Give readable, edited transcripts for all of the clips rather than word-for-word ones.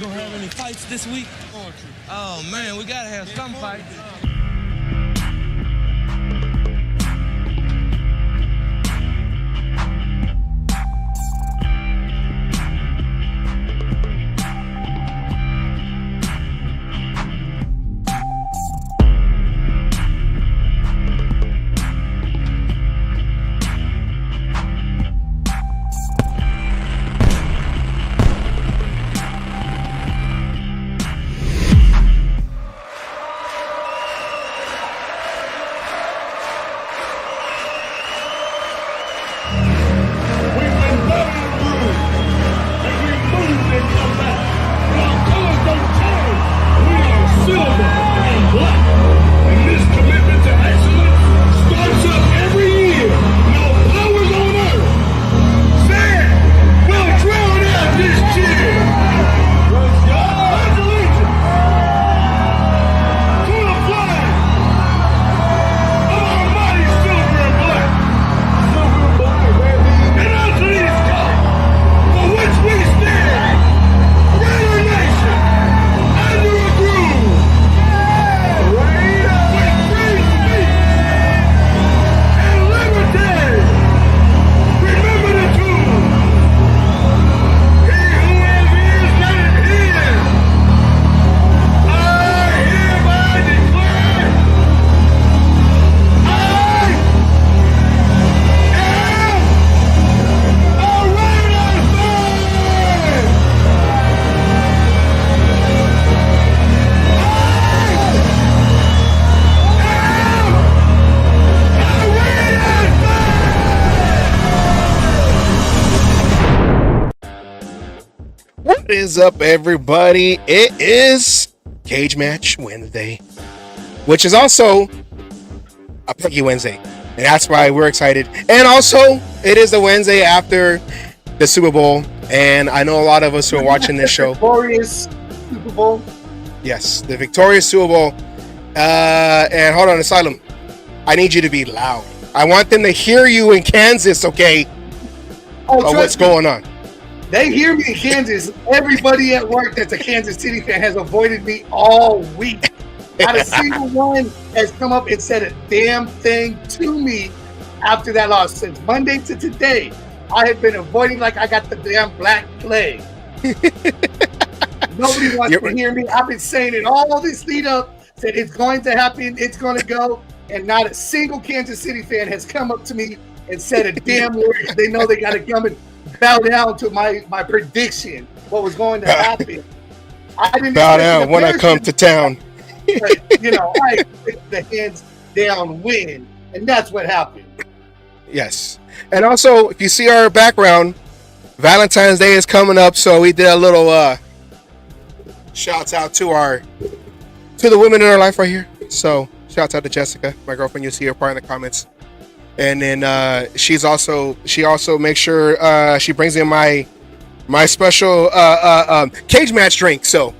gonna have any fights this week? Oh man, we gotta have some fights. What is up, everybody? It is Cage Match Wednesday, which is also a Peggy Wednesday, and that's why we're excited. And also, it is the Wednesday after the Super Bowl, and I know a lot of us who are watching this show. Victorious Super Bowl. Yes, the victorious Super Bowl. And hold on, Asylum. I need you to be loud. I want them to hear you in Kansas, okay? Oh, What's going on? They hear me in Kansas. Everybody at work that's a Kansas City fan has avoided me all week. Not a single one has come up and said a damn thing to me after that loss. Since Monday to today, I have been avoiding like I got the damn black plague. Nobody wants to hear me. I've been saying it all this lead up, said it's going to happen, it's going to go, and not a single Kansas City fan has come up to me and said a damn word. They know they got to come and bow down to my prediction, what was going to happen. I didn't bow down when I come to town. But, I picked the hands down win, and that's what happened. Yes. And also, if you see our background, Valentine's Day is coming up, so we did a little shouts out to the women in our life right here. So shouts out to Jessica, my girlfriend. You'll see her part in the comments. And then she also makes sure she brings in my special cage match drink. So,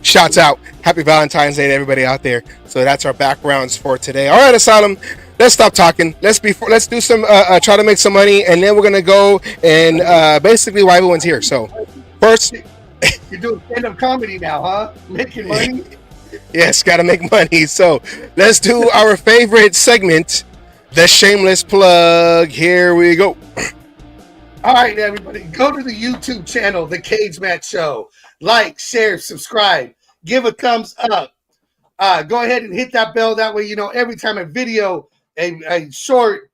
shouts out. Happy Valentine's Day to everybody out there. So that's our backgrounds for today. All right, Asylum, let's stop talking. Let's do some try to make some money, and then we're gonna go and basically why everyone's here. So first, you're doing stand-up comedy now, huh? Making money. Yes, gotta make money. So let's do our favorite segment. The shameless plug. Here we go. All right, everybody. Go to the YouTube channel, The Cage Match Show. Like, share, subscribe. Give a thumbs up. Go ahead and hit that bell. That way, every time a video, a short,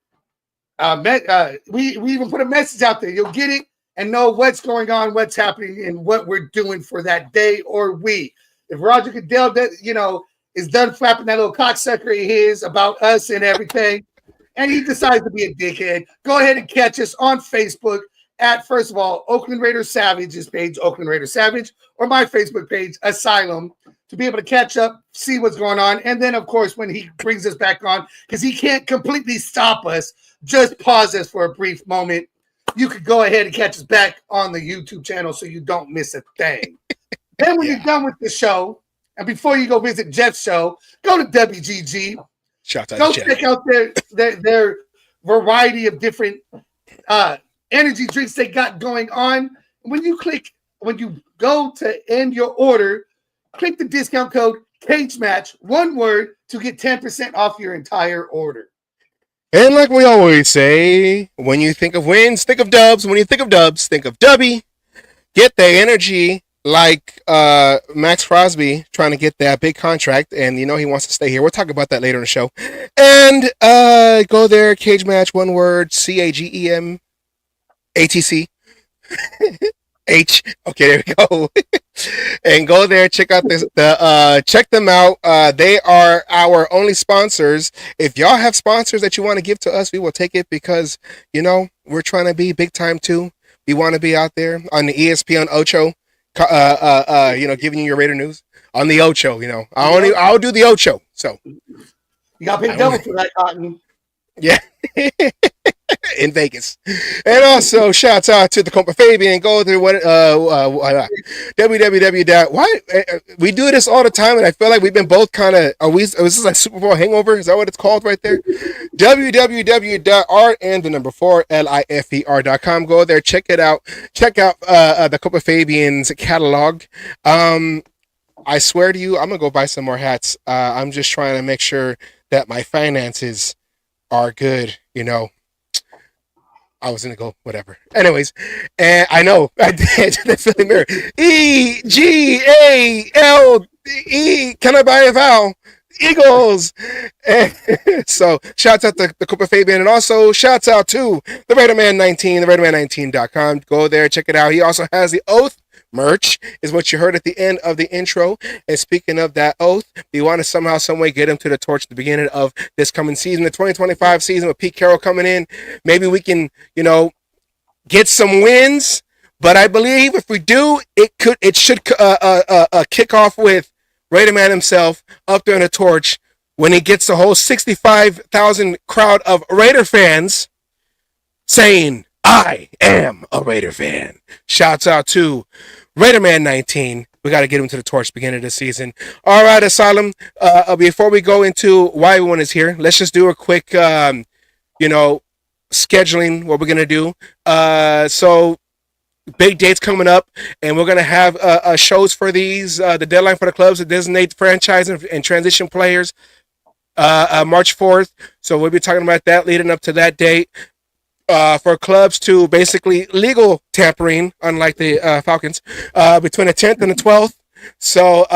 we even put a message out there. You'll get it and know what's going on, what's happening, and what we're doing for that day or week. If Roger Goodell, is done flapping that little cocksucker of his about us and everything, and he decides to be a dickhead, go ahead and catch us on Facebook at, first of all, Oakland Raiders Savage's page, Oakland Raiders Savage, or my Facebook page, Asylum, to be able to catch up, see what's going on. And then, of course, when he brings us back on, because he can't completely stop us, just pause us for a brief moment. You could go ahead and catch us back on the YouTube channel so you don't miss a thing. Then when you're done with the show, and before you go visit Jeff's show, go to WGG. Shout out Go to Jeff. check out their variety of different energy drinks they got going on. When you click when you go to end your order, click the discount code Cage Match, one word, to get 10% off your entire order. And like we always say, when you think of wins, think of dubs. When you think of dubs, think of Dubby. Get the energy like Max Crosby trying to get that big contract, and you know he wants to stay here. We'll talk about that later in the show. And go there, Cage Match, one word, CAGEMATC. H. Okay, there we go. And go there, check out this. Check them out. They are our only sponsors. If y'all have sponsors that you want to give to us, we will take it because you know we're trying to be big time too. We want to be out there on the ESPN Ocho. You know, giving you your Raider news on the Ocho. You know, I'll do the Ocho. So you got to pay double for that, Cotton. Yeah. In Vegas. And also shouts out to the Compa Fabian. Go to www. We do this all the time, and I feel like we've been both kind of is this like Super Bowl hangover? Is that what it's called right there? www.art4lifer.com. Go there, check it out. Check out the Compa Fabian's catalog. I swear to you, I'm gonna go buy some more hats. I'm just trying to make sure that my finances are good, you know. I was gonna go whatever. Anyways, and I know I did the Philly Mirror. EGALE. Can I buy a vowel? Eagles. And so shouts out to the Cooper Fabian, and also shouts out to the Raiderman 19, the Raiderman19.com. Go there, check it out. He also has the Oath merch, is what you heard at the end of the intro. And speaking of that Oath, we want to somehow, some way get him to the torch at the beginning of this coming season, the 2025 season with Pete Carroll coming in. Maybe we can, you know, get some wins. But I believe if we do, it should kick off with Raiderman himself up there in the torch when he gets the whole 65,000 crowd of Raider fans saying, I am a Raider fan. Shouts out to Raiderman 19. We got to get him to the torch beginning of the season. All right, Asylum. Before we go into why everyone is here, let's just do a quick, scheduling what we're going to do. So big dates coming up, and we're going to have shows for these. The deadline for the clubs to designate franchise and transition players, March 4th. So we'll be talking about that leading up to that date. For clubs to basically legal tampering, unlike the Falcons, between the 10th and the 12th. So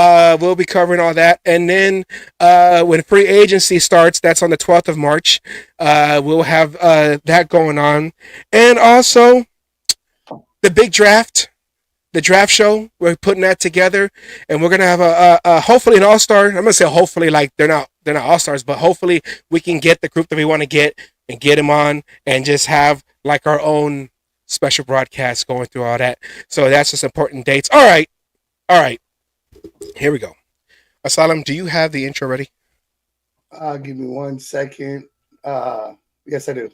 we'll be covering all that. And then when free agency starts, that's on the 12th of March, we'll have that going on. And also the big draft, the draft show, we're putting that together. And we're going to have a hopefully an all-star. I'm going to say hopefully, like they're not all-stars, but hopefully we can get the group that we want to get and get him on and just have like our own special broadcast going through all that. So that's just important dates. All right. Here we go. Asylum, do you have the intro ready? Give me 1 second. Yes, I do.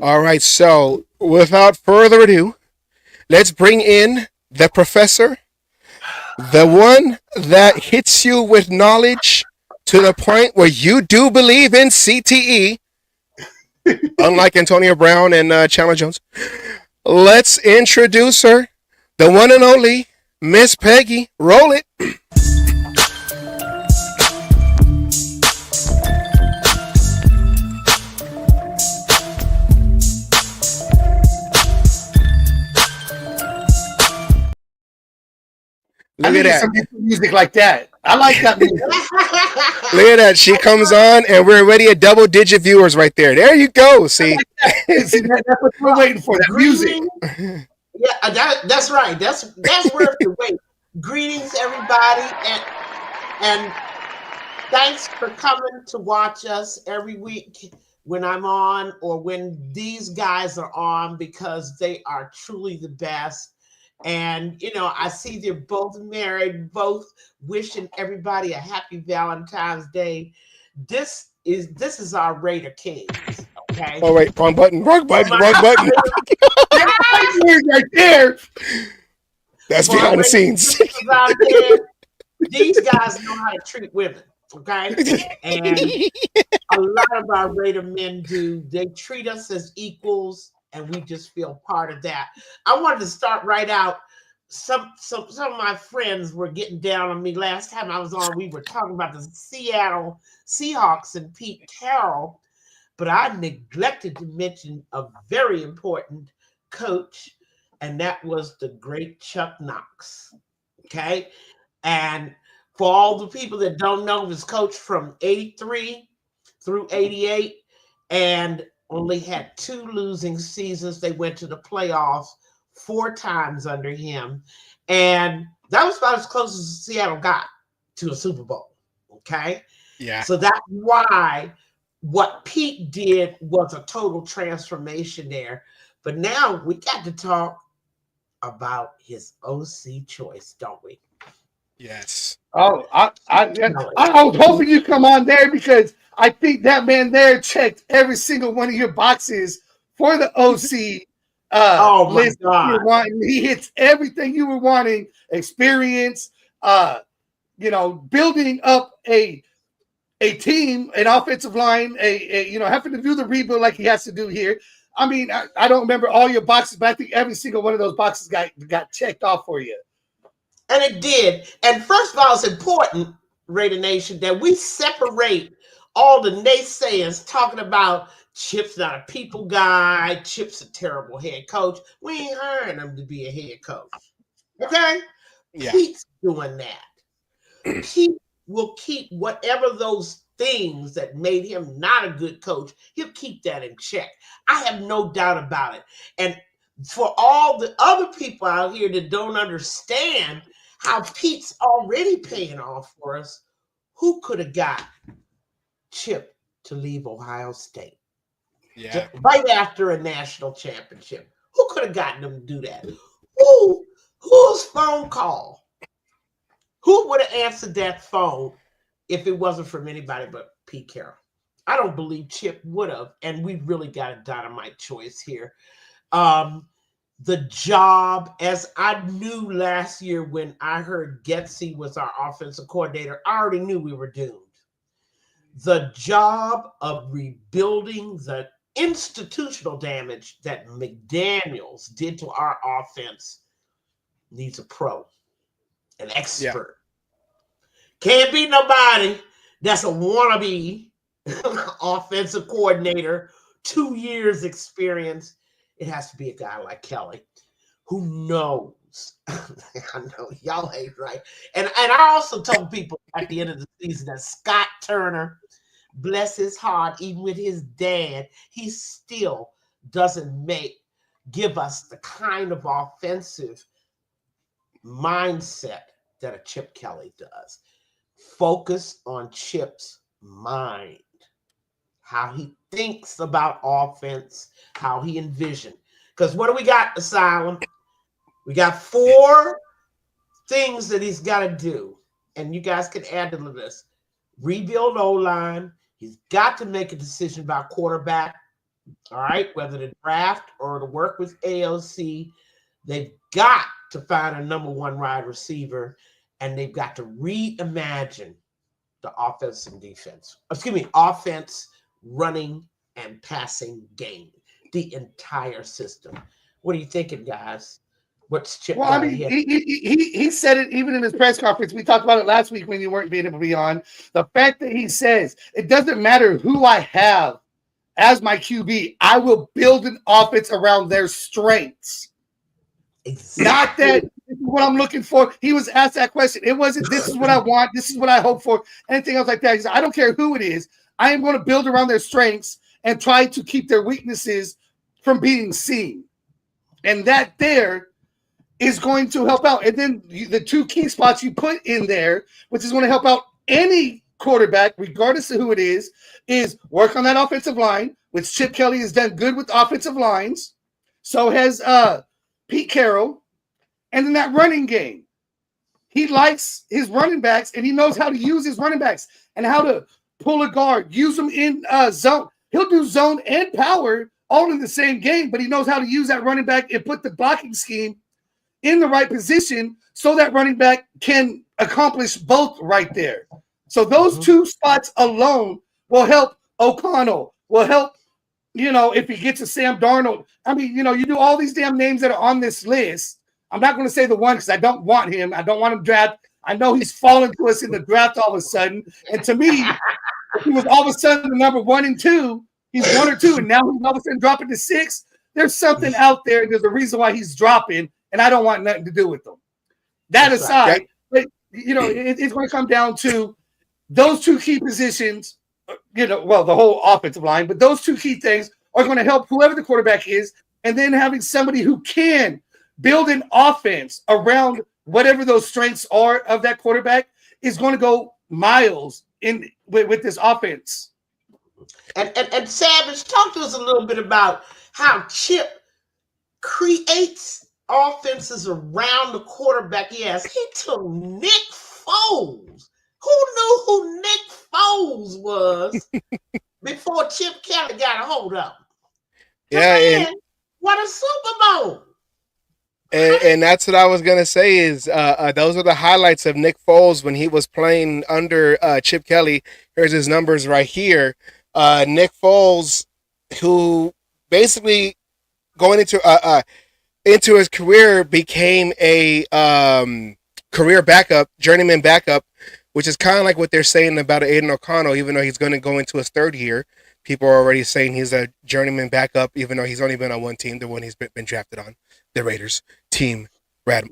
All right. So without further ado, let's bring in the professor, the one that hits you with knowledge to the point where you do believe in CTE. Unlike Antonio Brown and Chandler Jones. Let's introduce her, the one and only Miss Peggy. Roll it. Look at that. Some music like that. I like that music. Look at that. She comes on, and we're already at double-digit viewers right there. There you go. See, that's what we're waiting for. That music. Yeah, that's right. That's worth the wait. Greetings, everybody, and thanks for coming to watch us every week when I'm on or when these guys are on, because they are truly the best. And, I see they're both married, both wishing everybody a happy Valentine's Day. This is our Raider Kings, okay? Oh, wait, wrong button. Wrong button. Right there. That's behind the scenes. These guys know how to treat women, okay? And a lot of our Raider men do. They treat us as equals, and we just feel part of that. I wanted to start right out some of my friends were getting down on me last time I was on. We were talking about the Seattle Seahawks and Pete Carroll, but I neglected to mention a very important coach, and that was the great Chuck Knox. Okay. And for all the people that don't know, he was coach from 83 through 88 and only had 2 losing seasons. They went to the playoffs 4 times under him. And that was about as close as Seattle got to a Super Bowl. Okay. Yeah. So that's why what Pete did was a total transformation there. But now we got to talk about his OC choice, don't we? Yes. Oh, I was hoping you come on there because I think that man there checked every single one of your boxes for the OC Oh my list. God. He hits everything you were wanting: experience, building up a team, an offensive line, having to do the rebuild like he has to do here. I mean, I don't remember all your boxes, but I think every single one of those boxes got checked off for you. And it did. And first of all, it's important, Raider Nation, that we separate all the naysayers talking about Chip's not a people guy, Chip's a terrible head coach. We ain't hiring him to be a head coach. Okay? Yeah. Pete's doing that. Pete will keep whatever those things that made him not a good coach, he'll keep that in check. I have no doubt about it. And for all the other people out here that don't understand how Pete's already paying off for us, who could have got Chip to leave Ohio State? Yeah. Right after a national championship. Who could have gotten him to do that? Whose phone call? Who would have answered that phone if it wasn't from anybody but Pete Carroll? I don't believe Chip would have, and we really got a dynamite choice here. The job, as I knew last year when I heard Getsy was our offensive coordinator, I already knew we were doomed. The job of rebuilding the institutional damage that McDaniels did to our offense needs a pro, an expert. Yeah. Can't be nobody that's a wannabe offensive coordinator, 2 years experience. It has to be a guy like Kelly who knows. I know y'all ain't right. And I also told people at the end of the season that Scott Turner, bless his heart, even with his dad, he still doesn't give us the kind of offensive mindset that a Chip Kelly does. Focus on Chip's mind, how he thinks about offense, how he envisioned. Because what do we got, Asylum? We got 4 things that he's got to do. And you guys can add to the list. Rebuild O-line. He's got to make a decision about quarterback. All right, whether to draft or to work with AOC. They've got to find a number 1 wide receiver. And they've got to reimagine the offense and defense. Offense, running, and passing game. The entire system. What are you thinking, guys? What's Chip? Well, I mean, he said it even in his press conference. We talked about it last week when you weren't being able to be on. The fact that he says it doesn't matter who I have as my QB, I will build an offense around their strengths. Exactly. Not that this is what I'm looking for. He was asked that question. It wasn't this is what I want, this is what I hope for, anything else like that. He said, I don't care who it is. I am going to build around their strengths and try to keep their weaknesses from being seen. And that there is going to help out. And then the 2 key spots you put in there, which is going to help out any quarterback, regardless of who it is work on that offensive line, which Chip Kelly has done good with offensive lines. So has Pete Carroll. And then that running game. He likes his running backs, and he knows how to use his running backs and how to pull a guard, use them in zone. He'll do zone and power all in the same game, but he knows how to use that running back and put the blocking scheme in the right position so that running back can accomplish both right there. So those 2 spots alone will help O'Connell, will help, if he gets a Sam Darnold. I mean, you do all these damn names that are on this list I'm not going to say the one because I don't want him. I don't want him draft. I know he's fallen to us in the draft all of a sudden. And to me, if he was all of a sudden the number 1 and 2, he's 1 or 2, and now he's all of a sudden dropping to 6. There's something out there. There's a reason why he's dropping, and I don't want nothing to do with them. That That's aside, right. But it's going to come down to those 2 key positions. Well, the whole offensive line, but those 2 key things are going to help whoever the quarterback is, and then having somebody who can build an offense around whatever those strengths are of that quarterback is going to go miles in with this offense. And Savage, talk to us a little bit about how Chip creates offenses around the quarterback. Yes, he took Nick Foles. Who knew who Nick Foles was before Chip Kelly got a hold of him? Yeah, what a Super Bowl! And that's what I was gonna say is those are the highlights of Nick Foles when he was playing under Chip Kelly. Here's his numbers right here. Nick Foles, who basically going into his career became a career backup, journeyman backup, which is kind of like what they're saying about Aiden O'Connell, even though he's going to go into his 3rd year. People are already saying he's a journeyman backup, even though he's only been on one team, the one he's been drafted on, the Raiders, Team Ramrod.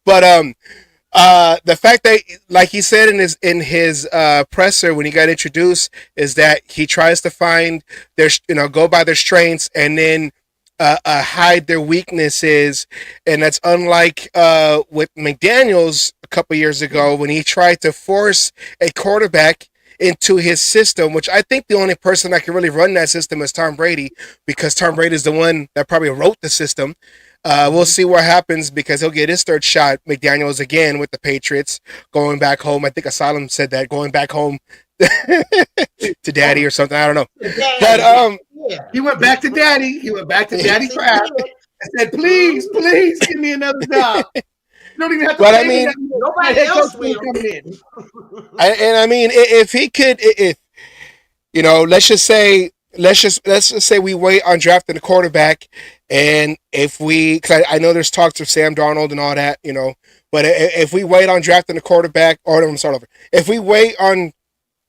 But the fact that, like he said in his presser when he got introduced, is that he tries to find go by their strengths and then hide their weaknesses, and that's unlike with McDaniels a couple years ago when he tried to force a quarterback into his system, which I think the only person that can really run that system is Tom Brady, because Tom Brady is the one that probably wrote the system. We'll see what happens because he'll get his 3rd shot, McDaniels, again with the Patriots, going back home. I think Asylum said that, going back home to daddy or something. I don't know. But he went back to daddy. He went back to daddy crap and said, please give me another job. You don't even have to pay me. Nobody else will come in. I mean, if he could, let's just say we wait on drafting a quarterback, and because I know there's talks of Sam Darnold and all that, but if we wait on drafting a quarterback, if we wait on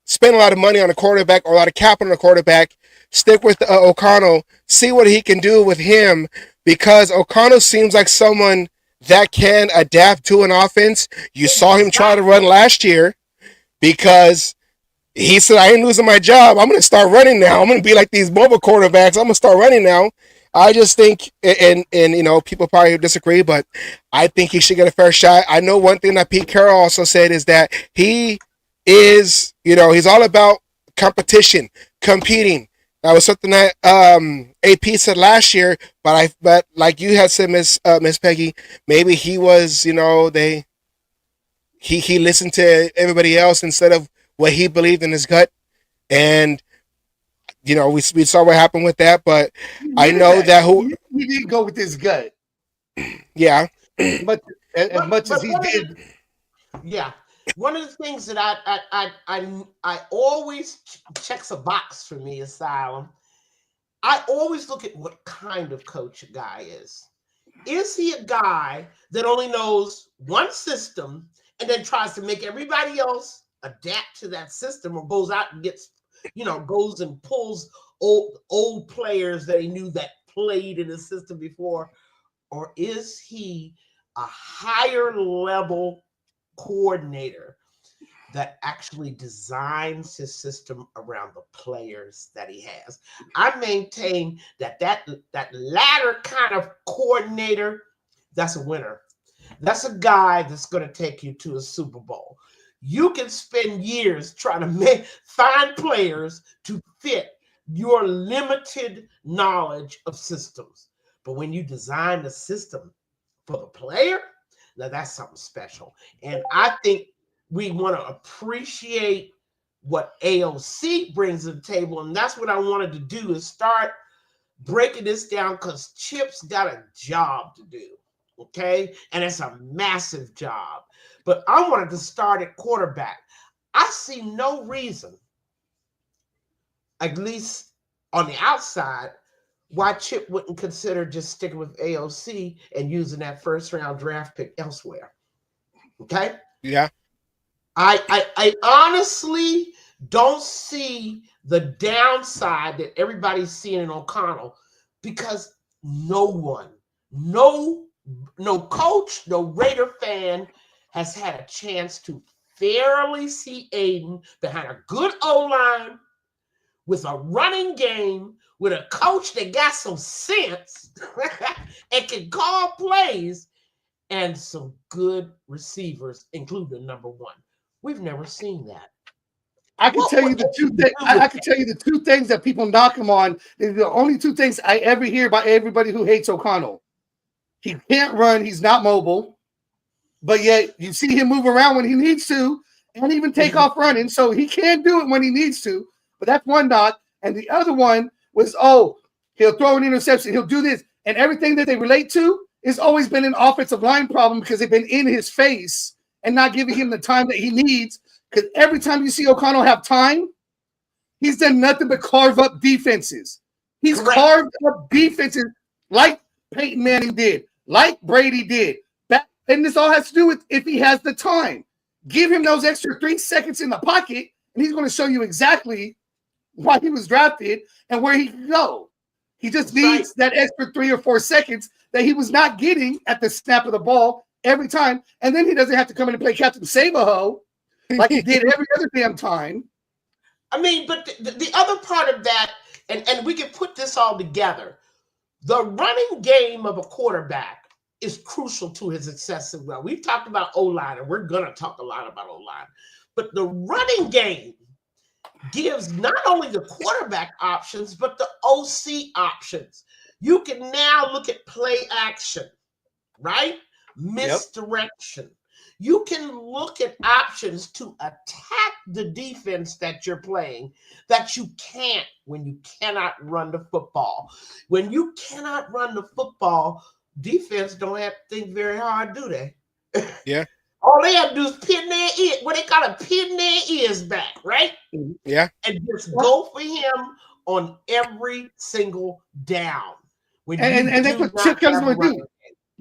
spend a lot of money on a quarterback or a lot of capital on a quarterback, stick with O'Connell, see what he can do with him, because O'Connell seems like someone that can adapt to an offense. You saw him try to run last year because he said, I ain't losing my job. I'm going to start running now. I'm going to be like these mobile quarterbacks. I'm going to start running now. I just think, and people probably disagree, but I think he should get a fair shot. I know one thing that Pete Carroll also said is that he is, he's all about competition, competing. That was something that AP said last year, but like you had said, Miss Peggy, maybe he was, he listened to everybody else instead of what he believed in his gut, and we saw what happened with that. But I know that he didn't go with his gut. Yeah, as much as he did. Yeah. One of the things that I always checks a box for me, Asylum. I always look at what kind of coach a guy is. Is he a guy that only knows one system and then tries to make everybody else adapt to that system, or goes out and gets, goes and pulls old players that he knew that played in the system before? Or is he a higher level coordinator that actually designs his system around the players that he has? I maintain that latter kind of coordinator, that's a winner. That's a guy that's going to take you to a Super Bowl. You can spend years trying to find players to fit your limited knowledge of systems. But when you design the system for the player, now that's something special. And I think we want to appreciate what AOC brings to the table. And that's what I wanted to do, is start breaking this down, because Chip's got a job to do. Okay. And it's a massive job. But I wanted to start at quarterback. I see no reason, at least on the outside, why Chip wouldn't consider just sticking with AOC and using that first round draft pick elsewhere. Okay. Yeah. I honestly don't see the downside that everybody's seeing in O'Connell, because no coach, no Raider fan has had a chance to fairly see Aiden behind a good O-line with a running game, with a coach that got some sense and can call plays, and some good receivers, including number one. We've never seen that. I can tell you the two things. I can tell you the two things that people knock him on. They're the only two things I ever hear by everybody who hates O'Connell. He can't run. He's not mobile, but yet you see him move around when he needs to, and even take off running. So he can do it when he needs to. But that's one knock. And the other one was, he'll throw an interception. He'll do this, and everything that they relate to has always been an offensive line problem because they've been in his face and not giving him the time that he needs. Because every time you see O'Connell have time, he's done nothing but carve up defenses. He's carved up defenses like Peyton Manning did, like Brady did. And this all has to do with if he has the time. Give him those extra 3 seconds in the pocket, and he's going to show you exactly why he was drafted and where he can go. He just needs that extra 3 or 4 seconds that he was not getting at the snap of the ball every time. And then he doesn't have to come in and play Captain Save-A-Ho like he did every other damn time. I mean, but the other part of that, and we can put this all together, the running game of a quarterback is crucial to his success as well. We've talked about O-line, and we're going to talk a lot about O-line. But the running game gives not only the quarterback options, but the OC options. You can now look at play action, right? Misdirection. Yep. You can look at options to attack the defense that you're playing that you can't when you cannot run the football. When you cannot run the football, defense don't have to think very hard, do they? Yeah. All they have to do is pin their ear, what they call pin their ears back, right? Yeah. And just go for him on every single down. And that's what Chip Kelly's going to do.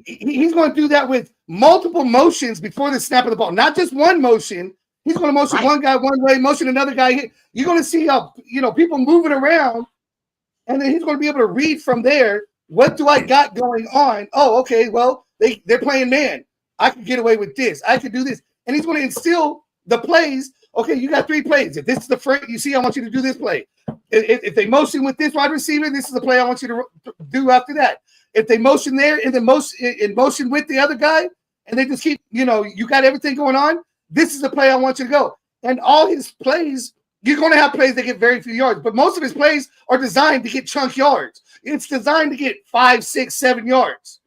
He's going to do that with multiple motions before the snap of the ball, not just one motion. He's going to motion one guy one way, motion another guy. You're going to see people moving around, and then he's going to be able to read from there. What do I got going on? Oh, okay. Well, they're playing man. I can get away with this. I can do this, and he's going to instill the plays. Okay, you got 3 plays. If this is the front, you see, I want you to do this play. If they motion with this wide receiver, this is the play I want you to do after that. If they motion there and then motion with the other guy, and they just keep, you got everything going on, this is the play I want you to go. And all his plays, you're going to have plays that get very few yards, but most of his plays are designed to get chunk yards. It's designed to get 5, 6, 7 yards.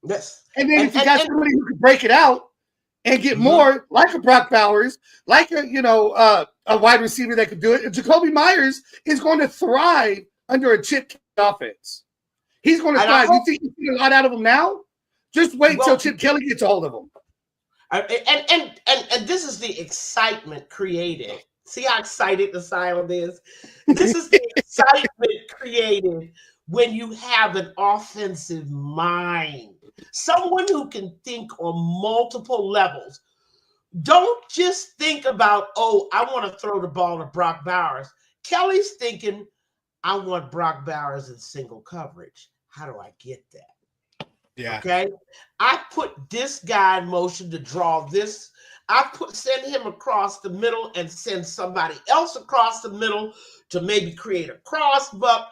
Yes. And then if you got somebody who can break it out and get more, like a Brock Bowers, like a wide receiver that could do it, Jacoby Myers is going to thrive under a Chip offense. He's going to thrive. You think you see a lot out of him now? Just wait till Chip Kelly gets a hold of him. And this is the excitement created. See how excited the silent is? This is the excitement created when you have an offensive mind. Someone who can think on multiple levels. Don't just think about, I want to throw the ball to Brock Bowers. Kelly's thinking, I want Brock Bowers in single coverage. How do I get that? Yeah. Okay. I put this guy in motion to draw this. Send him across the middle and send somebody else across the middle to maybe create a cross buck.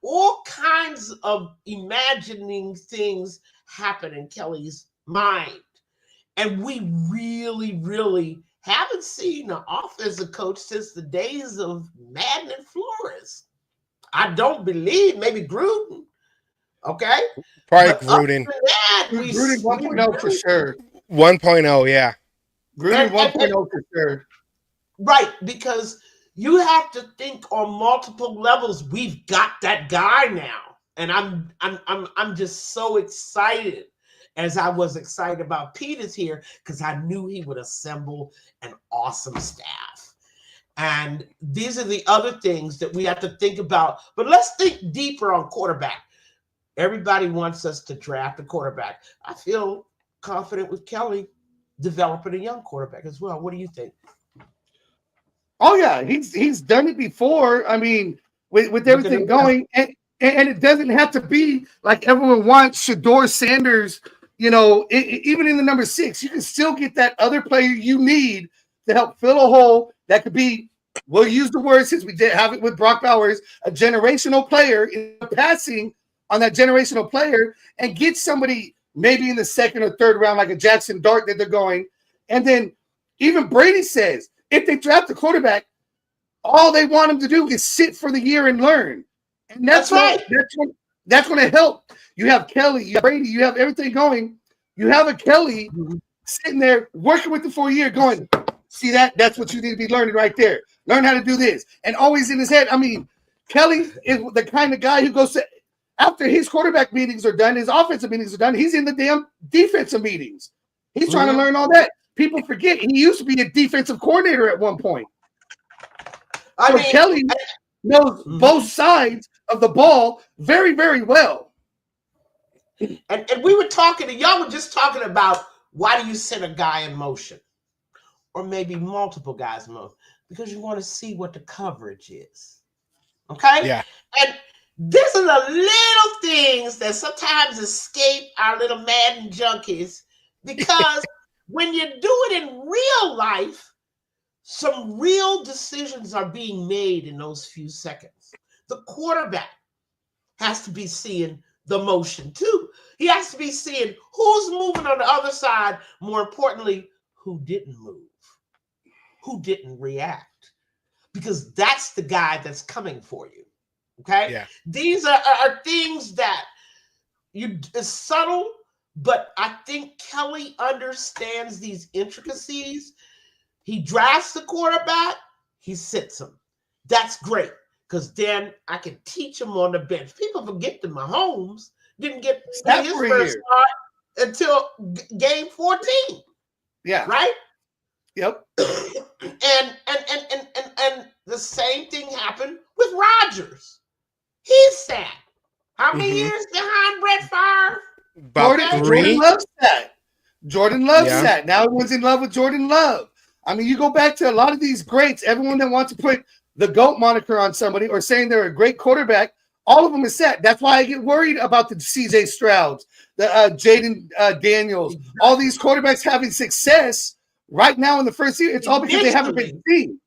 All kinds of imagining things happen in Kelly's mind. And we really, really haven't seen an offensive coach since the days of Madden and Flores. I don't believe, maybe Gruden. Okay? Probably Gruden. Gruden 1.0 for sure. 1.0, yeah. Gruden 1.0 for sure. Right, because you have to think on multiple levels. We've got that guy now. And I'm just so excited, as I was excited about Peters here, because I knew he would assemble an awesome staff. And these are the other things that we have to think about. But let's think deeper on quarterback. Everybody wants us to draft a quarterback. I feel confident with Kelly developing a young quarterback as well. What do you think? Oh yeah, he's done it before. I mean, with everything going, and it doesn't have to be like everyone wants Shador Sanders. You know, even in the number 6, you can still get that other player you need to help fill a hole. That could be, we'll use the word since we did have it with Brock Bowers, a generational player in passing on that generational player, and get somebody maybe in the 2nd or 3rd round, like a Jackson Dart that they're going. And then even Brady says, if they draft a quarterback, all they want him to do is sit for the year and learn. And that's right. That's going to help. You have Kelly, you have Brady, you have everything going. You have a Kelly sitting there working with the 4-year going, see that? That's what you need to be learning right there. Learn how to do this. And always in his head. I mean, Kelly is the kind of guy who goes to, after his quarterback meetings are done, his offensive meetings are done, he's in the damn defensive meetings. He's trying to learn all that. People forget he used to be a defensive coordinator at one point. So Kelly knows both sides of the ball very, very well. And we were talking, and y'all were just talking about, why do you set a guy in motion? Or maybe multiple guys in motion? Because you want to see what the coverage is. Okay? Yeah. And these are the little things that sometimes escape our little Madden junkies, because when you do it in real life, some real decisions are being made in those few seconds. The quarterback has to be seeing the motion too. He has to be seeing who's moving on the other side. More importantly, who didn't move, who didn't react, because that's the guy that's coming for you. Okay. Yeah. These are things that it's subtle, but I think Kelly understands these intricacies. He drafts the quarterback, he sits him. That's great, because then I can teach him on the bench. People forget that Mahomes didn't get his first start until game 14. Yeah. Right? Yep. And the same thing happened with Rodgers. He's sat. How many years behind Brett Favre? Jordan loves that. Jordan loves that. Now everyone's in love with Jordan Love. I mean, you go back to a lot of these greats, everyone that wants to put the GOAT moniker on somebody or saying they're a great quarterback, all of them is set. That's why I get worried about the C.J. Strouds, the Jaden Daniels, all these quarterbacks having success right now in the first year. It's all because they haven't been seen.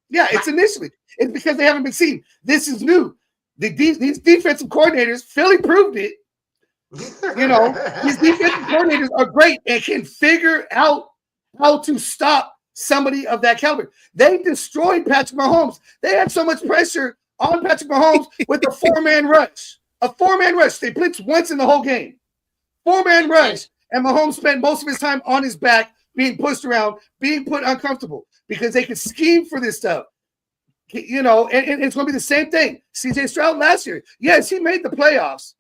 Yeah, it's initially. It's because they haven't been seen. This is new. These defensive coordinators, Philly proved it. You know, these defensive coordinators are great and can figure out how to stop somebody of that caliber. They destroyed Patrick Mahomes. They had so much pressure on Patrick Mahomes with a 4-man rush. A 4-man rush. They blitzed once in the whole game. 4-man rush. And Mahomes spent most of his time on his back, being pushed around, being put uncomfortable, because they could scheme for this stuff. You know, and it's going to be the same thing. C.J. Stroud last year. Yes, he made the playoffs,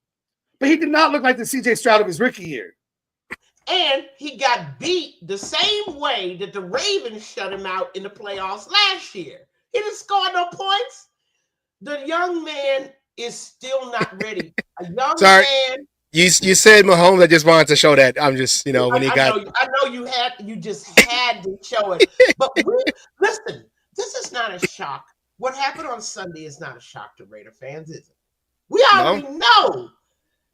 but he did not look like the C.J. Stroud of his rookie year. And he got beat the same way that the Ravens shut him out in the playoffs last year. He didn't score no points. The young man is still not ready. A young man. You said Mahomes. I just wanted to show that. I'm just, you know, when I know you just had to show it. But listen, this is not a shock. What happened on Sunday is not a shock to Raider fans, is it? We already know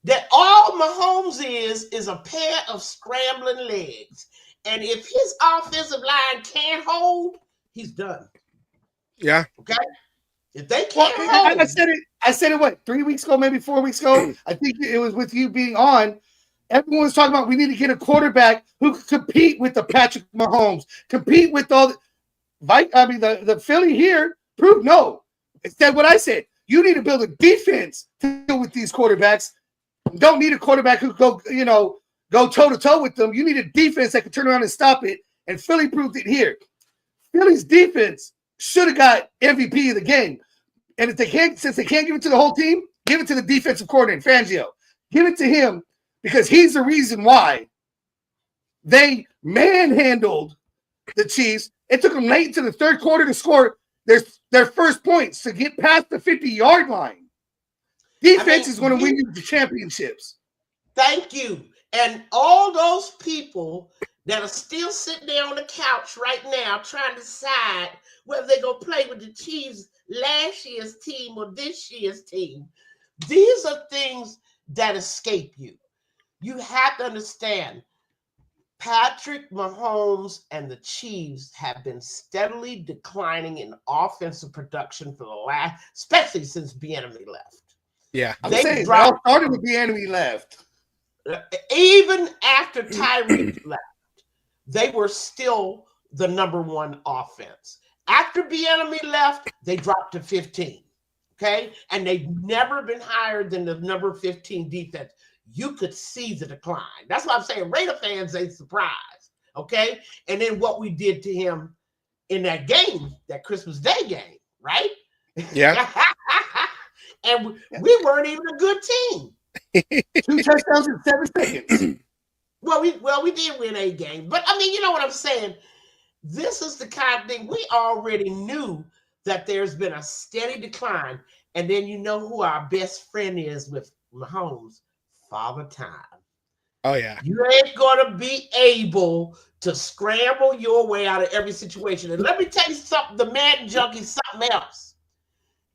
that all Mahomes is a pair of scrambling legs. And if his offensive line can't hold, he's done. Yeah. Okay? If they can't hold. I said it, what, 3 weeks ago, maybe 4 weeks ago? I think it was with you being on. Everyone was talking about we need to get a quarterback who could compete with the Patrick Mahomes, compete with all the Philly here proved no. Instead, what I said, you need to build a defense to deal with these quarterbacks. You don't need a quarterback who go toe-to-toe with them. You need a defense that can turn around and stop it. And Philly proved it here. Philly's defense should have got MVP of the game. And since they can't give it to the whole team, give it to the defensive coordinator, Fangio. Give it to him, because he's the reason why they manhandled the Chiefs. It took them late into the third quarter to score their first points to get past the 50-yard line. Defense is going to win you the championships. Thank you. And all those people that are still sitting there on the couch right now trying to decide whether they're going to play with the Chiefs last year's team or this year's team, these are things that escape you. You have to understand, Patrick Mahomes and the Chiefs have been steadily declining in offensive production for the last, especially since Bieniemy left. Yeah. They all started with Bieniemy left. Even after Tyreek left, they were still the number one offense. After Bieniemy left, they dropped to 15. Okay? And they've never been higher than the number 15 defense. You could see the decline. That's why I'm saying Raider fans ain't surprised. Okay? And then what we did to him in that game, that Christmas Day game, right? Yeah. And we weren't even a good team. 2 touchdowns in 7 seconds. Well, we did win a game. But, I mean, you know what I'm saying? This is the kind of thing we already knew that there's been a steady decline. And then you know who our best friend is with Mahomes? Father Time. Oh, yeah. You ain't going to be able to scramble your way out of every situation. And let me tell you something, the Madden junkie, something else.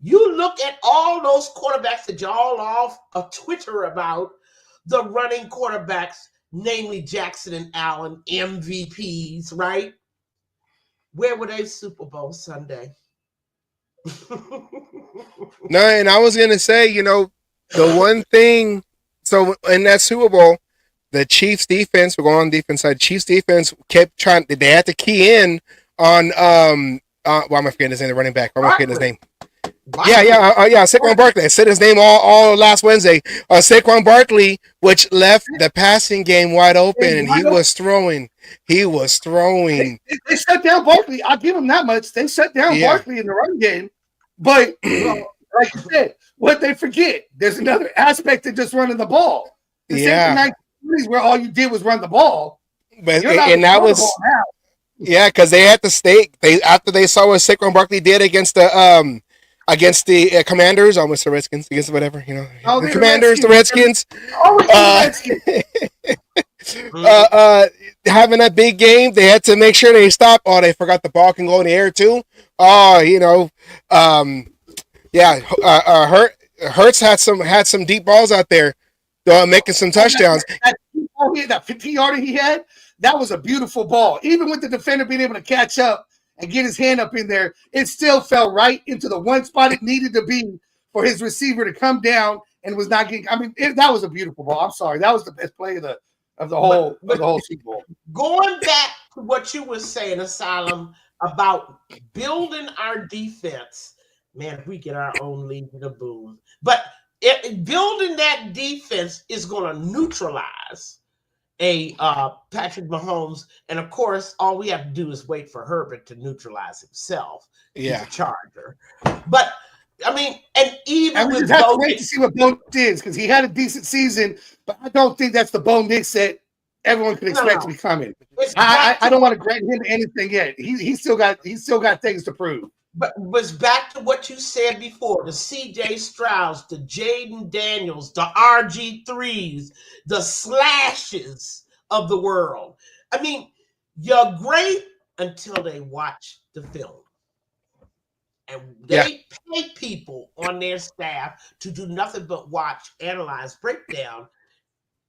You look at all those quarterbacks that y'all off of Twitter about, the running quarterbacks, namely Jackson and Allen, MVPs, right? Where were they Super Bowl Sunday? No, and I was going to say, the one thing, so in that Super Bowl, the Chiefs defense, we're going on the defense side, Chiefs defense kept trying, they had to key in on, why am I forgetting his name, the running back? Why am I forgetting his name? Yeah, Saquon Barkley. I said his name all last Wednesday. Saquon Barkley, which left the passing game wide open, and he was throwing. They shut down Barkley. I'll give him that much. They shut down Barkley in the run game. But, like you said, what they forget, there's another aspect to just running the ball. This ain't the 1920s where all you did was run the ball. But that was because they had to stay. After they saw what Saquon Barkley did against the Commanders, almost the Redskins, against whatever, the Commanders, the Redskins. Having a big game, they had to make sure they stop. Oh, they forgot the ball can go in the air too. Hurts had some deep balls out there, making some touchdowns. That 15-yarder he had, that was a beautiful ball. Even with the defender being able to catch up and get his hand up in there, it still fell right into the one spot it needed to be for his receiver to come down and was not getting. I mean, that was a beautiful ball. I'm sorry, that was the best play of the whole Super Bowl. Going back to what you were saying, Asylum, about building our defense, man, if we get our own league in the boom. But building that defense is going to neutralize Patrick Mahomes, and of course, all we have to do is wait for Herbert to neutralize himself. Yeah, he's a Charger. But I mean, and even we just have to wait to see what Bo Nix, because he had a decent season, but I don't think that's the Bo Nix that everyone could expect to be coming. I don't want to grant him anything yet. He's still got things to prove. But was back to what you said before, the C.J. Strouds, the Jaden Daniels, the RG3s, the Slashes of the world. I mean, you're great until they watch the film. And they pay people on their staff to do nothing but watch, analyze, break down,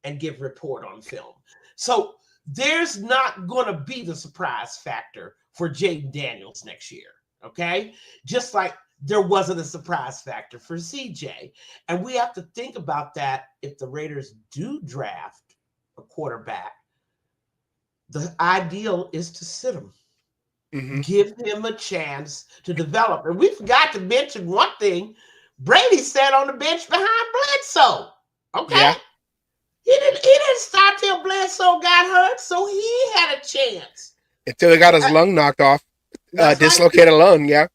and give report on film. So there's not going to be the surprise factor for Jaden Daniels next year. Okay, just like there wasn't a surprise factor for CJ. And we have to think about that if the Raiders do draft a quarterback. The ideal is to sit him, give him a chance to develop. And we forgot to mention one thing. Brady sat on the bench behind Bledsoe. Okay. Yeah. He didn't start till Bledsoe got hurt, so he had a chance. Until he got his lung knocked off. Dislocated lung, yeah.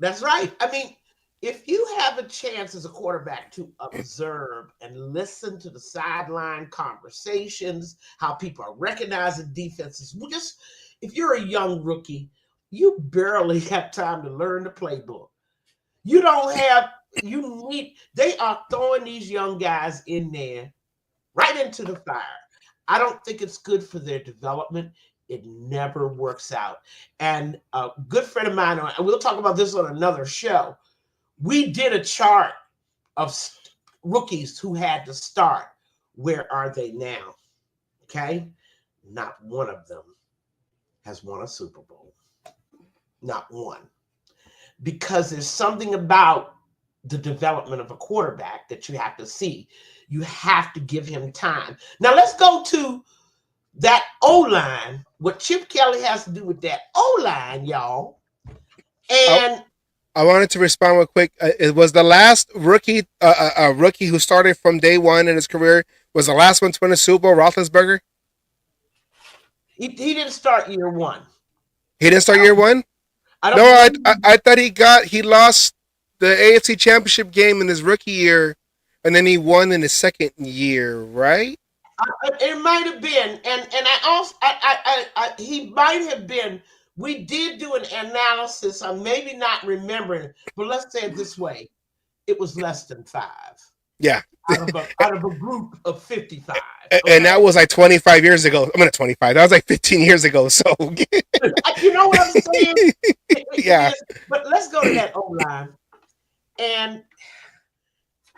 That's right. I mean, if you have a chance as a quarterback to observe and listen to the sideline conversations, how people are recognizing defenses, if you're a young rookie you barely have time to learn the playbook. You don't have, they are throwing these young guys in there right into the fire. I don't think it's good for their development. It never works out. And a good friend of mine, and we'll talk about this on another show, we did a chart of rookies who had to start. Where are they now? Okay? Not one of them has won a Super Bowl. Not one. Because there's something about the development of a quarterback that you have to see. You have to give him time. Now let's go to that O-line. What Chip Kelly has to do with that O-line, y'all. And I wanted to respond real quick. It was the last rookie who started from day one in his career. Was the last one to win a Super Bowl, Roethlisberger? He didn't start year one. He didn't start year one? I thought he lost the AFC Championship game in his rookie year, and then he won in his second year, right? It might have been, and I also he might have been. We did do an analysis. I'm maybe not remembering, but let's say it this way: it was less than 5. Yeah, out of a group of 55, okay? And that was like 25 years ago. I'm not 25. That was like 15 years ago. So you know what I'm saying? Yeah. But let's go to that O-line, and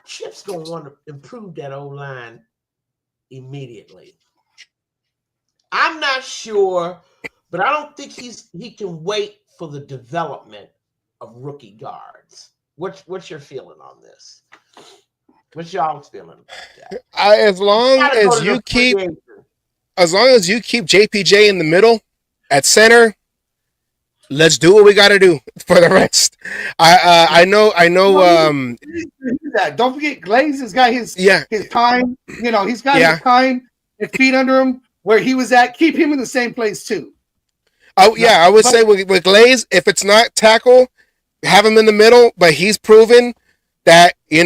Chip's gonna want to improve that O-line immediately. I'm not sure, but I don't think he can wait for the development of rookie guards. What's your feeling on this? What's y'all's feeling about that? As long as you keep JPJ in the middle at center, let's do what we got to do for the rest. I know. Don't forget, Glaze has got his time. You know, he's got his time and feet under him where he was at. Keep him in the same place too. Oh yeah, I would say with Glaze, if it's not tackle, have him in the middle. But he's proven that he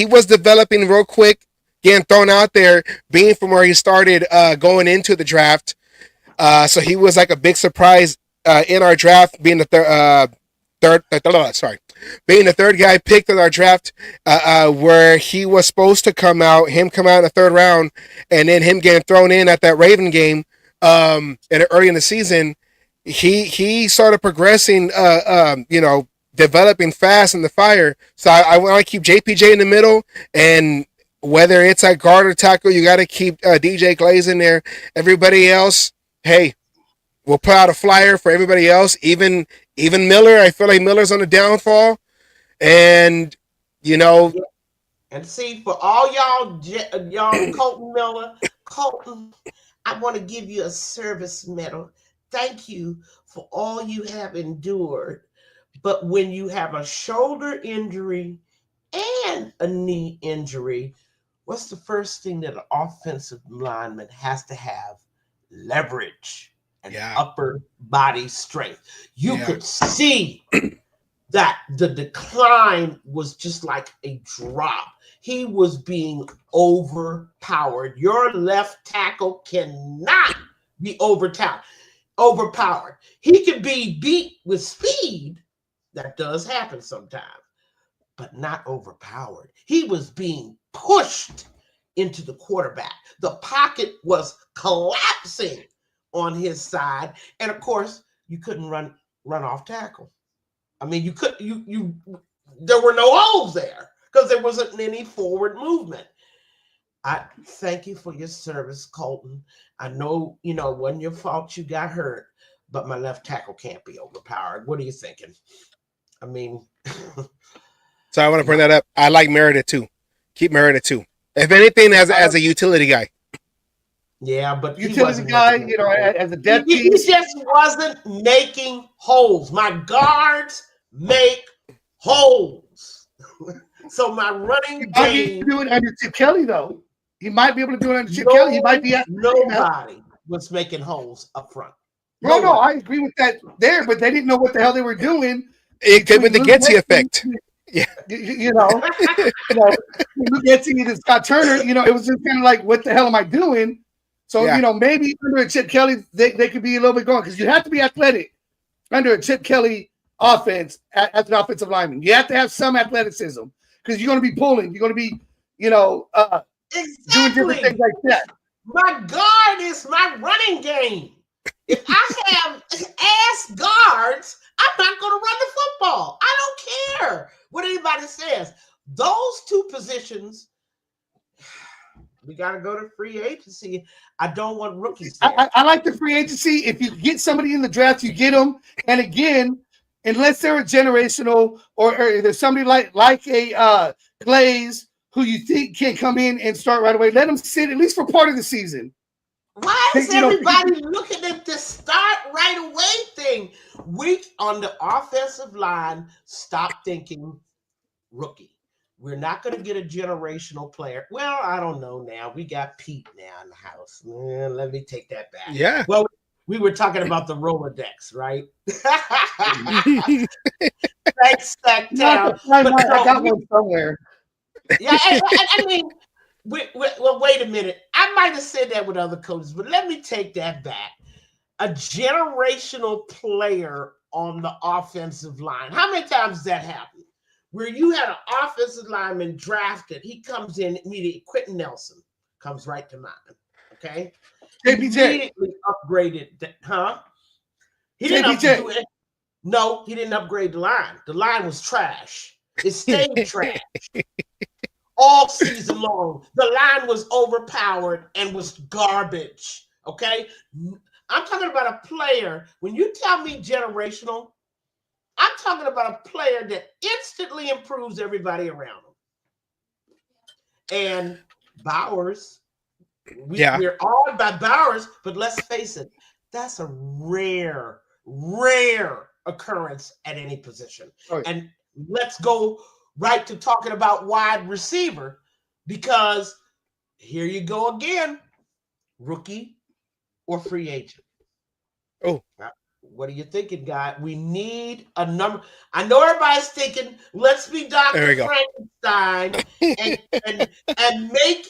was developing real quick, getting thrown out there, being from where he started going into the draft. So he was like a big surprise in our draft, being the third guy picked in our draft, where he was supposed to come out in the third round, and then him getting thrown in at that Raven game early in the season. He started progressing, developing fast in the fire. So I want to keep JPJ in the middle, and whether it's at guard or tackle, you got to keep DJ Glaze in there. Everybody else, hey, we'll put out a flyer for everybody else. Even Miller, I feel like Miller's on the downfall, and And see, for all y'all, Colton Miller, Colton, I want to give you a service medal. Thank you for all you have endured. But when you have a shoulder injury and a knee injury, what's the first thing that an offensive lineman has to have? Leverage and upper body strength. You could see that the decline was just like a drop. He was being overpowered. Your left tackle cannot be overpowered. He can be beat with speed. That does happen sometimes, but not overpowered. He was being pushed into the quarterback. The pocket was collapsing on his side, and of course, you couldn't run off tackle. I mean, there were no holes there because there wasn't any forward movement. I thank you for your service, Colton. I know, it wasn't your fault you got hurt, but my left tackle can't be overpowered. What are you thinking? I mean, so I want to bring that up. I like Meredith too. Keep Meredith too. If anything, as a utility guy. Yeah, but utility guy, as a depth he just wasn't making holes. My guards make holes. So my running game. Do it under Chip Kelly though. He might be able to do it under Chip Kelly. He might be. Nobody was making holes up front. No, I agree with that there, but they didn't know what the hell they were doing. It could be the Getty effect. Yeah, Luke Getty and Scott Turner. It was just kind of like, what the hell am I doing? So maybe under a Chip Kelly, they could be a little bit going because you have to be athletic under a Chip Kelly offense as an offensive lineman. You have to have some athleticism because you're going to be pulling. You're going to be, doing different things like that. My guard is my running game. If I have ass guards, I'm not going to run the football. I don't care what anybody says. Those two positions, we got to go to free agency. I don't want rookies there. I like the free agency. If you get somebody in the draft, you get them. And again, unless they're a generational or there's somebody like a Glaze who you think can come in and start right away, let them sit at least for part of the season. Why is everybody looking at this start right away thing? We on the offensive line, stop thinking rookie. We're not going to get a generational player. Well, I don't know now. We got Pete now in the house. Let me take that back. Yeah. Well, we were talking about the Rolodex, right? Thanks, Stacktown. I got one somewhere. Yeah, I mean, well, wait a minute. I might have said that with other coaches, but let me take that back. A generational player on the offensive line. How many times does that happen? Where you had an offensive lineman drafted, he comes in immediately. Quentin Nelson comes right to mind. Okay, immediately upgraded. He didn't do it. No, he didn't upgrade the line. The line was trash. It stayed trash all season long. The line was overpowered and was garbage. Okay, I'm talking about a player. When you tell me generational, I'm talking about a player that instantly improves everybody around him. And Bowers, we're all by Bowers, but let's face it, that's a rare occurrence at any position. Right. And let's go right to talking about wide receiver, because here you go again, rookie or free agent. Oh. What are you thinking, guy? We need a number. I know everybody's thinking, let's be Dr. Frankenstein and make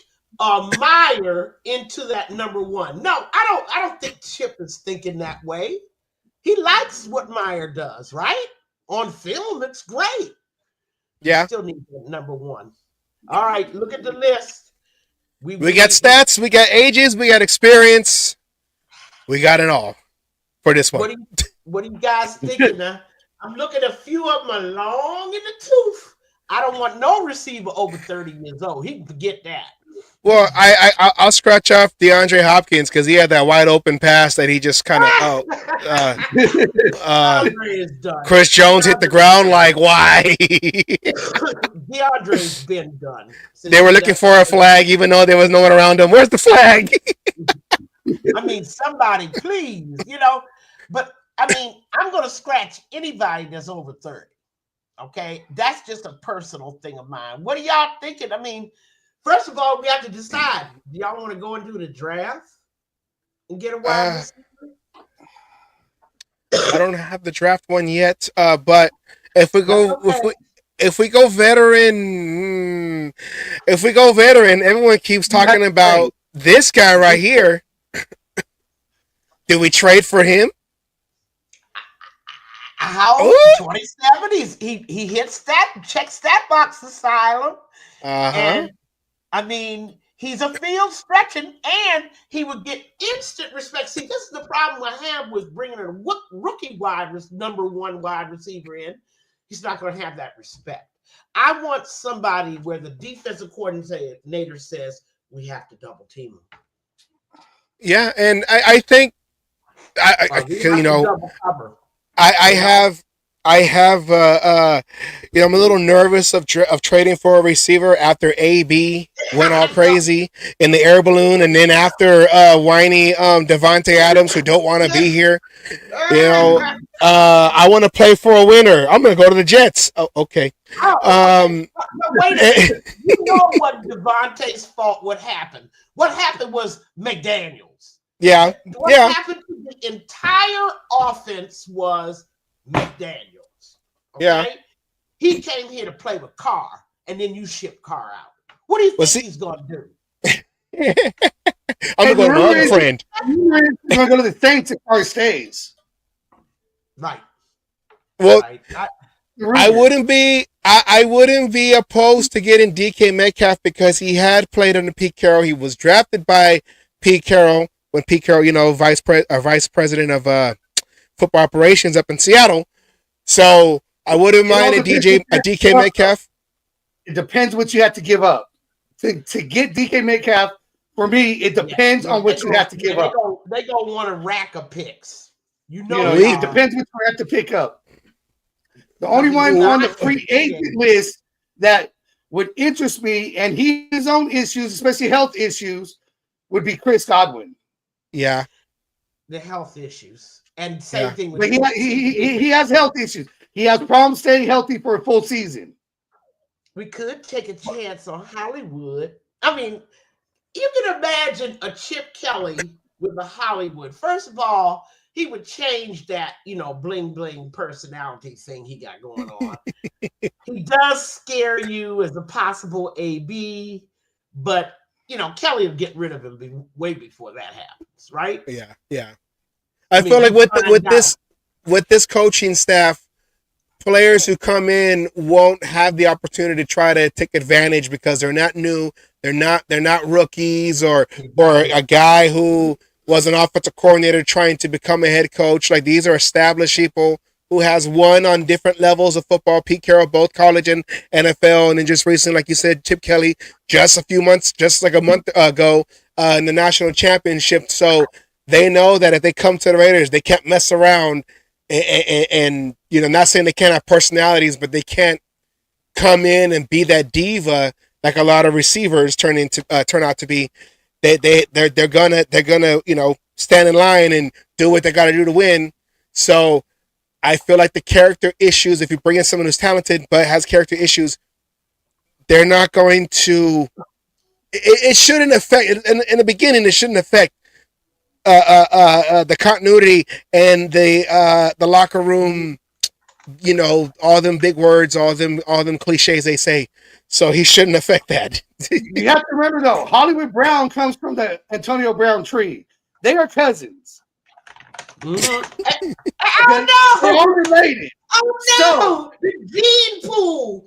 Meyer into that number one. No, I don't think Chip is thinking that way. He likes what Meyer does, right? On film, it's great. Yeah. Still need number one. All right, look at the list. We got stats, we got ages, we got experience. We got it all. For this one. What are you guys thinking now? I'm looking at a few of them are long in the tooth. I don't want no receiver over 30 years old. He can forget that. Well, I'll scratch off DeAndre Hopkins because he had that wide open pass that he just kind of Chris Jones hit the ground like, why? DeAndre's been done. They were looking for a flag even though there was no one around him. Where's the flag? I mean, somebody, please, But, I mean, I'm going to scratch anybody that's over 30, okay? That's just a personal thing of mine. What are y'all thinking? I mean, first of all, we have to decide. Do y'all want to go into the draft and get a wide receiver? I don't have the draft one yet, but if we go if we go veteran, everyone keeps talking about this guy right here. Do we trade for him? How? 27. He hits checks that box asylum. And I mean, he's a field stretching, and he would get instant respect. See, this is the problem I have with bringing a rookie number one wide receiver in. He's not going to have that respect. I want somebody where the defensive coordinator says we have to double team him. Yeah, and I think I have I'm a little nervous of trading for a receiver after AB went all crazy in the air balloon, and then after whiny Devontae Adams, who don't want to be here. I want to play for a winner. I'm going to go to the Jets. Oh, okay. Wait a minute. You know what Devontae's fault? What happened? What happened was McDaniels. Yeah. What happened to the entire offense was McDaniels. Okay? Yeah. He came here to play with Carr, and then you ship Carr out. What do you think he's going to do? I'm going to go to my other friend. He's going to go to the Saints if Carr stays. Right. Well, right? I wouldn't be. I wouldn't be opposed to getting DK Metcalf because he had played under Pete Carroll. He was drafted by Pete Carroll when Pete Carroll, vice president of football operations up in Seattle. So I wouldn't mind a DK Metcalf. It depends what you have to give up to get DK Metcalf. For me, it depends on what you have to give up. They gonna want a rack of picks. It depends what you have to pick up. The only one on the free agent list that would interest me, and his own issues, especially health issues, would be Chris Godwin. Yeah, the health issues, and same thing with. But he has health issues. He has problems staying healthy for a full season. We could take a chance on Hollywood. I mean, you can imagine a Chip Kelly with a Hollywood. First of all, he would change that, bling bling personality thing he got going on. He does scare you as a possible AB, but Kelly will get rid of him way before that happens, right? Yeah. I feel like with this coaching staff, players who come in won't have the opportunity to try to take advantage because they're not new, they're not rookies or a guy who was an offensive coordinator trying to become a head coach. Like, these are established people who has won on different levels of football. Pete Carroll, both college and NFL, and then just recently, like you said, Chip Kelly, just like a month ago in the national championship. So they know that if they come to the Raiders, they can't mess around. And not saying they can't have personalities, but they can't come in and be that diva like a lot of receivers turn out to be. They're gonna stand in line and do what they got to do to win. So I feel like the character issues, if you bring in someone who's talented but has character issues, they're not going to. It shouldn't affect. In the beginning, it shouldn't affect the continuity and the locker room. All them big words, all them cliches they say. So he shouldn't affect that. You have to remember, though, Hollywood Brown comes from the Antonio Brown tree. They are cousins. Mm-hmm. Okay? Oh, no! They're all related. Oh, no! Gene pool!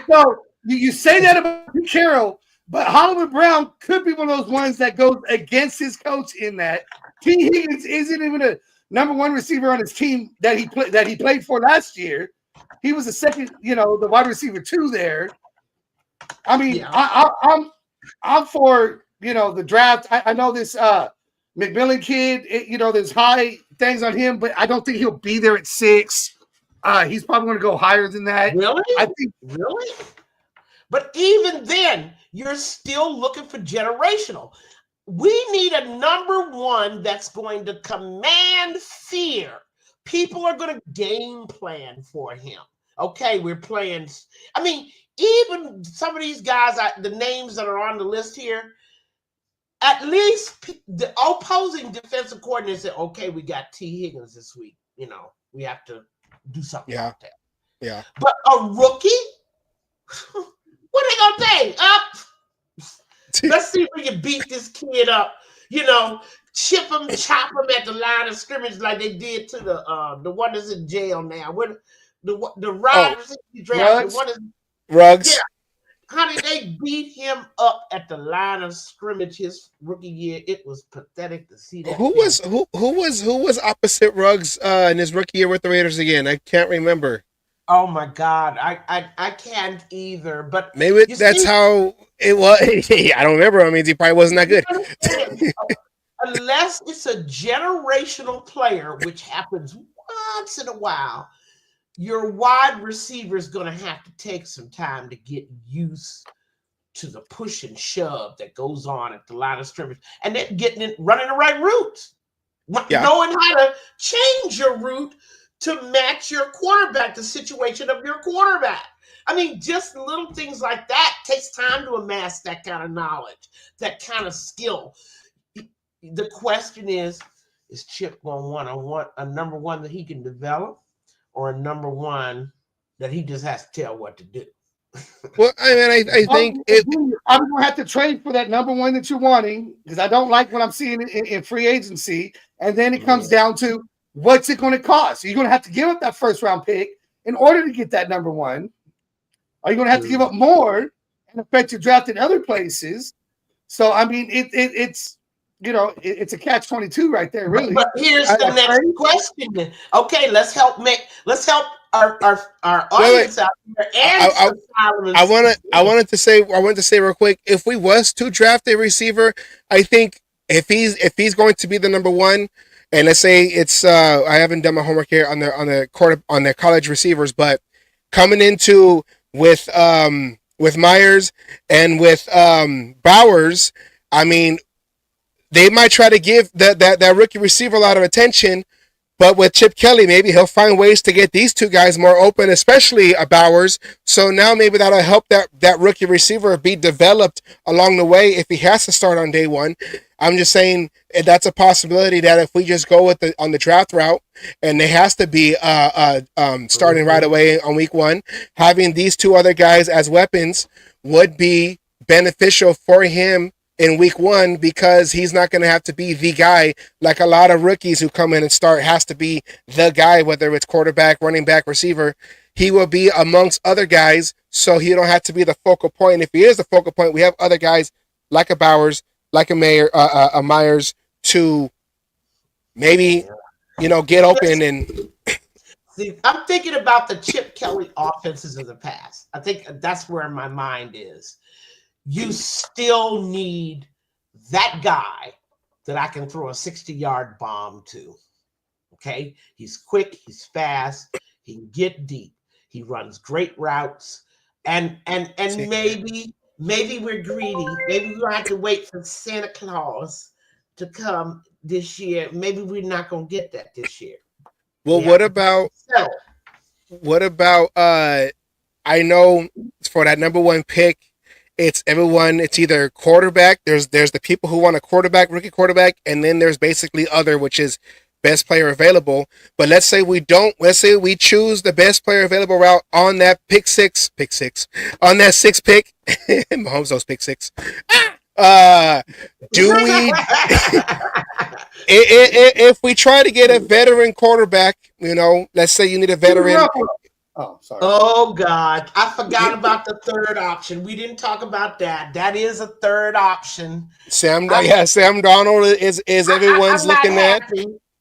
So you say that about Pete Carroll, but Hollywood Brown could be one of those ones that goes against his coach in that. T. Higgins isn't even a number one receiver on his team that he played for last year. He was the second, the wide receiver 2 there. I mean, yeah. I'm for the draft. I know this McMillan kid. There's high things on him, but I don't think he'll be there at 6. He's probably going to go higher than that. Really? I think really. But even then, you're still looking for generational. We need a number 1 that's going to command fear. People are going to game plan for him. Okay, we're playing. I mean, even some of these guys, the names that are on the list here, at least the opposing defensive coordinator said, okay, we got T. Higgins this week. We have to do something about that. Yeah. But a rookie? What are they going to say? Let's see if we can beat this kid up. Chip him, chop him at the line of scrimmage like they did to the one that's in jail now. What the Riders drafted? One is Ruggs. Yeah. How did they beat him up at the line of scrimmage his rookie year? It was pathetic to see that. Who was opposite Ruggs in his rookie year with the Raiders again? I can't remember. Oh my God, I can't either. But maybe that's how it was. I don't remember. I mean, he probably wasn't that good. Unless it's a generational player, which happens once in a while, your wide receiver is going to have to take some time to get used to the push and shove that goes on at the line of scrimmage, and then running the right route, knowing how to change your route to match your quarterback, the situation of your quarterback. I mean, just little things like that takes time to amass that kind of knowledge, that kind of skill. The question is Chip going to want a number 1 that he can develop, or a number 1 that he just has to tell what to do? Well, I mean, I think I'm going to have to trade for that number 1 that you're wanting, because I don't like what I'm seeing in free agency. And then it comes down to, what's it going to cost? You're going to have to give up that first round pick in order to get that number one. Are you going to have to give up more and affect your draft in other places? So, I mean, it's it's a catch-22 right there, really. But here's the next question. Okay, let's help our audience out there answer Solomon's. I wanted to say real quick, if we was to draft a receiver, I think if he's going to be the number one, and let's say it's I haven't done my homework here on the college receivers, but coming into with Myers and with Bowers, I mean, they might try to give that rookie receiver a lot of attention, but with Chip Kelly, maybe he'll find ways to get these two guys more open, especially Bowers. So now maybe that'll help that rookie receiver be developed along the way if he has to start on day one. I'm just saying that's a possibility that if we just go on the draft route and it has to be starting right away on week one, having these two other guys as weapons would be beneficial for him in week one, because he's not going to have to be the guy like a lot of rookies who come in and start has to be the guy, whether it's quarterback, running back, receiver. He will be amongst other guys, so he don't have to be the focal point. And if he is the focal point, we have other guys like a Bowers, like a Myers to maybe, get open and. See, I'm thinking about the Chip Kelly offenses of the past. I think that's where my mind is. You still need that guy that I can throw a 60-yard bomb to. Okay? He's quick, he's fast, he can get deep, he runs great routes, and maybe we're greedy. Maybe we're gonna have to wait for Santa Claus to come this year. Maybe we're not gonna get that this year. Well, what about I know for that number one pick, it's either quarterback. There's the people who want a quarterback, rookie quarterback, and then there's basically other, which is best player available. But let's say we choose the best player available route on that pick six, on that sixth pick. Mahomes those pick six. Do we if we try to get a veteran quarterback, let's say you need a veteran. Oh, sorry. Oh, God. I forgot about the third option. We didn't talk about that. That is a third option. Sam Darnold is everyone's looking at.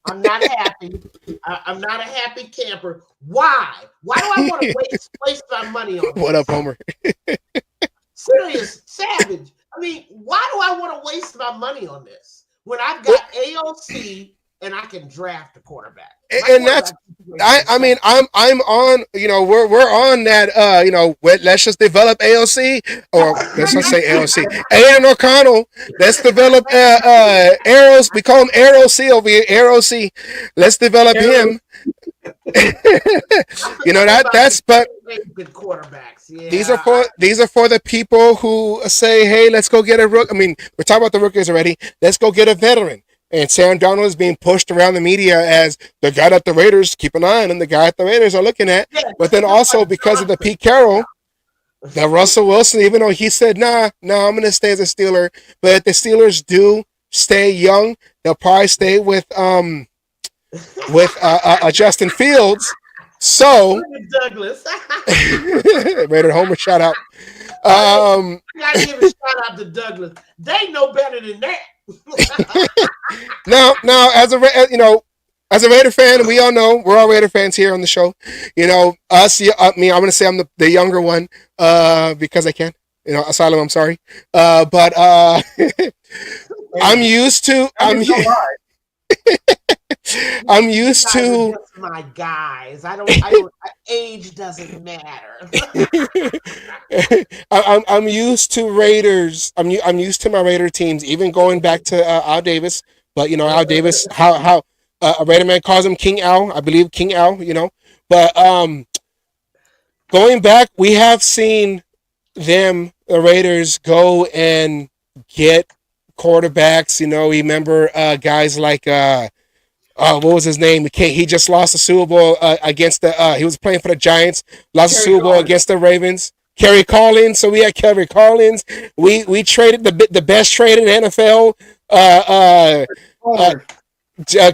I'm not happy. I'm not a happy camper. Why? Why do I want to waste my money on this? What up, Homer? Serious, savage. I mean, why do I want to waste my money on this when I've got AOC and I can draft a quarterback? And that's, I'm on, we're on that, let's just develop AOC, or let's not say AOC, Aiden O'Connell. Let's develop Arrows. We call him AOC over here, AOC. Let's develop him. That's but good quarterbacks. Yeah. These are for the people who say, hey, let's go get a rook. I mean, we're talking about the rookies already. Let's go get a veteran. And Sam Darnold is being pushed around the media as the guy at the Raiders, keep an eye on him, the guy at the Raiders are looking at. But then also because of the Pete Carroll, the Russell Wilson, even though he said, nah, I'm going to stay as a Steeler. But if the Steelers do stay young, they'll probably stay with Justin Fields. So Douglas. Raider Homer shout out. I gotta give a shout out to Douglas. They know better than that. Now, as a Raider fan, we all know we're all Raider fans here on the show. Us, I'm going to say I'm the younger one because I can. Asylum, I'm sorry, but I'm used to. I'm used to my guys. I don't. Age doesn't matter. I'm used to Raiders. I'm used to my Raider teams, even going back to Al Davis. But Al Davis, how a Raider man calls him King Al. I believe King Al. But going back, we have seen the Raiders go and get quarterbacks. Remember guys like. What was his name? He just lost the Super Bowl against he was playing for the Giants. Lost the Super Bowl against the Ravens. Kerry Collins. So we had Kerry Collins. We traded the best trade in the NFL.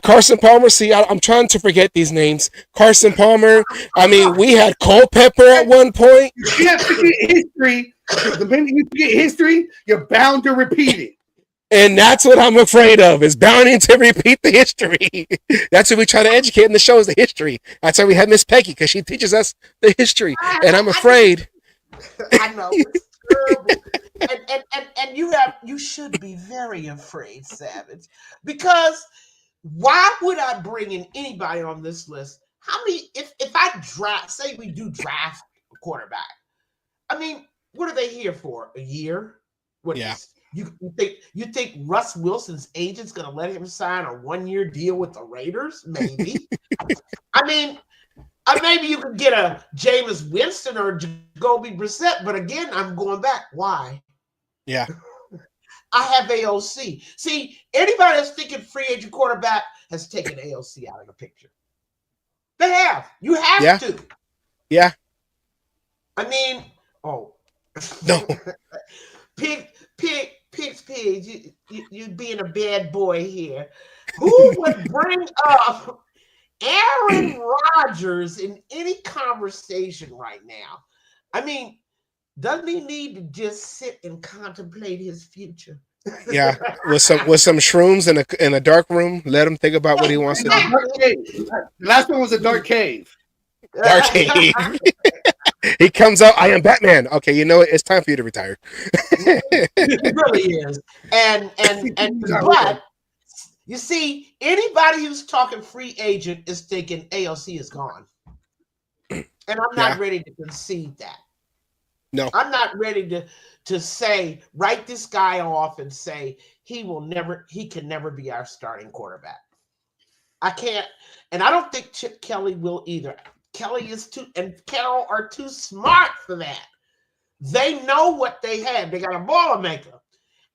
Carson Palmer. See, I'm trying to forget these names. Carson Palmer. I mean, we had Culpepper at one point. You can't forget history. The minute you forget history, you're bound to repeat it. And that's what I'm afraid of, is bounding to repeat the history. That's what we try to educate in the show, is the history. That's why we have Miss Peggy, because she teaches us the history. And I'm afraid. I know. It's terrible. And you should be very afraid, Savage. Because why would I bring in anybody on this list? How many, if I draft, say we do draft a quarterback, I mean, what are they here for? A year? What Yeah. You think Russ Wilson's agent's gonna let him sign a 1-year deal with the Raiders? Maybe. I mean, maybe you could get a Jameis Winston or Jacoby Brissett, but again, I'm going back. Why? Yeah. I have AOC. See, anybody that's thinking free agent quarterback has taken AOC out of the picture. They have. You have to. Yeah. I mean, no. Pigs, you being a bad boy here. Who would bring up Aaron Rodgers in any conversation right now? I mean, doesn't he need to just sit and contemplate his future? Yeah, with some shrooms in a dark room. Let him think about what he wants to do. The last one was a dark cave. Dark cave. He comes out. I am Batman. Okay, you know what? It's time for you to retire. It really is. And but you see, anybody who's talking free agent is thinking AOC is gone, and I'm not ready to concede that. No, I'm not ready to say, write this guy off and say he can never be our starting quarterback. I can't, and I don't think Chip Kelly will either. Kelly and Carroll are too smart for that. They know what they have. They got a Boilermaker.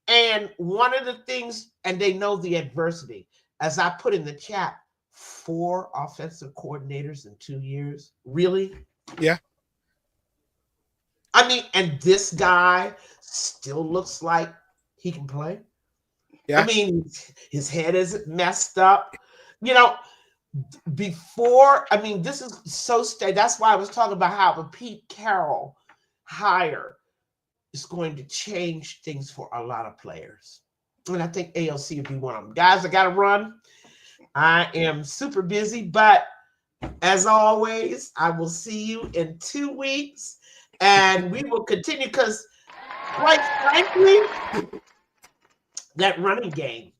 And one of the things, and they know the adversity. As I put in the chat, 4 offensive coordinators in 2 years. Really? Yeah. I mean, and this guy still looks like he can play. Yeah. I mean, his head isn't messed up. You know, before, I mean, this is so that's why I was talking about how the Pete Carroll hire is going to change things for a lot of players. And I think AOC would be one of them. Guys, I got to run. I am super busy, but as always, I will see you in 2 weeks. And we will continue because, quite frankly, that running game,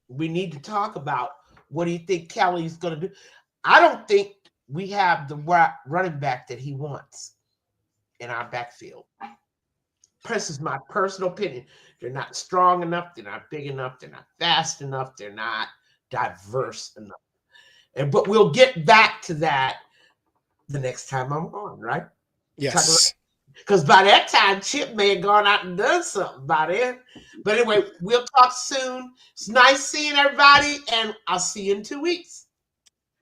we need to talk about. What do you think Kelly's going to do? I don't think we have the running back that he wants in our backfield. This is my personal opinion. They're not strong enough. They're not big enough. They're not fast enough. They're not diverse enough. But we'll get back to that the next time I'm on, right? Yes. Because by that time, Chip may have gone out and done something by then. But anyway, we'll talk soon. It's nice seeing everybody, and I'll see you in 2 weeks.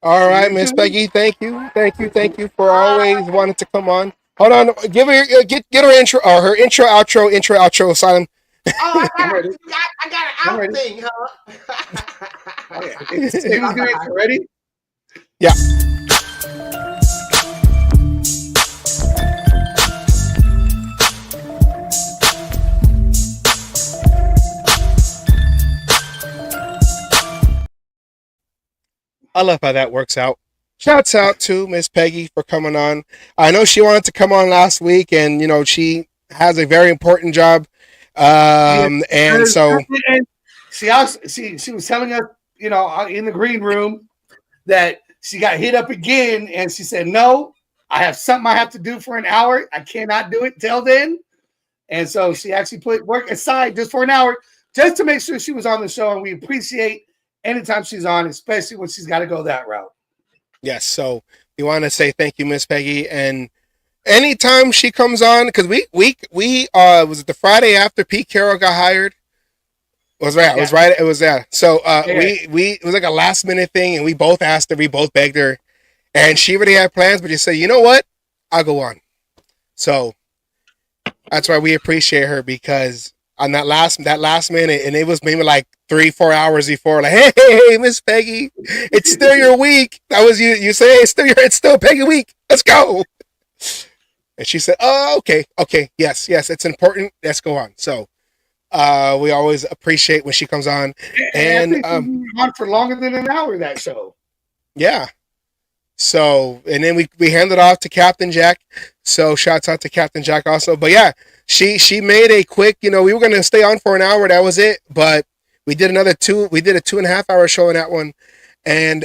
All right, Miss Peggy. Thank you for always wanting to come on. Hold on, give her get her intro or her intro outro. Silent. Oh, I got an out thing, huh? Ready? Yeah. I love how that works out. Shouts out to Miss Peggy for coming on. I know she wanted to come on last week, and you know she has a very important job. And so she was telling us, you know, in the green room that she got hit up again, and she said, "No, I have something I have to do for an hour. I cannot do it till then." And so she actually put work aside just for an hour, just to make sure she was on the show, and we appreciate anytime she's on, especially when she's got to go that route. Yes, so we want to say thank you, Miss Peggy, and anytime she comes on, because we was it the Friday after Pete Carroll got hired? It was right. It was that. So we it was like a last minute thing, and we both asked her, we both begged her, and she already had plans, but she said, you know what, I'll go on. So that's why we appreciate her, because on that last minute, and it was maybe like 3-4 hours before. Like, hey, Miss Peggy, it's still your week. That was you. You say it's still Peggy week. Let's go. And she said, "Oh, okay, yes, it's important. Let's go on." So, we always appreciate when she comes on, and I think we on for longer than an hour that show. Yeah. So, and then we hand it off to Captain Jack. So, shouts out to Captain Jack also. But yeah, she made a quick. We were going to stay on for an hour. That was it. But we did another 2.5 hour show in that one, and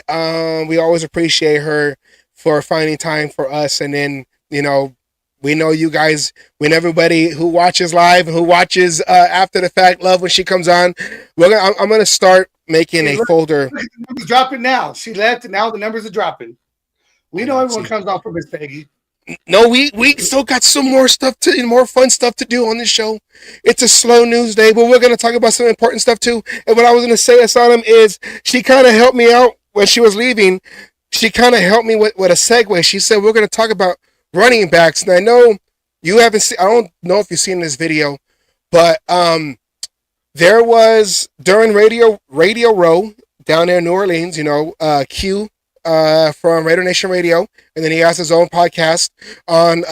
we always appreciate her for finding time for us. And then we know you guys, when everybody who watches live and who watches after the fact, love when she comes on. I'm going to start making a folder. The numbers dropping now. She left, and now the numbers are dropping. We know everyone comes off for Miss Peggy. No, we still got some more more fun stuff to do on this show. It's a slow news day, but we're going to talk about some important stuff too. And what I was going to say, Asylum, is she kind of helped me out when she was leaving. She kind of helped me with a segue. She said, we're going to talk about running backs. And I know you haven't seen, I don't know if you've seen this video, but there was during Radio Row down there in New Orleans, Q from Raider Nation Radio, and then he has his own podcast on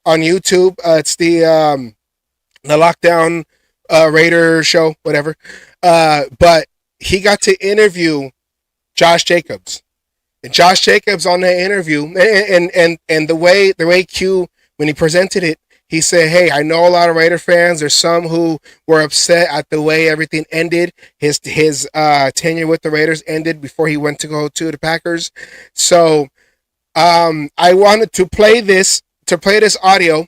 YouTube. It's the Lockdown Raider show, whatever. But he got to interview Josh Jacobs, and Josh Jacobs on that interview, and the way Q, when he presented it, he said, "Hey, I know a lot of Raider fans. There's some who were upset at the way everything ended. His tenure with the Raiders ended before he went to go to the Packers. So I wanted to play this audio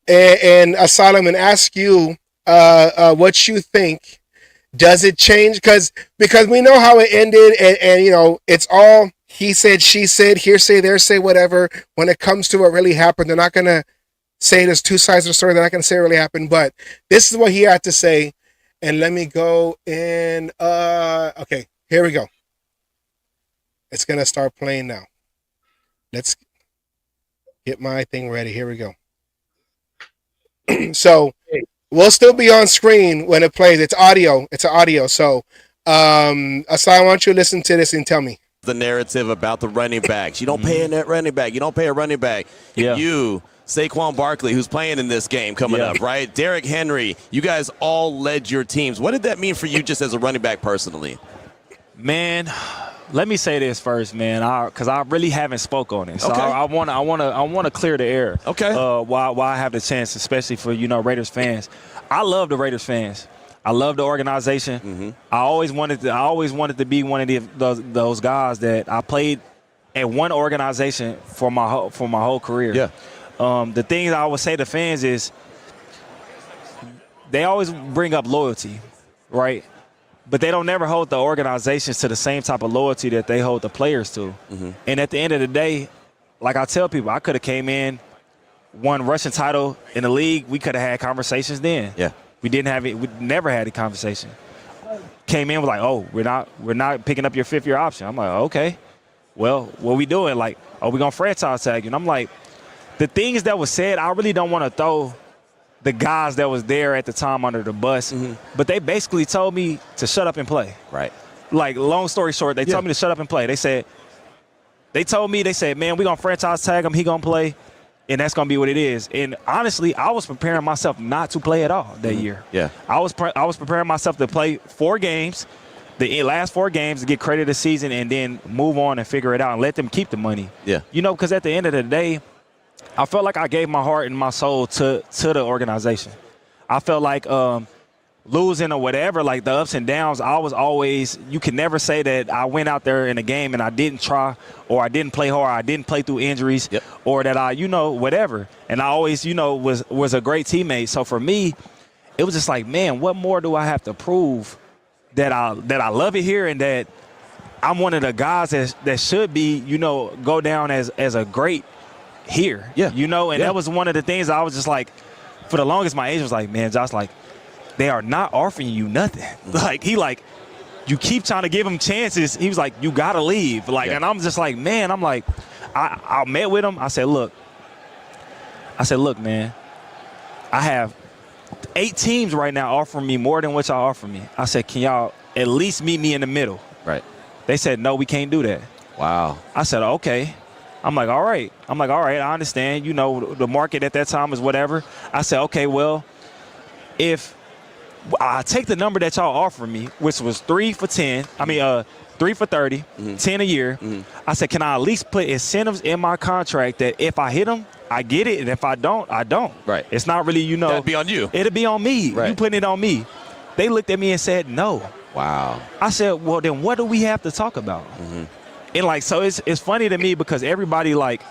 and Asylum, and ask you what you think. Does it change? Because we know how it ended, and it's all he said, she said, hearsay, thearsay, whatever. When it comes to what really happened, they're not gonna say there's two sides of the story. They're not going to say it really happened, but this is what he had to say. And let me go in. Okay, here we go. It's going to start playing now. Let's get my thing ready. Here we go. So we'll still be on screen when it plays. It's audio. So Asai, why don't you listen to this and tell me the narrative about the running backs. You don't pay a running back. You don't pay a running back. Yeah. You, Saquon Barkley, who's playing in this game coming up, right? Derrick Henry, you guys all led your teams. What did that mean for you just as a running back personally? Man, let me say this first, man, because I really haven't spoke on it. So Okay. I want to clear the air. Okay. While I have the chance, especially for Raiders fans. I love the Raiders fans. I love the organization. Mm-hmm. I always wanted to be one of those guys that I played at one organization for my whole career. Yeah. The thing I would say to fans is they always bring up loyalty, right? But they don't never hold the organizations to the same type of loyalty that they hold the players to. Mm-hmm. And at the end of the day, like I tell people, I could have came in, won rushing title in the league. We could have had conversations then. Yeah. We didn't have it. We never had a conversation. Came in, was like, oh, we're not picking up your fifth-year option. I'm like, okay. Well, what we doing? Like, oh, we gonna franchise tag you? And I'm like, the things that was said, I really don't want to throw the guys that was there at the time under the bus. Mm-hmm. But they basically told me to shut up and play. Right. Like, long story short, they told me to shut up and play. They said, man, we gonna franchise tag him. He gonna play, and that's gonna be what it is. And honestly, I was preparing myself not to play at all that year. Yeah. I was preparing myself to play 4 games, the last 4 games, to get credit this season, and then move on and figure it out and let them keep the money. Yeah. Because at the end of the day, I felt like I gave my heart and my soul to the organization. I felt like losing or whatever, like the ups and downs, I was always, you can never say that I went out there in a game and I didn't try, or I didn't play hard, I didn't play through injuries, or that I, whatever. And I always, was a great teammate. So for me, it was just like, man, what more do I have to prove that I love it here and that I'm one of the guys that should be, go down as a great here. Yeah. That was one of the things I was just like, for the longest, my agent was like, man, Josh, like, they are not offering you nothing. Like, you keep trying to give him chances. He was like, you got to leave. Like, and I'm just like, man, I'm like, I met with him. I said, look, man, I have 8 teams right now offering me more than what y'all offer me. I said, can y'all at least meet me in the middle? Right. They said, no, we can't do that. Wow. I said, okay. I'm like, all right. I understand. You know, the market at that time is whatever. I said, okay, well, if I take the number that y'all offer me, which was 3 for 10, 3 for 30, 10 a year. I said, can I at least put incentives in my contract that if I hit them, I get it, and if I don't, I don't. Right. It's not really, you know. That'd be on you. It'll be on me. Right. You putting it on me. They looked at me and said, no. Wow. I said, well, then what do we have to talk about? And, like, so it's funny to me because everybody, like,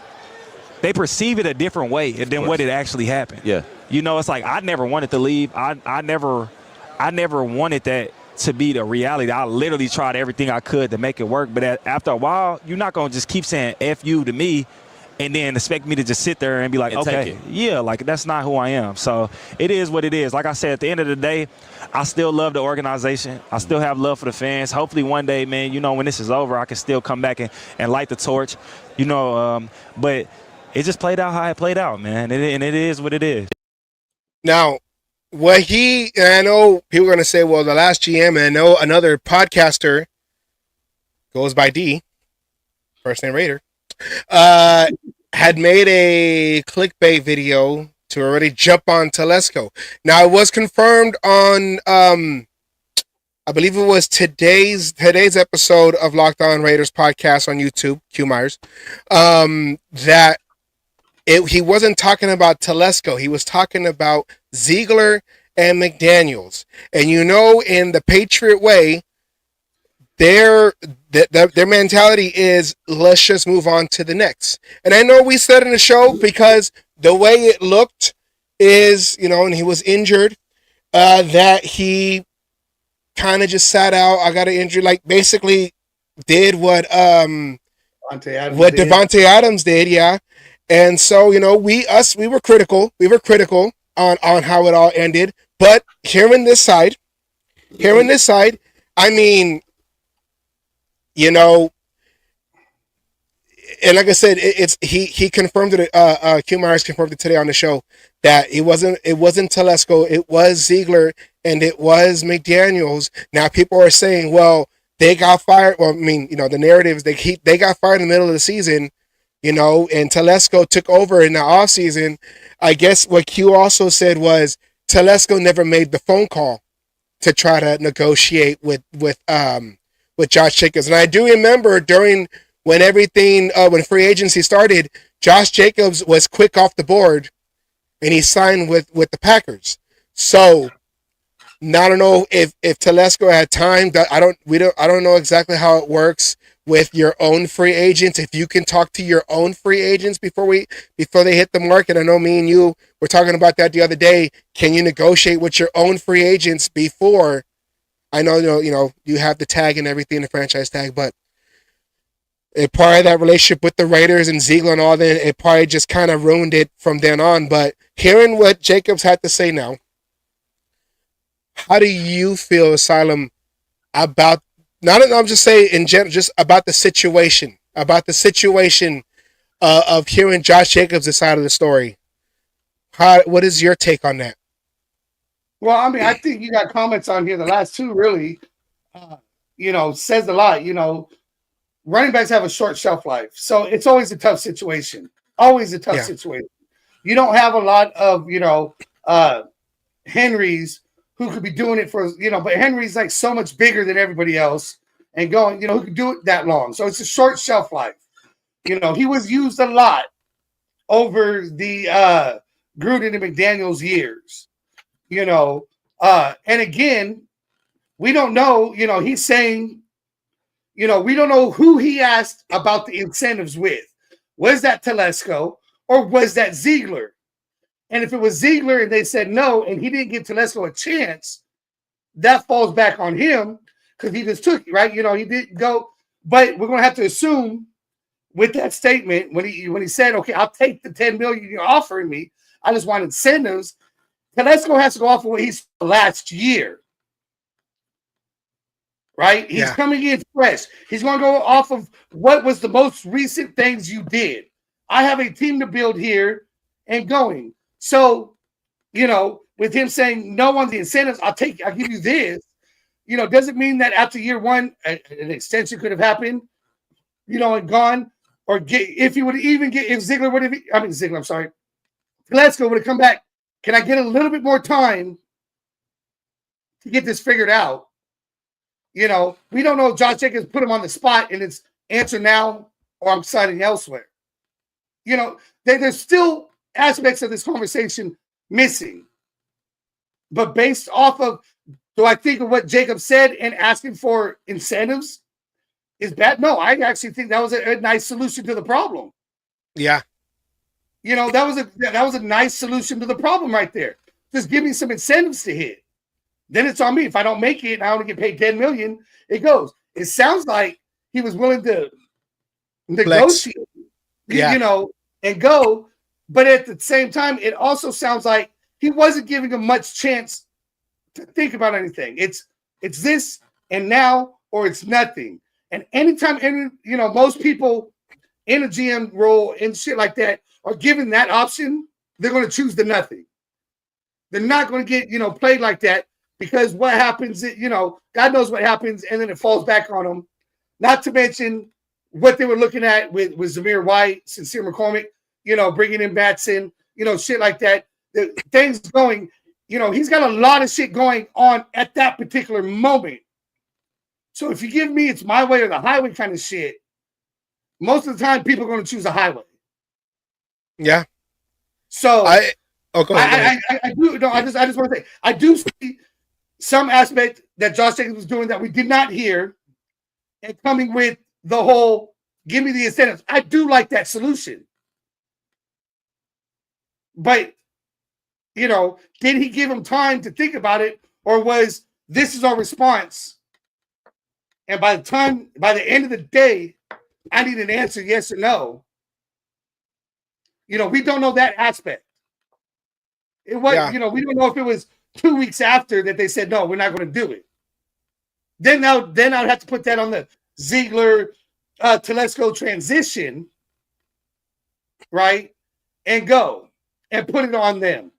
they perceive it a different way than what it actually happened. Yeah. You know, it's like I never wanted to leave. I never wanted that to be the reality. I literally tried everything I could to make it work. But after a while, you're not going to just keep saying F you to me and then expect me to just sit there and be like, okay, yeah, like that's not who I am. So it is what it is. Like I said, at the end of the day, I still love the organization. I still have love for the fans. Hopefully one day, man, you know, when this is over, I can still come back and light the torch, you know. But it just played out how it played out, man. And it is what it is. Now, and I know people are going to say, well, the last GM, and I know another podcaster goes by D, first name Raider, had made a clickbait video to already jump on Telesco. Now, it was confirmed on, I believe it was today's episode of Locked On Raiders podcast on YouTube, Q Myers, that he wasn't talking about Telesco. He was talking about Ziegler and McDaniels. And you know, in the Patriot way, their mentality is, let's just move on to the next. And I know we said in the show, because the way it looked is, you know, and he was injured, that he kind of just sat out. I got an injury, like basically did what Devontae Adams did, yeah. And so, you know, we were critical. We were critical on how it all ended. But hearing this side, I mean, you know, and like I said, he confirmed it. Q Myers confirmed it today on the show that it wasn't Telesco, it was Ziegler, and it was McDaniels. Now people are saying, well, they got fired. Well, I mean, you know, the narrative is they got fired in the middle of the season, you know, and Telesco took over in the offseason. I guess what Q also said was Telesco never made the phone call to try to negotiate with Josh Jacobs. And I do remember when free agency started, Josh Jacobs was quick off the board and he signed with the Packers. So now I don't know if Telesco had time. I don't know exactly how it works with your own free agents. If you can talk to your own free agents before they hit the market. I know me and you were talking about that the other day. Can you negotiate with your own free agents before? I know you have the tag and everything, the franchise tag, but part of that relationship with the Raiders and Ziegler and all that, it probably just kind of ruined it from then on. But hearing what Jacobs had to say now, how do you feel, Asylum, about, I'm just saying in general, just about the situation of hearing Josh Jacobs' side of the story? What is your take on that? Well, I mean, I think you got comments on here. The last two really, says a lot. You know, running backs have a short shelf life, so it's always a tough situation. Always a tough situation. You don't have a lot of, Henrys who could be doing it for, but Henry's like so much bigger than everybody else and going, who could do it that long. So it's a short shelf life. He was used a lot over the Gruden and McDaniels years. And again, we don't know, he's saying, we don't know who he asked about the incentives with. Was that Telesco or was that Ziegler? And if it was Ziegler and they said no, and he didn't give Telesco a chance, that falls back on him because he just took it, right? He didn't go. But we're going to have to assume with that statement, when he said, okay, I'll take the $10 million you're offering me, I just want incentives. Telesco has to go off of what he's last year, right? He's coming in fresh. He's going to go off of what was the most recent things you did. I have a team to build here and going. So, with him saying no on the incentives, I'll give you this. Doesn't mean that after year one, an extension could have happened, and gone, or if Ziggler would have, I'm sorry, Glasgow would have come back. Can I get a little bit more time to get this figured out? We don't know if Josh Jacobs put him on the spot and it's answer now or I'm signing elsewhere. There's still aspects of this conversation missing. But based off of, do I think of what Jacob said and asking for incentives is bad? No, I actually think that was a nice solution to the problem. Yeah. That was a nice solution to the problem right there. Just give me some incentives to hit. Then it's on me. If I don't make it and I only get paid $10 million, it goes. It sounds like he was willing to negotiate, and go. But at the same time, it also sounds like he wasn't giving him much chance to think about anything. It's this and now, or it's nothing. And anytime, most people in a GM role and shit like that are given that option, they're going to choose the nothing. They're not going to get, played like that, because what happens, God knows what happens, and then it falls back on them. Not to mention what they were looking at with Zamir White, Sincere McCormick, bringing in Batson, shit like that. The things going, he's got a lot of shit going on at that particular moment. So if you give me it's my way or the highway kind of shit, most of the time people are going to choose a highway. Yeah. So I do. No, I just want to say I do see some aspect that Josh Jacobs was doing that we did not hear, and coming with the whole give me the incentives. I do like that solution. But, did he give him time to think about it, or was this is our response? And by the end of the day, I need an answer, yes or no. We don't know that aspect. It was, we don't know if it was 2 weeks after that they said, no, we're not going to do it. Then I'd have to put that on the Ziegler Telesco transition, right? And go and put it on them.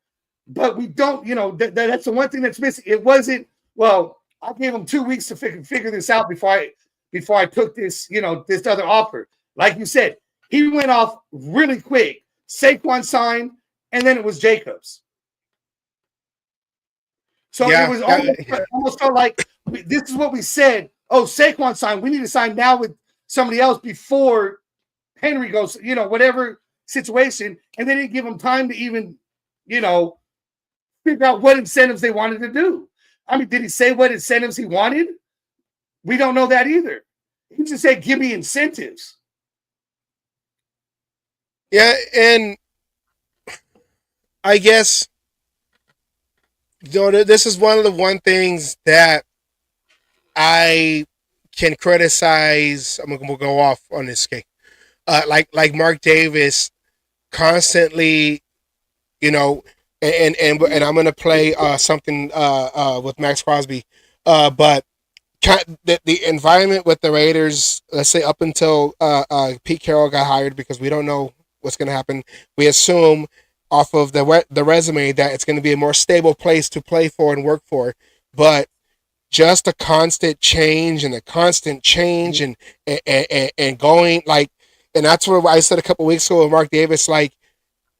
But we don't, that's the one thing that's missing. It wasn't, well, I gave them 2 weeks to figure this out before I took this, this other offer. Like you said, he went off really quick. Saquon signed, and then it was Jacobs. So it was almost felt like this is what we said. Oh, Saquon signed. We need to sign now with somebody else before Henry goes, whatever situation. And they didn't give him time to even, figure out what incentives they wanted to do. I mean, did he say what incentives he wanted? We don't know that either. He just said, give me incentives. Yeah, and I guess this is one of the things that I can criticize. I'm gonna go off on this case. Like Mark Davis constantly, and I'm gonna play something with Max Crosby, but the environment with the Raiders, let's say up until Pete Carroll got hired, because we don't know what's going to happen. We assume off of the resume that it's going to be a more stable place to play for and work for, but just a constant change and and going like, and that's what I said a couple weeks ago with Mark Davis. Like,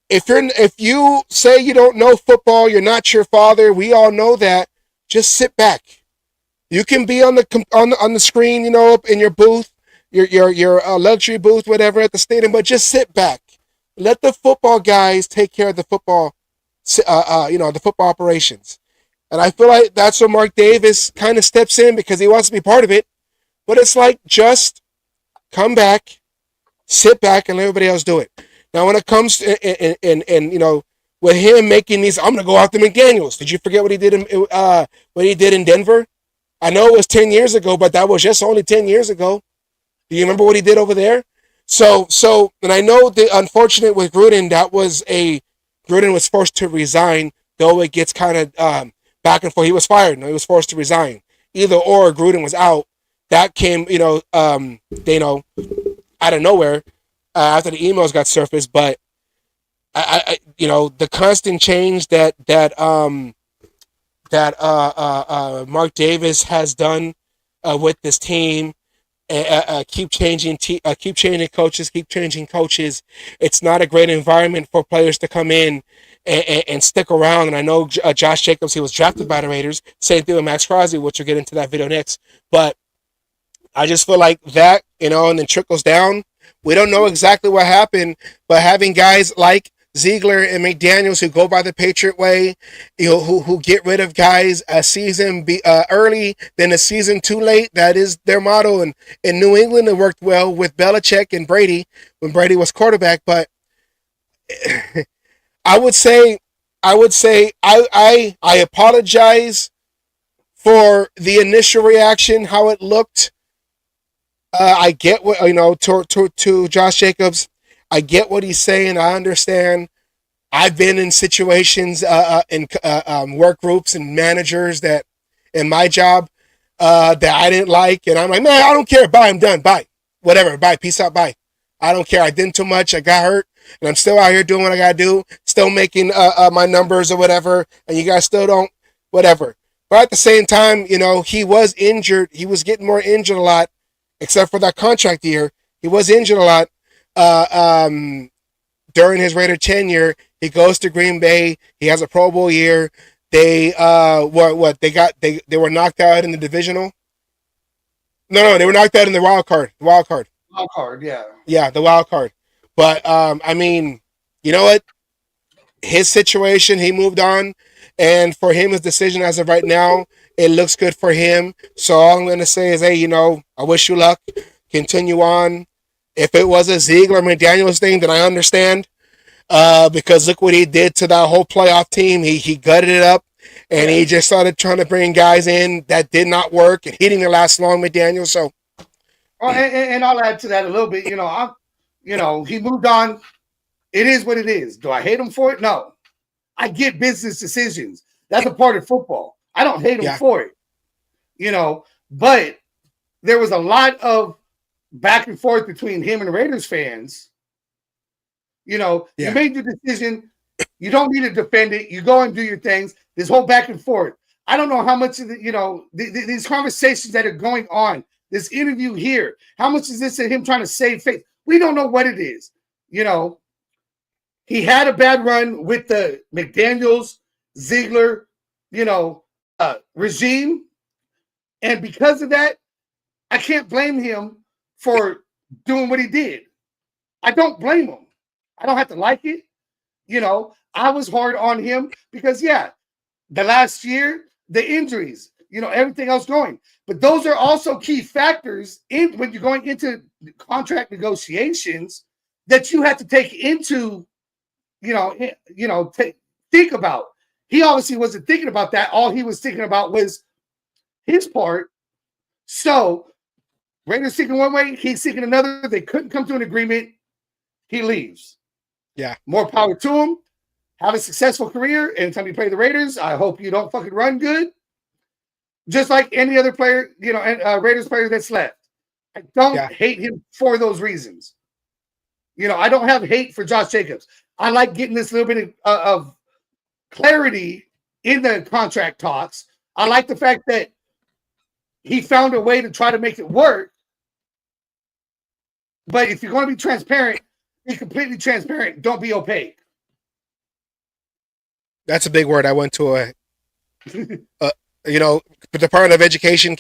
if you say you don't know football, you're not your father. We all know that. Just sit back. You can be on the screen, up in your booth, your luxury booth, whatever at the stadium, but just sit back. Let the football guys take care of the football, the football operations. And I feel like that's where Mark Davis kind of steps in, because he wants to be part of it. But it's like, just come back, sit back, and let everybody else do it. Now, when it comes to, with him making these, I'm going to go after McDaniels. Did you forget what he did in Denver? I know it was 10 years ago, but that was just only 10 years ago. Do you remember what he did over there? So, and I know the unfortunate with Gruden, Gruden was forced to resign, though it gets kind of back and forth. He was fired. No, he was forced to resign. Either or, Gruden was out. That came, out of nowhere after the emails got surfaced. But the constant change that Mark Davis has done with this team. Keep changing coaches. It's not a great environment for players to come in and stick around. And I know Josh Jacobs, he was drafted by the Raiders. Same thing with Max Crosby, which we'll get into that video next. But I just feel like that, and then trickles down. We don't know exactly what happened, but having guys like Ziegler and McDaniels who go by the Patriot way, who get rid of guys a season early than a season too late. That is their motto. And in New England, it worked well with Belichick and Brady when Brady was quarterback. But I would say I apologize for the initial reaction, how it looked. I get what to Josh Jacobs. I get what he's saying. I understand. I've been in situations in work groups and managers that in my job that I didn't like, and I'm like, man, I don't care. Bye, I'm done. Bye, whatever. Bye, peace out. Bye. I don't care. I did too much. I got hurt, and I'm still out here doing what I gotta do. Still making my numbers or whatever, and you guys still don't. Whatever. But at the same time, he was injured. He was getting more injured a lot, except for that contract year. He was injured a lot. During his Raider tenure, he goes to Green Bay. He has a Pro Bowl year. They they were knocked out in the divisional. No, they were knocked out in the wild card. Wild card, yeah. Yeah, the wild card. But I mean, you know what? His situation, he moved on, and for him, his decision as of right now, it looks good for him. So all I'm gonna say is, hey, I wish you luck. Continue on. If it was a Ziegler McDaniels thing, then I understand. Because look what he did to that whole playoff team. He gutted it up, and he just started trying to bring guys in that did not work, and he didn't last long, McDaniels. So, and I'll add to that a little bit. He moved on. It is what it is. Do I hate him for it? No. I get business decisions. That's a part of football. I don't hate him for it. But there was a lot of back and forth between him and Raiders fans. You made your decision. You don't need to defend it. You go and do your things. This whole back and forth. I don't know how much of these conversations that are going on, this interview here, how much is this of him trying to save face? We don't know what it is. He had a bad run with the McDaniels, Ziegler, regime. And because of that, I can't blame him for doing what he did. I don't blame him. I don't have to like it. I was hard on him because, the last year, the injuries, everything else going. But those are also key factors when you're going into contract negotiations that you have to take into, think about. He obviously wasn't thinking about that. All he was thinking about was his part. So Raiders thinking one way, he's thinking another. They couldn't come to an agreement. He leaves. Yeah. More power to him. Have a successful career. Anytime you play the Raiders, I hope you don't fucking run good. Just like any other player, Raiders player that's left. I don't hate him for those reasons. I don't have hate for Josh Jacobs. I like getting this little bit of clarity in the contract talks. I like the fact that he found a way to try to make it work. But if you're going to be transparent, be completely transparent. Don't be opaque. That's a big word. I went to the Department of Education.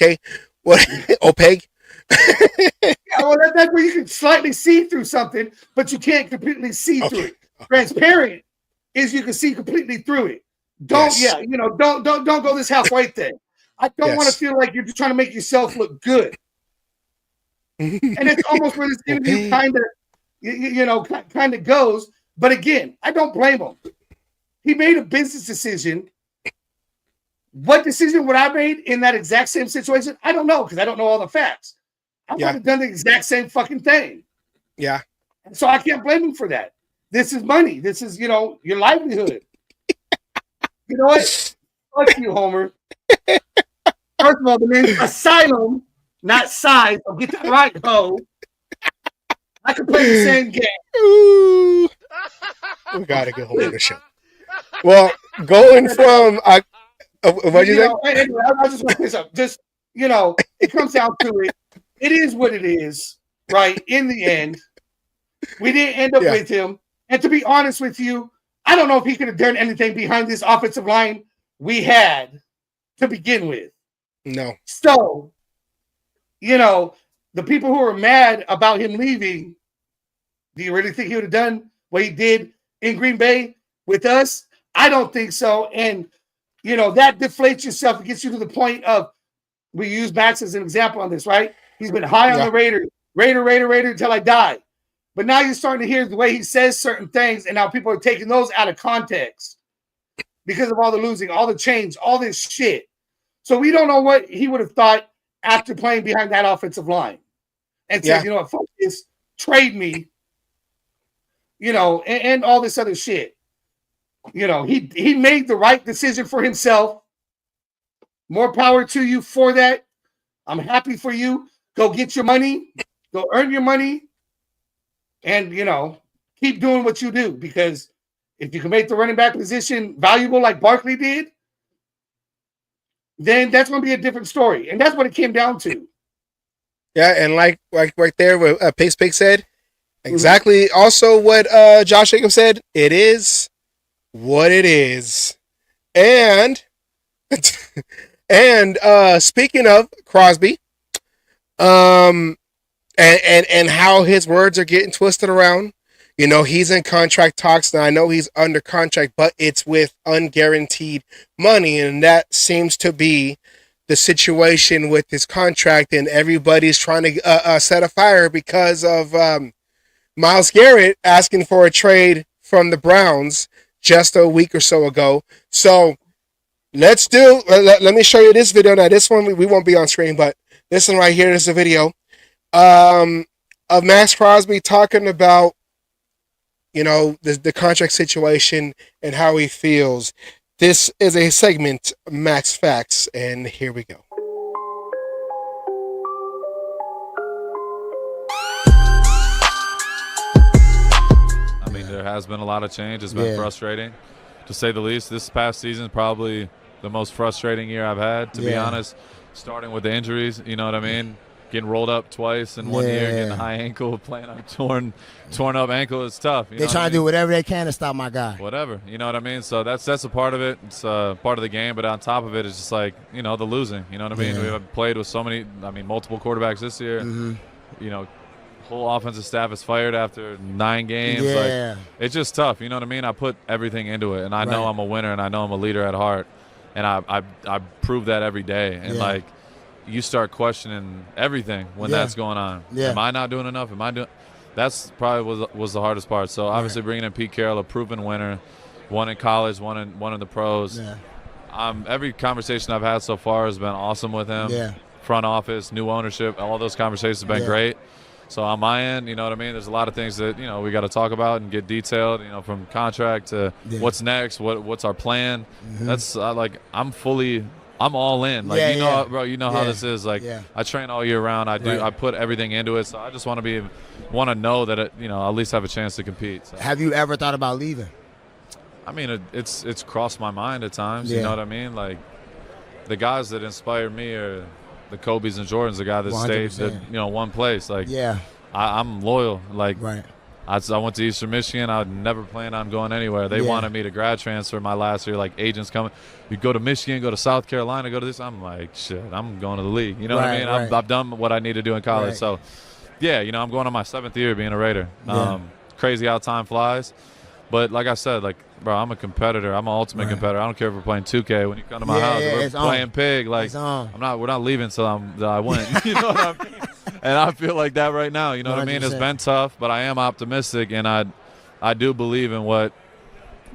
What opaque? That's where you can slightly see through something, but you can't completely see through it. Transparent is you can see completely through it. Don't go this halfway thing. I don't want to feel like you're just trying to make yourself look good. And it's almost where this interview kind of goes. But again, I don't blame him. He made a business decision. What decision would I made in that exact same situation? I don't know because I don't know all the facts. I would have done the exact same fucking thing. Yeah. So I can't blame him for that. This is money. This is, your livelihood. You know what? Fuck you, Homer. First of all, the name's Asylum, not size. So get that right, ho. I can play the same game. We gotta get home on the show. Well, going from what'd you say? Anyway, I just want to say something. Just it comes down to it. It is what it is, right? In the end, we didn't end up with him. And to be honest with you, I don't know if he could have done anything behind this offensive line we had to begin with. No. So, the people who are mad about him leaving, do you really think he would have done what he did in Green Bay with us? I don't think so. And, that deflates yourself. It gets you to the point of, we use Max as an example on this, right? He's been high on the Raider until I die. But now you're starting to hear the way he says certain things, and now people are taking those out of context because of all the losing, all the change, all this shit. So we don't know what he would have thought after playing behind that offensive line. And said, you know what, fuck this, trade me, and all this other shit. He made the right decision for himself. More power to you for that. I'm happy for you. Go get your money. Go earn your money. And, keep doing what you do. Because if you can make the running back position valuable like Barkley did, then that's going to be a different story. And that's what it came down to. Yeah, and like right there what Pace Pig said, exactly also what Josh Jacobs said, it is what it is. And speaking of Crosby, and how his words are getting twisted around. He's in contract talks, and I know he's under contract, but it's with unguaranteed money, and that seems to be the situation with his contract, and everybody's trying to set a fire because of Myles Garrett asking for a trade from the Browns just a week or so ago. So let me show you this video. Now, this one we won't be on screen, but this one right here is a video of Max Crosby talking about, the contract situation and how he feels. This is a segment, Max Facts, and here we go. I mean, there has been a lot of change. It's been frustrating, to say the least. This past season is probably the most frustrating year I've had, to be honest. Starting with the injuries, you know what I mean? Getting rolled up twice in 1 year, getting a high ankle, playing on a torn up ankle is tough. They're trying to do whatever they can to stop my guy. Whatever, you know what I mean? So that's a part of it. It's part of the game, but on top of it, it's just like, the losing. You know what I mean? We've played with multiple quarterbacks this year. Whole offensive staff is fired after 9 games. Like, it's just tough. You know what I mean? I put everything into it, and I know I'm a winner, and I know I'm a leader at heart, and I prove that every day. And you start questioning everything when that's going on. Am I not doing enough? Am I doing? That's probably was the hardest part. So obviously bringing in Pete Carroll, a proven winner, one in college, one in the pros. Every conversation I've had so far has been awesome with him. Front office, new ownership, all those conversations have been great. So on my end, you know what I mean? There's a lot of things that, we got to talk about and get detailed, from contract to what's next, what's our plan. That's I'm all in. Like, bro, how this is. Like, I train all year round. I put everything into it. So I just want to know that, I'll at least have a chance to compete. So. Have you ever thought about leaving? I mean, it's crossed my mind at times. You know what I mean? Like, the guys that inspire me are the Kobe's and Jordans, the guy that 100%. stayed at, one place. Like, I'm loyal. Like, I went to Eastern Michigan. I never planned on going anywhere. They wanted me to grad transfer my last year. Like, agents coming. You go to Michigan, go to South Carolina, go to this. I'm like, shit, I'm going to the league. You know what I mean? I've done what I need to do in college. So, I'm going on my 7th year being a Raider. Crazy how time flies. But like I said, bro, I'm a competitor. I'm an ultimate competitor. I don't care if we're playing 2K. When you come to my house, we're playing Pig. Like, we're not leaving until I win. You know what I mean? And I feel like that right now. You know what I mean? It's been tough, but I am optimistic, and I do believe in what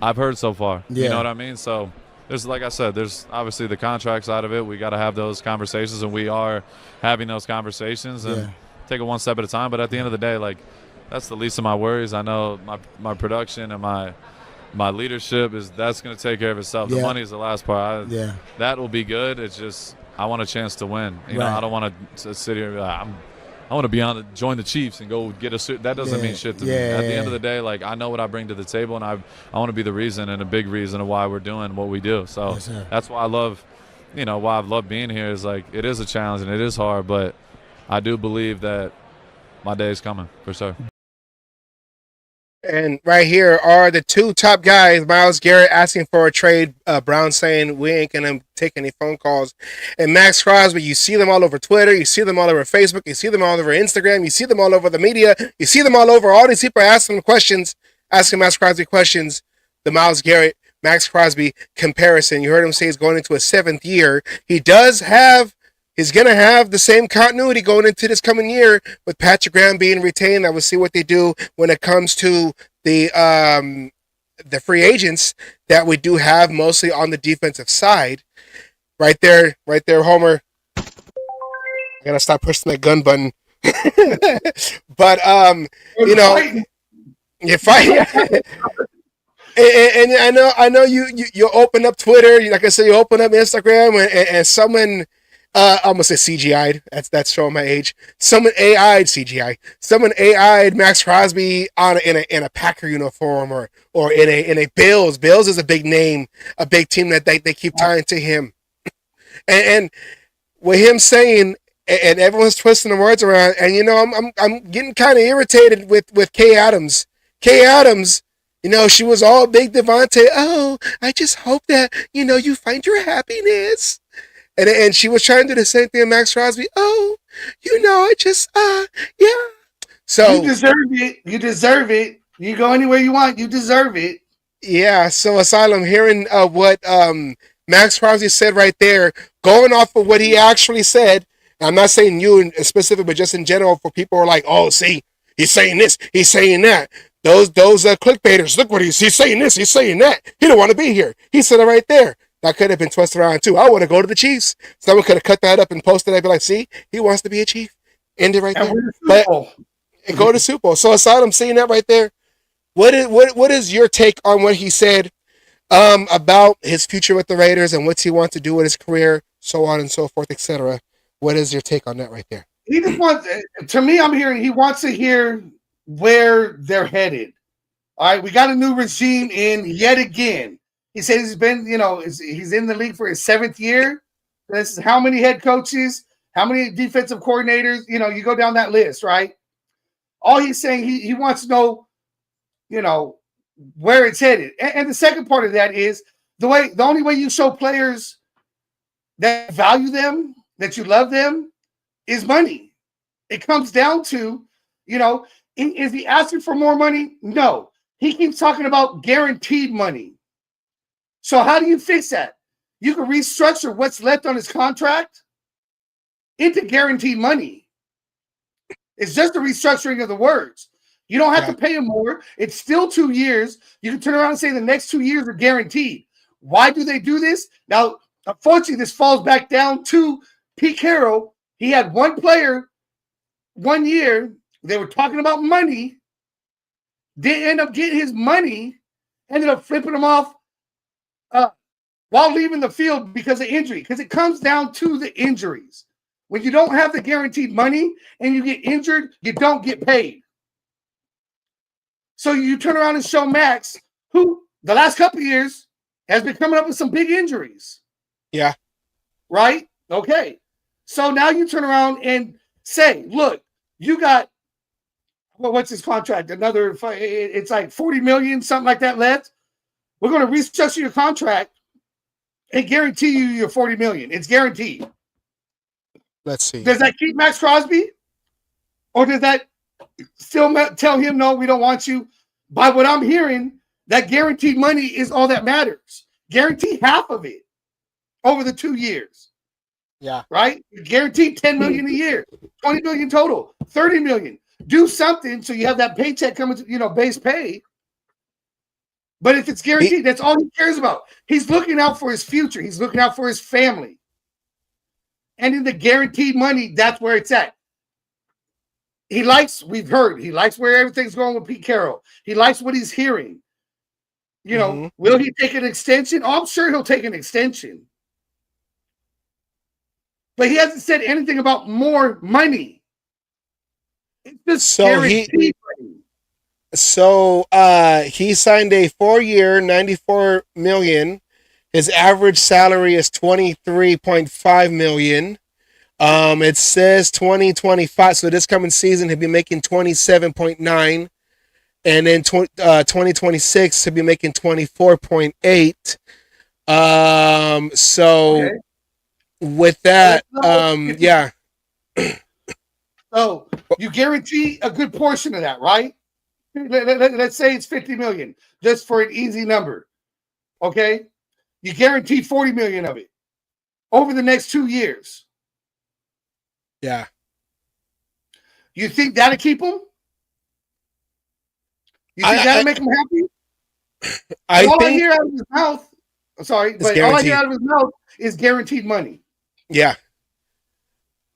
I've heard so far. You know what I mean? So there's, like I said, there's obviously the contract side of it. We got to have those conversations, and we are having those conversations, and take it one step at a time. But at the end of the day, that's the least of my worries. I know my production and my leadership that's going to take care of itself. The money is the last part. That will be good. It's just I want a chance to win. You know, I don't want to sit here and be like, I'm want to join the Chiefs and go get a suit. That doesn't mean shit to me. At the end of the day, like, I know what I bring to the table, and I want to be the reason and a big reason of why we're doing what we do. So that's why I love, why I've loved being here is, like, it is a challenge and it is hard, but I do believe that my day is coming for sure. And right here are the two top guys. Myles Garrett asking for a trade. Brown saying we ain't going to take any phone calls. And Max Crosby, you see them all over Twitter. You see them all over Facebook. You see them all over Instagram. You see them all over the media. You see them all over. All these people are asking questions, asking Max Crosby questions. The Myles Garrett, Max Crosby comparison. You heard him say he's going into a 7th year. He's going to have the same continuity going into this coming year with Patrick Graham being retained. I will see what they do when it comes to the free agents that we do have mostly on the defensive side. Right there, Homer. I got to stop pushing that gun button. But, you're fighting. And I know you open up Twitter, like I said, you open up Instagram and someone I almost say CGI'd. That's showing my age. Someone AI'd CGI. Someone AI'd Max Crosby in a Packer uniform or in a Bills. Bills is a big name, a big team that they keep tying to him. And with him saying, and everyone's twisting the words around, and I'm getting kind of irritated with Kay Adams. Kay Adams, she was all big Devontae. Oh, I just hope that you find your happiness. And she was trying to do the same thing to Max Crosby. Oh, I just, yeah. So you deserve it. You deserve it. You go anywhere you want. You deserve it. Yeah. So Asylum, hearing what Max Crosby said right there, going off of what he actually said. I'm not saying you in specific, but just in general, for people who are like, oh, see, he's saying this, he's saying that. Those clickbaiters, look what he's saying this, he's saying that. He don't want to be here. He said it right there. That could have been twisted around too. I want to go to the Chiefs. Someone could have cut that up and posted it. I'd be like, see, he wants to be a Chief. End it right there. And go to Super Bowl. So Asylum, seeing that right there, what is your take on what he said about his future with the Raiders and what he wants to do with his career, so on and so forth, etc. What is your take on that right there? He just wants, to me, I'm hearing he wants to hear where they're headed. All right, we got a new regime in yet again. He said he's been, he's in the league for his 7th year. This is how many head coaches, how many defensive coordinators, you go down that list, right? All he's saying, he wants to know, where it's headed. And the second part of that is the only way you show players that value them, that you love them, is money. It comes down to, is he asking for more money? No. He keeps talking about guaranteed money. So how do you fix that? You can restructure what's left on his contract into guaranteed money. It's just a restructuring of the words. You don't have to pay him more. It's still 2 years. You can turn around and say the next 2 years are guaranteed. Why do they do this? Now, unfortunately, this falls back down to Pete Carroll. He had one player 1 year. They were talking about money. Didn't end up getting his money. Ended up flipping him off while leaving the field because of injury. Because it comes down to the injuries. When you don't have the guaranteed money and you get injured, you don't get paid. So you turn around and show Max, who the last couple of years has been coming up with some big injuries. Yeah. Right? Okay. So now you turn around and say, look, you got, what's his contract? Another, it's like 40 million, something like that left. We're going to restructure your contract and guarantee you your 40 million. It's guaranteed. Let's see. Does that keep Max Crosby? Or does that still tell him, no, we don't want you? By what I'm hearing, that guaranteed money is all that matters. Guarantee half of it over the 2 years. Yeah. Right? Guaranteed 10 million a year, 20 million total, 30 million. Do something so you have that paycheck coming to, base pay. But if it's guaranteed, that's all he cares about. He's looking out for his future. He's looking out for his family. And in the guaranteed money, that's where it's at. We've heard, he likes where everything's going with Pete Carroll. He likes what he's hearing. Will he take an extension? Oh, I'm sure he'll take an extension. But he hasn't said anything about more money. It's just So he guaranteed money. he signed a 4-year, $94 million. His average salary is $23.5 million. It says 2025. So this coming season he'll be making 27.9, and then 2026 he'll be making 24.8. So Okay. with that, yeah. So you guarantee a good portion of that, right? Let's say it's 50 million, just for an easy number. Okay. You guarantee 40 million of it over the next 2 years. Yeah. You think that'll keep him? You think that'll make him happy? I all I think hear out of his mouth, I'm sorry, but all I hear out of his mouth is guaranteed money. Yeah.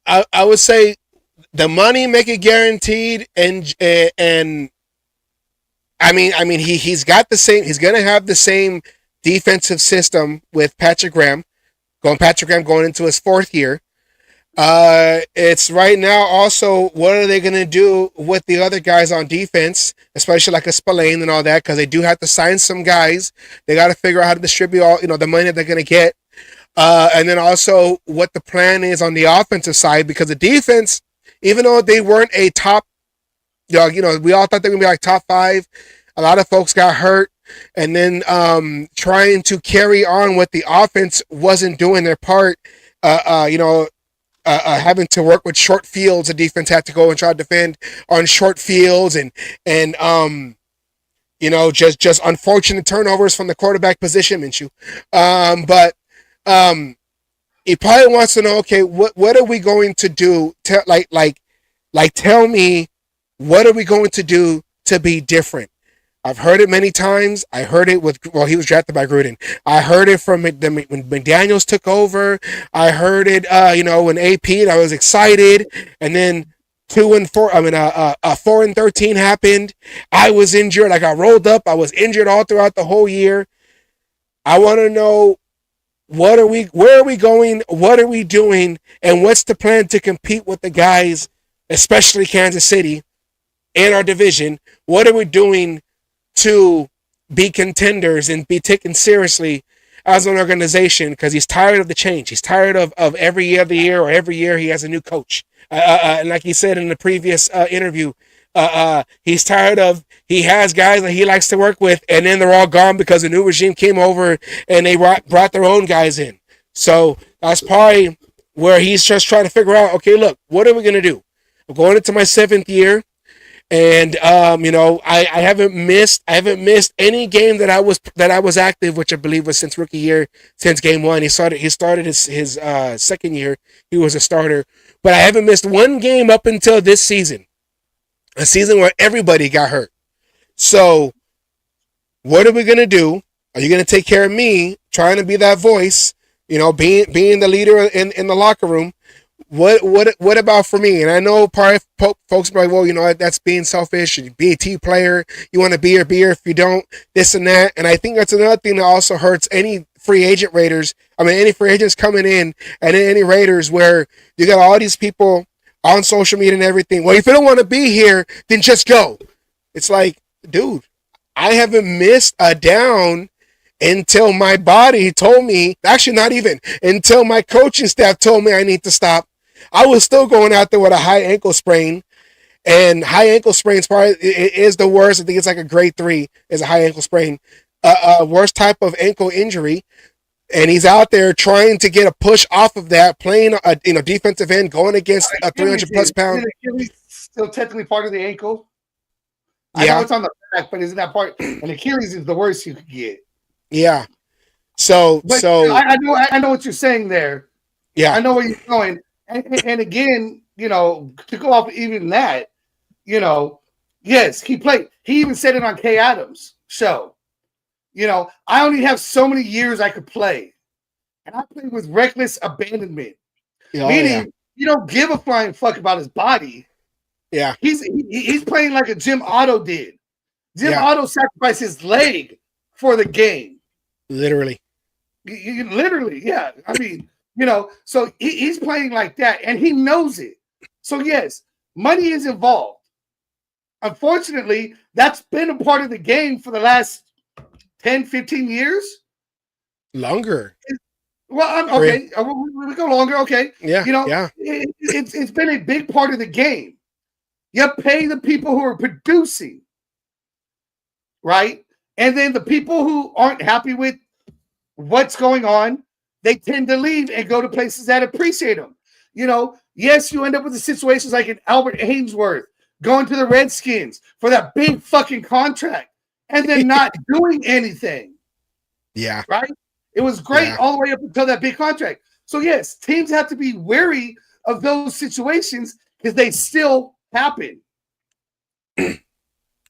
I would say the money make it guaranteed, and I mean he's got the same, he's gonna have the same defensive system with Patrick Graham going into his 4th year. It's right now also, what are they gonna do with the other guys on defense, especially like a Spillane and all that, because they do have to sign some guys. They got to figure out how to distribute all the money that they're gonna get. And then also what the plan is on the offensive side, because the defense, even though they weren't a top, we all thought they were going to be like top 5. A lot of folks got hurt, and then trying to carry on what the offense wasn't doing their part, having to work with short fields. The defense had to go and try to defend on short fields, and just unfortunate turnovers from the quarterback position, Minshew. But he probably wants to know, okay, what are we going to do? Tell me, what are we going to do to be different? I've heard it many times. I heard it he was drafted by Gruden. I heard it from when McDaniels took over. I heard it, when AP, and I was excited. And then 4-13 happened. I was injured. I got rolled up. I was injured all throughout the whole year. I want to know, where are we going? What are we doing? And what's the plan to compete with the guys, especially Kansas City, in our division? What are we doing to be contenders and be taken seriously as an organization? Because he's tired of the change. He's tired of every other year or every year he has a new coach. And like he said in the previous interview, he's tired of, he has guys that he likes to work with, and then they're all gone because a new regime came over and they brought their own guys in. So that's probably where he's just trying to figure out, okay, look, what are we going to do? I'm going into my 7th year, and I haven't missed any game that I was active, which I believe was since rookie year, since game 1. He started his 2nd year. He was a starter, but I haven't missed one game up until this season. A season where everybody got hurt. So what are we going to do? Are you going to take care of me, trying to be that voice, being the leader in the locker room? What about for me? And I know probably folks are like, well, that's being selfish. You be a team player. You want to be here. If you don't, this and that. And I think that's another thing that also hurts any free agent Raiders. Any free agents coming in, and any Raiders, where you got all these people on social media and everything. Well, if you don't want to be here, then just go. It's like, dude, I haven't missed a down until my body told me, actually not even, until my coaching staff told me I need to stop. I was still going out there with a high ankle sprain, and high ankle sprains probably is the worst. I think it's like a grade 3 is a high ankle sprain, worst type of ankle injury. And he's out there trying to get a push off of that, playing a defensive end, going against a 300+ pound. Achilles still technically part of the ankle. Yeah. I know it's on the back, but isn't that part? And Achilles is the worst you could get. Yeah. So I know what you're saying there. Yeah. I know where you're going. And again, to go off even that, yes, he played. He even said it on Kay Adams' show. I only have so many years I could play. And I play with reckless abandonment. Meaning, you don't give a flying fuck about his body. Yeah. He's playing like a Jim Otto did. Jim Otto sacrificed his leg for the game. Literally. Literally, yeah. So he's playing like that, and he knows it. So, yes, money is involved. Unfortunately, that's been a part of the game for the last 10, 15 years. Longer. Well, okay. We go longer. Okay. Yeah. You know, yeah. it's been a big part of the game. You pay the people who are producing, right? And then the people who aren't happy with what's going on, they tend to leave and go to places that appreciate them. You know, yes, you end up with the situations like an Albert Hainsworth going to the Redskins for that big fucking contract and then not doing anything. Yeah. Right? It was great all the way up until that big contract. So, yes, teams have to be wary of those situations because they still happen. Yeah.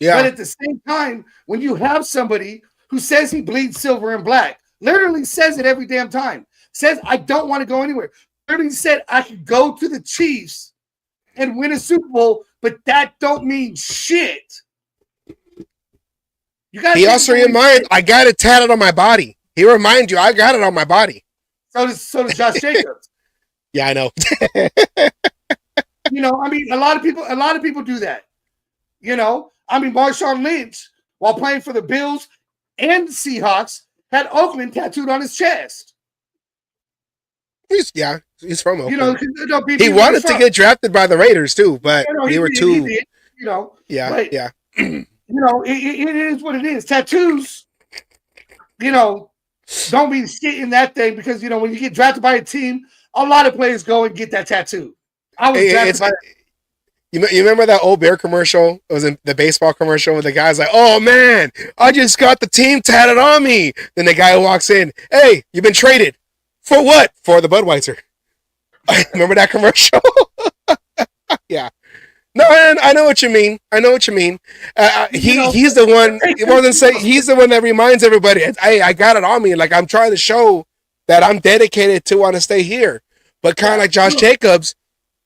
But at the same time, when you have somebody who says he bleeds silver and black, literally says it every damn time, says, I don't want to go anywhere. Literally said, I could go to the Chiefs and win a Super Bowl, but that don't mean shit. You guys. He also reminded, I got it tatted on my body. He reminds you, I got it on my body. So does Josh Jacobs. Yeah, I know. You know, I mean, a lot of people do that. You know, I mean, Marshawn Lynch, while playing for the Bills and the Seahawks, had Oakland tattooed on his chest. He's from Oakland. You know, he wanted to get drafted by the Raiders too, but they were too. He did, you know, yeah, but, yeah. You know, it is what it is. Tattoos, you know, don't mean shit in that thing because you know when you get drafted by a team, a lot of players go and get that tattoo. I was drafted by. You remember that old Bear commercial? It was in the baseball commercial where the guy's like, "Oh man, I just got the team tatted on me." Then the guy walks in, "Hey, you've been traded for what? For the Budweiser." Remember that commercial? Yeah. No, I know what you mean. I know what you mean. He's the one. He's the one that reminds everybody. I got it on me. Like I'm trying to show that I'm dedicated to want to stay here. But kind of like Josh Jacobs,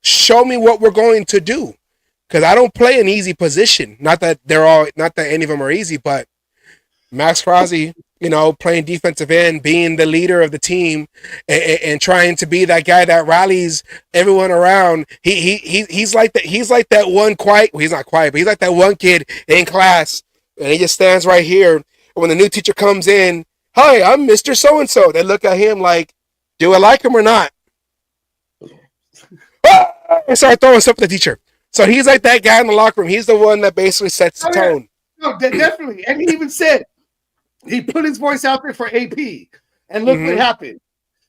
show me what we're going to do, because I don't play an easy position. Not that any of them are easy, but Max Crosby, you know, playing defensive end, being the leader of the team, and trying to be that guy that rallies everyone around. He's like that. He's like that one quiet. Well, he's not quiet, but he's like that one kid in class, and he just stands right here. And when the new teacher comes in, "Hi, I'm Mr. So and So," they look at him like, "Do I like him or not?" And start throwing stuff at the teacher. So he's like that guy in the locker room. He's the one that basically sets the tone. No, definitely. And he even said he put his voice out there for AP, and look what happened.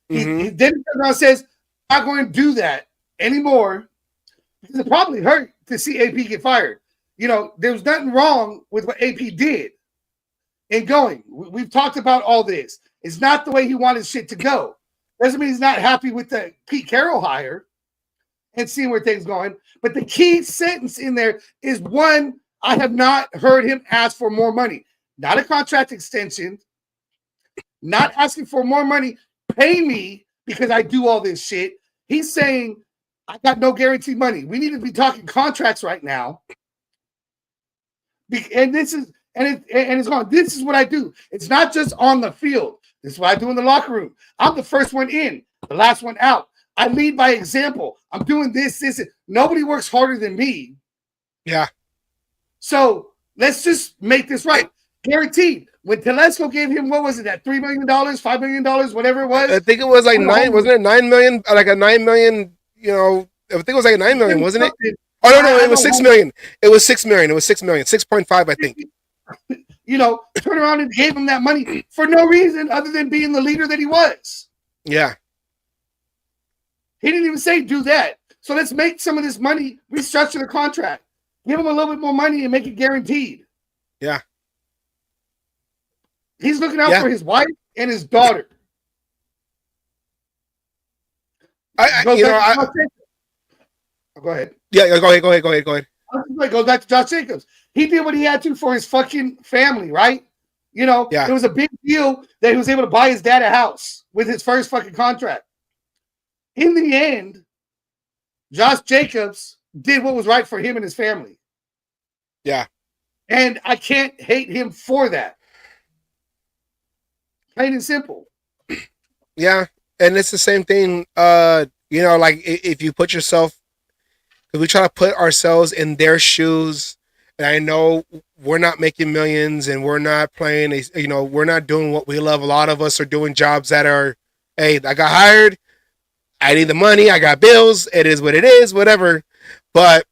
He then comes out and says, "I'm not going to do that anymore," because it probably hurt to see AP get fired. You know, there was nothing wrong with what AP did in going. We've talked about all this. It's not the way he wanted shit to go. Doesn't mean he's not happy with the Pete Carroll hire and seeing where things going. But the key sentence in there is one, I have not heard him ask for more money. Not a contract extension, not asking for more money. Pay me because I do all this shit. He's saying, I got no guaranteed money. We need to be talking contracts right now. And this is, and it's going, this is what I do. It's not just on the field. This is what I do in the locker room. I'm the first one in, the last one out. I lead by example. I'm doing this. Nobody works harder than me. Yeah. So let's just make this right. Guaranteed. When Telesco gave him, what was it, that $3 million, $5 million, whatever it was? I think it was like wasn't it $9 million? Like a $9 million, you know, I think it was like $9 million, wasn't it? Oh, no, it was $6 million. It was $6 million. It was $6 million. 6.5, I think. You know, turn around and gave him that money for no reason other than being the leader that he was. Yeah. He didn't even say do that. So let's make some of this money, restructure the contract, give him a little bit more money and make it guaranteed. Yeah. He's looking out for his wife and his daughter. Go ahead. Yeah, go ahead. It goes back to Josh Jacobs. He did what he had to for his fucking family, right? You know, it was a big deal that he was able to buy his dad a house with his first fucking contract. In the end, Josh Jacobs did what was right for him and his family. Yeah. And I can't hate him for that. Plain and simple. Yeah. And it's the same thing, you know, like if you put yourself, if we try to put ourselves in their shoes And I know we're not making millions and we're not playing, we're not doing what we love. A lot of us are doing jobs that are, hey, I got hired. I need the money. I got bills. It is what it is, whatever. But,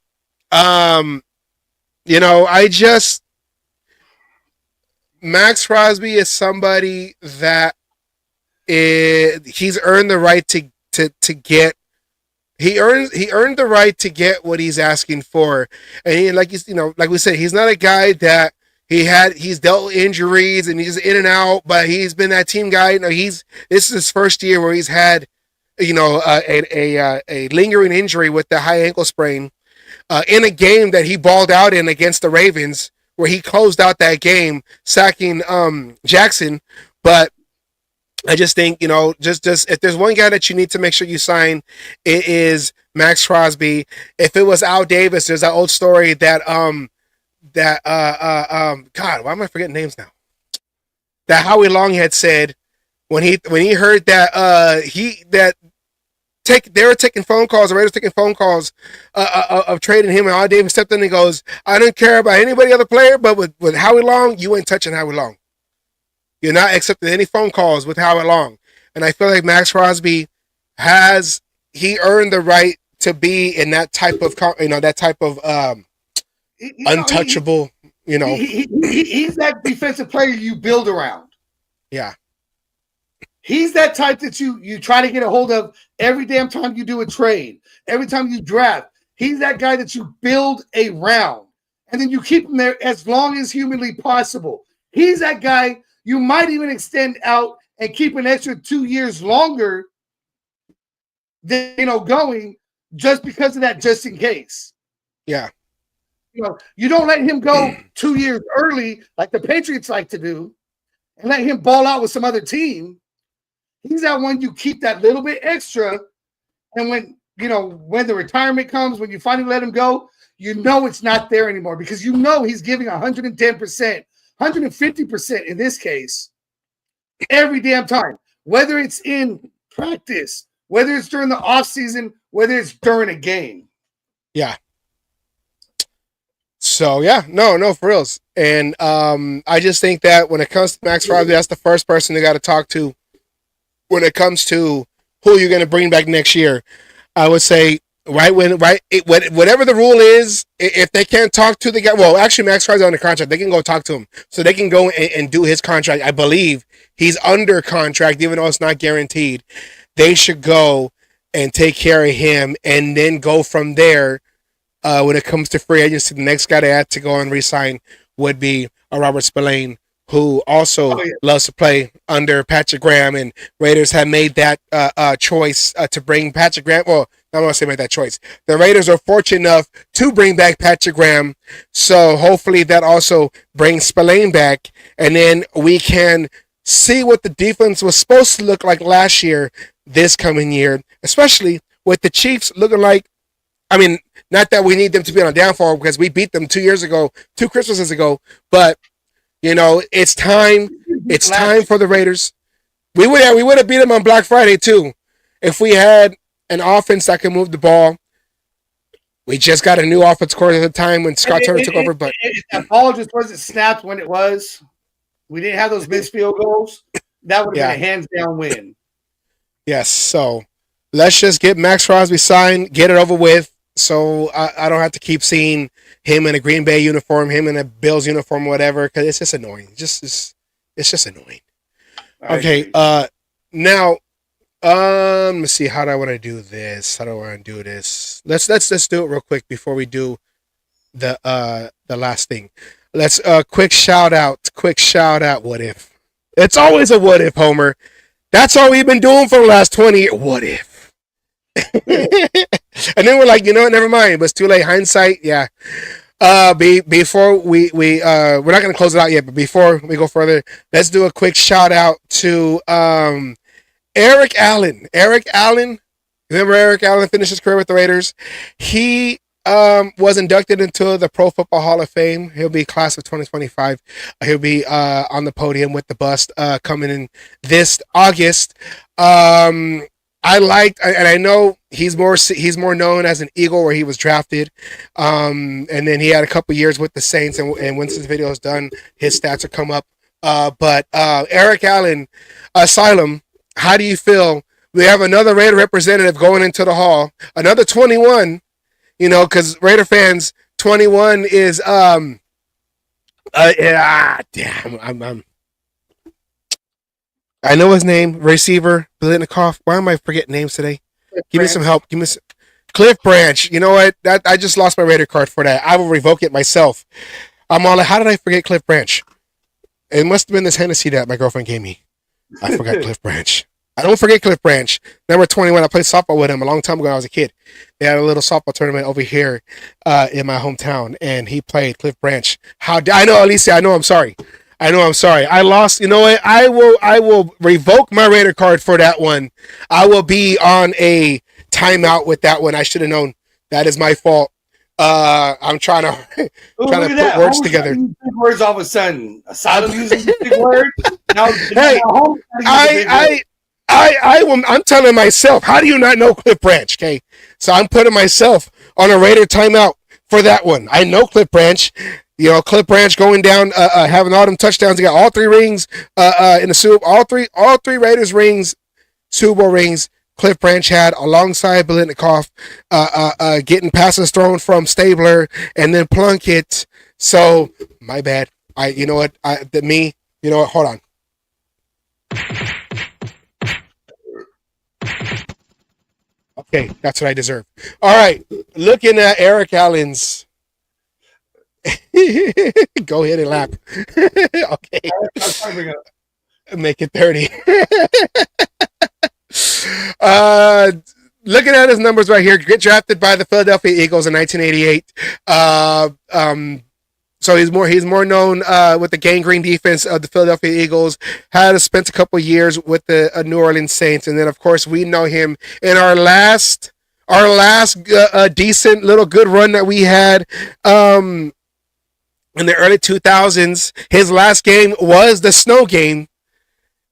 Max Crosby is somebody that he's earned the right to get. He earned the right to get what he's asking for, and like we said, he's not a guy that he's dealt with injuries and he's in and out, but he's been that team guy. This is his first year where he's had, a lingering injury with the high ankle sprain, in a game that he balled out in against the Ravens, where he closed out that game, sacking Jackson, but. I just think, just if there's one guy that you need to make sure you sign, it is Max Crosby. If it was Al Davis, there's that old story that God, why am I forgetting names now? That Howie Long had said when he heard that they were taking phone calls, the Raiders taking phone calls of trading him, and Al Davis stepped in and he goes, I don't care about anybody other player, but with Howie Long, you ain't touching Howie Long. You're not accepting any phone calls with Howie Long. And I feel like Max Crosby earned the right to be in that type of, untouchable, He's that defensive player you build around. Yeah. He's that type that you try to get a hold of every damn time you do a trade, every time you draft. He's that guy that you build around, and then you keep him there as long as humanly possible. He's that guy you might even extend out and keep an extra 2 years longer than going just because of that, just in case. Yeah. You don't let him go 2 years early like the Patriots like to do and let him ball out with some other team. He's that one you keep that little bit extra, and when the retirement comes, when you finally let him go, it's not there anymore because he's giving 110%. 150% in this case, every damn time, whether it's in practice, whether it's during the offseason, whether it's during a game. Yeah. So, yeah, no, for reals. And I just think that when it comes to Max Crosby, that's the first person they got to talk to when it comes to who you're going to bring back next year. I would say, whatever the rule is, if they can't talk to the guy, well, actually, Max Crosby's on the contract. They can go talk to him, so they can go and do his contract. I believe he's under contract, even though it's not guaranteed. They should go and take care of him, and then go from there. When it comes to free agency, the next guy to have to go and re-sign would be a Robert Spillane, who also loves to play under Patrick Graham, and Raiders have made that choice to bring Patrick Graham. Well, I'm going to say make that choice. The Raiders are fortunate enough to bring back Patrick Graham, so hopefully that also brings Spillane back, and then we can see what the defense was supposed to look like last year, this coming year, especially with the Chiefs looking like, not that we need them to be on a downfall because we beat them 2 Christmases ago, but it's time. It's time for the Raiders. We would have beat them on Black Friday too, if we had an offense that can move the ball. We just got a new offense coordinator at the time when Scott Turner took over, but that ball just wasn't snapped when it was. We didn't have those missed field goals. That would have been a hands down win. Yes. So let's just get Max Crosby signed, get it over with. So I don't have to keep seeing him in a Green Bay uniform, him in a Bills uniform, whatever, because it's just annoying. It's just annoying. Okay. Now, let me see. How do I want to do this? Let's do it real quick before we do the last thing. Let's quick shout out. What if? It's always a what if, Homer. That's all we've been doing for the last 20 years. What if? And then we're like, never mind. It was too late. Hindsight, yeah. Before we're not gonna close it out yet, but before we go further, let's do a quick shout out to Eric Allen. Eric Allen, remember Eric Allen finished his career with the Raiders. He was inducted into the Pro Football Hall of Fame. He'll be class of 2025. He'll be on the podium with the bust coming in this August. I liked, and I know he's more known as an Eagle where he was drafted, and then he had a couple years with the Saints. And once this video is done, his stats will come up. But Eric Allen, Asylum, how do you feel? We have another Raider representative going into the hall, another 21. You know, because Raider fans, 21 is damn. I know his name, receiver, Biletnikoff. Why am I forgetting names today? Give me some help. Cliff Branch. You know what? I just lost my Raider card for that. I will revoke it myself. I'm all like, how did I forget Cliff Branch? It must have been this Hennessy that my girlfriend gave me. I forgot Cliff Branch. I don't forget Cliff Branch. Number 21. I played softball with him a long time ago when I was a kid. They had a little softball tournament over here in my hometown, and he played Cliff Branch. I know, Alicia. I know. I'm sorry. I lost. You know what? I will revoke my Raider card for that one. I will be on a timeout with that one. I should have known. That is my fault. I'm trying to put words together. Big words all of a sudden. Asylum using big words. Hey, I'm telling myself, how do you not know Cliff Branch? Okay, so I'm putting myself on a Raider timeout for that one. I know Cliff Branch. You know, Cliff Branch going down, having all them touchdowns. He got all 3 rings in the Super. All three Raiders rings, Super Bowl rings. Cliff Branch had alongside Biletnikoff, getting passes thrown from Stabler and then Plunkett. So my bad. You know what? You know what? Hold on. Okay, that's what I deserve. All right, looking at Eric Allen's. Go ahead and laugh. Okay. Make it 30. Looking at his numbers right here, get drafted by the Philadelphia Eagles in 1988. So he's more known with the gangrene defense of the Philadelphia Eagles. Spent a couple years with the New Orleans Saints, and then of course we know him in our last decent little good run that we had in the early 2000s. His last game was the snow game.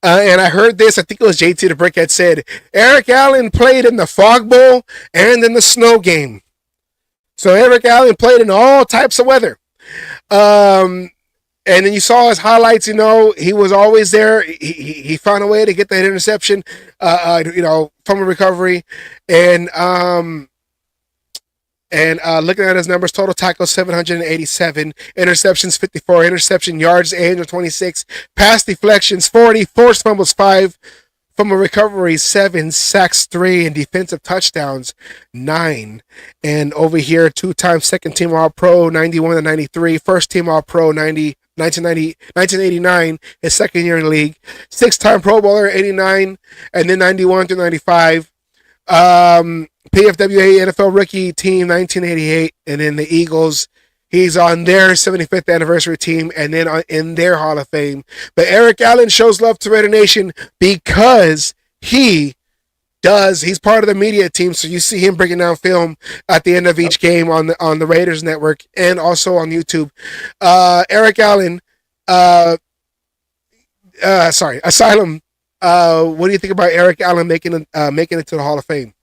And I heard this, I think it was JT the Brickhead said, Eric Allen played in the Fog Bowl and in the snow game. So Eric Allen played in all types of weather. And then you saw his highlights, you know, he was always there. He found a way to get that interception, you know, from a recovery. And looking at his numbers, total tackles 787, interceptions 54, interception yards 826, pass deflections 40, forced fumbles 5, from a recovery 7, sacks 3, and defensive touchdowns 9. And over here, 2-time second team All Pro 91 and 93, first team All Pro 1989, his second year in the league, 6-time Pro Bowler 89, and then 91 through 95. PFWA NFL rookie team 1988, and then the Eagles, he's on their 75th anniversary team and then in their Hall of Fame. But Eric Allen shows love to Raider Nation because he's part of the media team, so you see him breaking down film at the end of each game on the Raiders Network and also on YouTube. Eric Allen, Asylum, what do you think about Eric Allen making it to the Hall of Fame?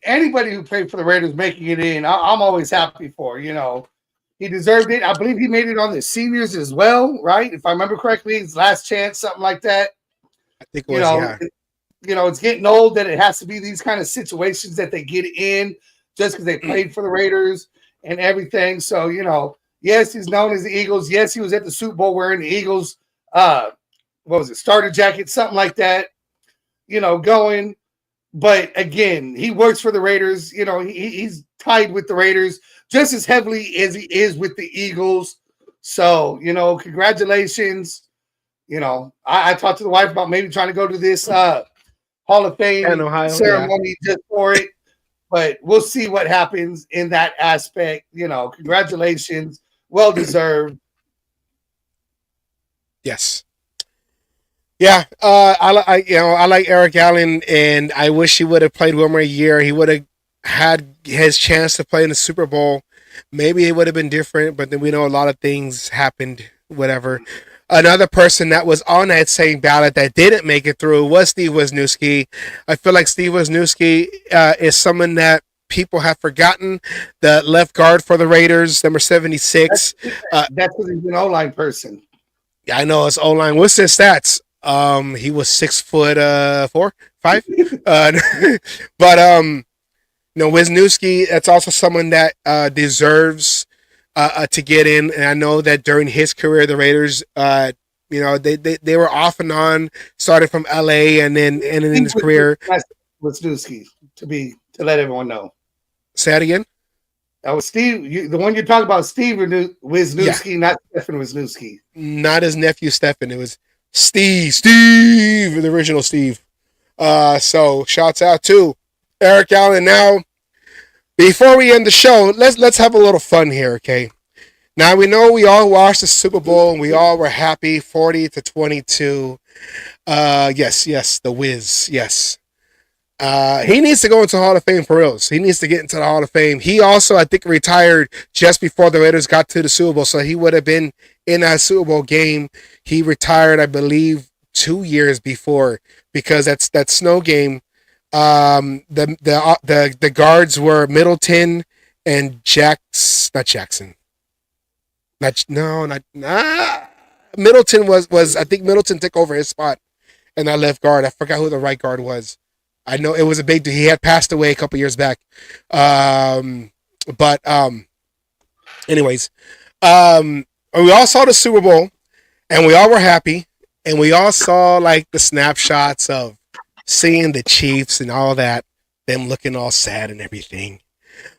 Anybody who played for the Raiders making it in, I'm always happy for. You know, he deserved it. I believe he made it on the seniors as well, right? If I remember correctly, his last chance, something like that. I think it was, it's getting old that it has to be these kind of situations that they get in just because they played for the Raiders and everything. So, you know, yes, he's known as the Eagles. Yes, he was at the Super Bowl wearing the Eagles, starter jacket, something like that, you know, going. But again, he works for the Raiders. You know, he's tied with the Raiders just as heavily as he is with the Eagles. So, you know, congratulations. You know, I talked to the wife about maybe trying to go to this Hall of Fame ceremony just for it. But we'll see what happens in that aspect. You know, congratulations. Well deserved. Yes. Yeah, I like Eric Allen, and I wish he would have played one more year. He would have had his chance to play in the Super Bowl. Maybe it would have been different, but then we know a lot of things happened. Whatever. Another person that was on that same ballot that didn't make it through was Steve Wisniewski. I feel like Steve Wisniewski is someone that people have forgotten. The left guard for the Raiders, number 76. That's because he's an O-line person. I know it's O-line. What's his stats? He was 6'4", 5. But Wisniewski, that's also someone that deserves to get in. And I know that during his career, the Raiders, they were off and on, started from LA and then in his career. Wisniewski, to let everyone know. Say that again. That was Steve. The one you're talking about, Steve Wisniewski, not Stephen Wisniewski. Not his nephew Stephen. It was Steve, the original Steve. So shouts out to Eric Allen. Now, before we end the show, let's have a little fun here, okay? Now we know we all watched the Super Bowl and we all were happy, 40-22. Yes, the Wiz, yes. He needs to go into the Hall of Fame for reals. He needs to get into the Hall of Fame. He also, I think, retired just before the Raiders got to the Super Bowl, so he would have been in that Super Bowl game. He retired, I believe, 2 years before, because that snow game. The guards were Middleton and Middleton was I think Middleton took over his spot in that left guard. I forgot who the right guard was. I know it was a big deal. He had passed away a couple years back. Anyways, we all saw the Super Bowl and we all were happy, and we all saw like the snapshots of seeing the Chiefs and all that, them looking all sad and everything.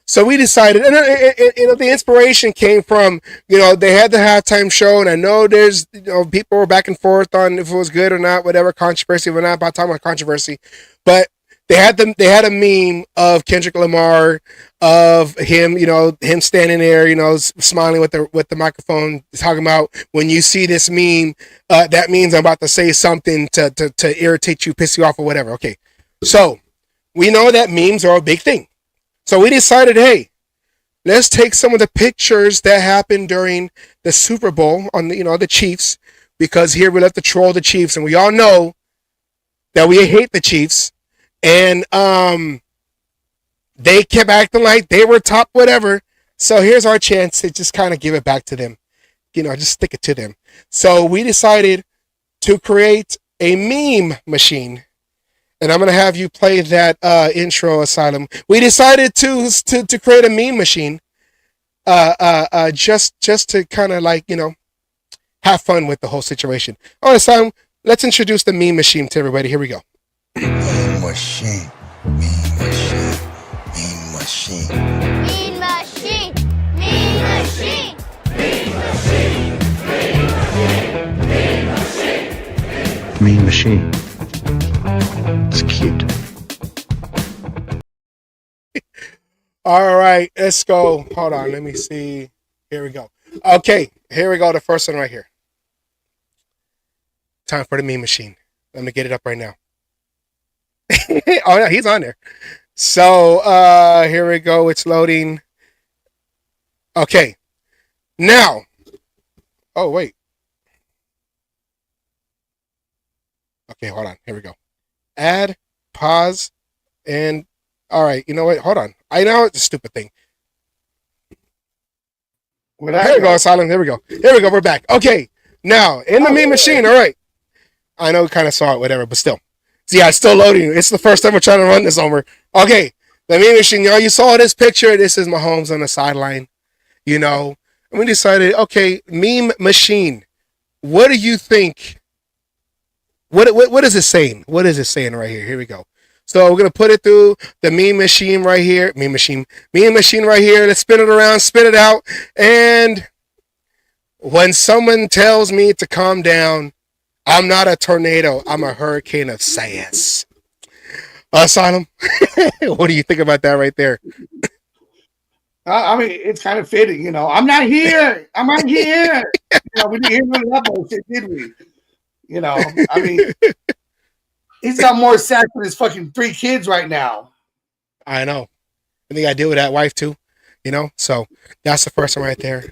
So we decided, and the inspiration came from, they had the halftime show, and I know there's, people were back and forth on if it was good or not, whatever, controversy. We're not about talking about controversy, but they had a meme of Kendrick Lamar, of him, him standing there, smiling with the microphone, talking about, when you see this meme, that means I'm about to say something to irritate you, piss you off, or whatever. Okay, so we know that memes are a big thing. So we decided, hey, let's take some of the pictures that happened during the Super Bowl on the Chiefs, because here we love to troll the Chiefs, and we all know that we hate the Chiefs, and they kept acting like they were top whatever. So here's our chance to just kind of give it back to them, just stick it to them. So we decided to create a meme machine. And I'm going to have you play that intro, Asylum. We decided to create a meme machine just to kind of have fun with the whole situation. All right, Asylum, let's introduce the meme machine to everybody. Here we go. Meme machine. Meme machine. Meme machine. Meme machine. Meme machine. Meme machine. Meme machine. It's cute. All right, let's go. Hold on, let me see. Here we go. Okay, here we go. The first one right here. Time for the meme machine. Let me get it up right now. Oh yeah, he's on there. So here we go. It's loading. Okay. Now. Oh wait. Okay, hold on. Here we go. Add, pause, and all right. You know what? Hold on. I know it's a stupid thing. Here we go, Asylum. Here we go. We're back. Okay. Now, in the meme machine. All right. I know we kind of saw it, whatever, but still. See, it's still loading. It's the first time we're trying to run this over. Okay. The meme machine. You saw this picture. This is Mahomes on the sideline. And we decided, okay, meme machine. What do you think? What is it saying? What is it saying right here? Here we go. So we're gonna put it through the meme machine right here. Meme machine right here. Let's spin it around, spin it out. And when someone tells me to calm down, I'm not a tornado. I'm a hurricane of sass. Asylum. What do you think about that right there? I mean, it's kind of fitting, I'm not here. I'm not here. We didn't hear none of that bullshit, did we? I mean, he's got more sass than his fucking 3 kids right now. I know. And they got to deal with that wife too, So that's the first one right there.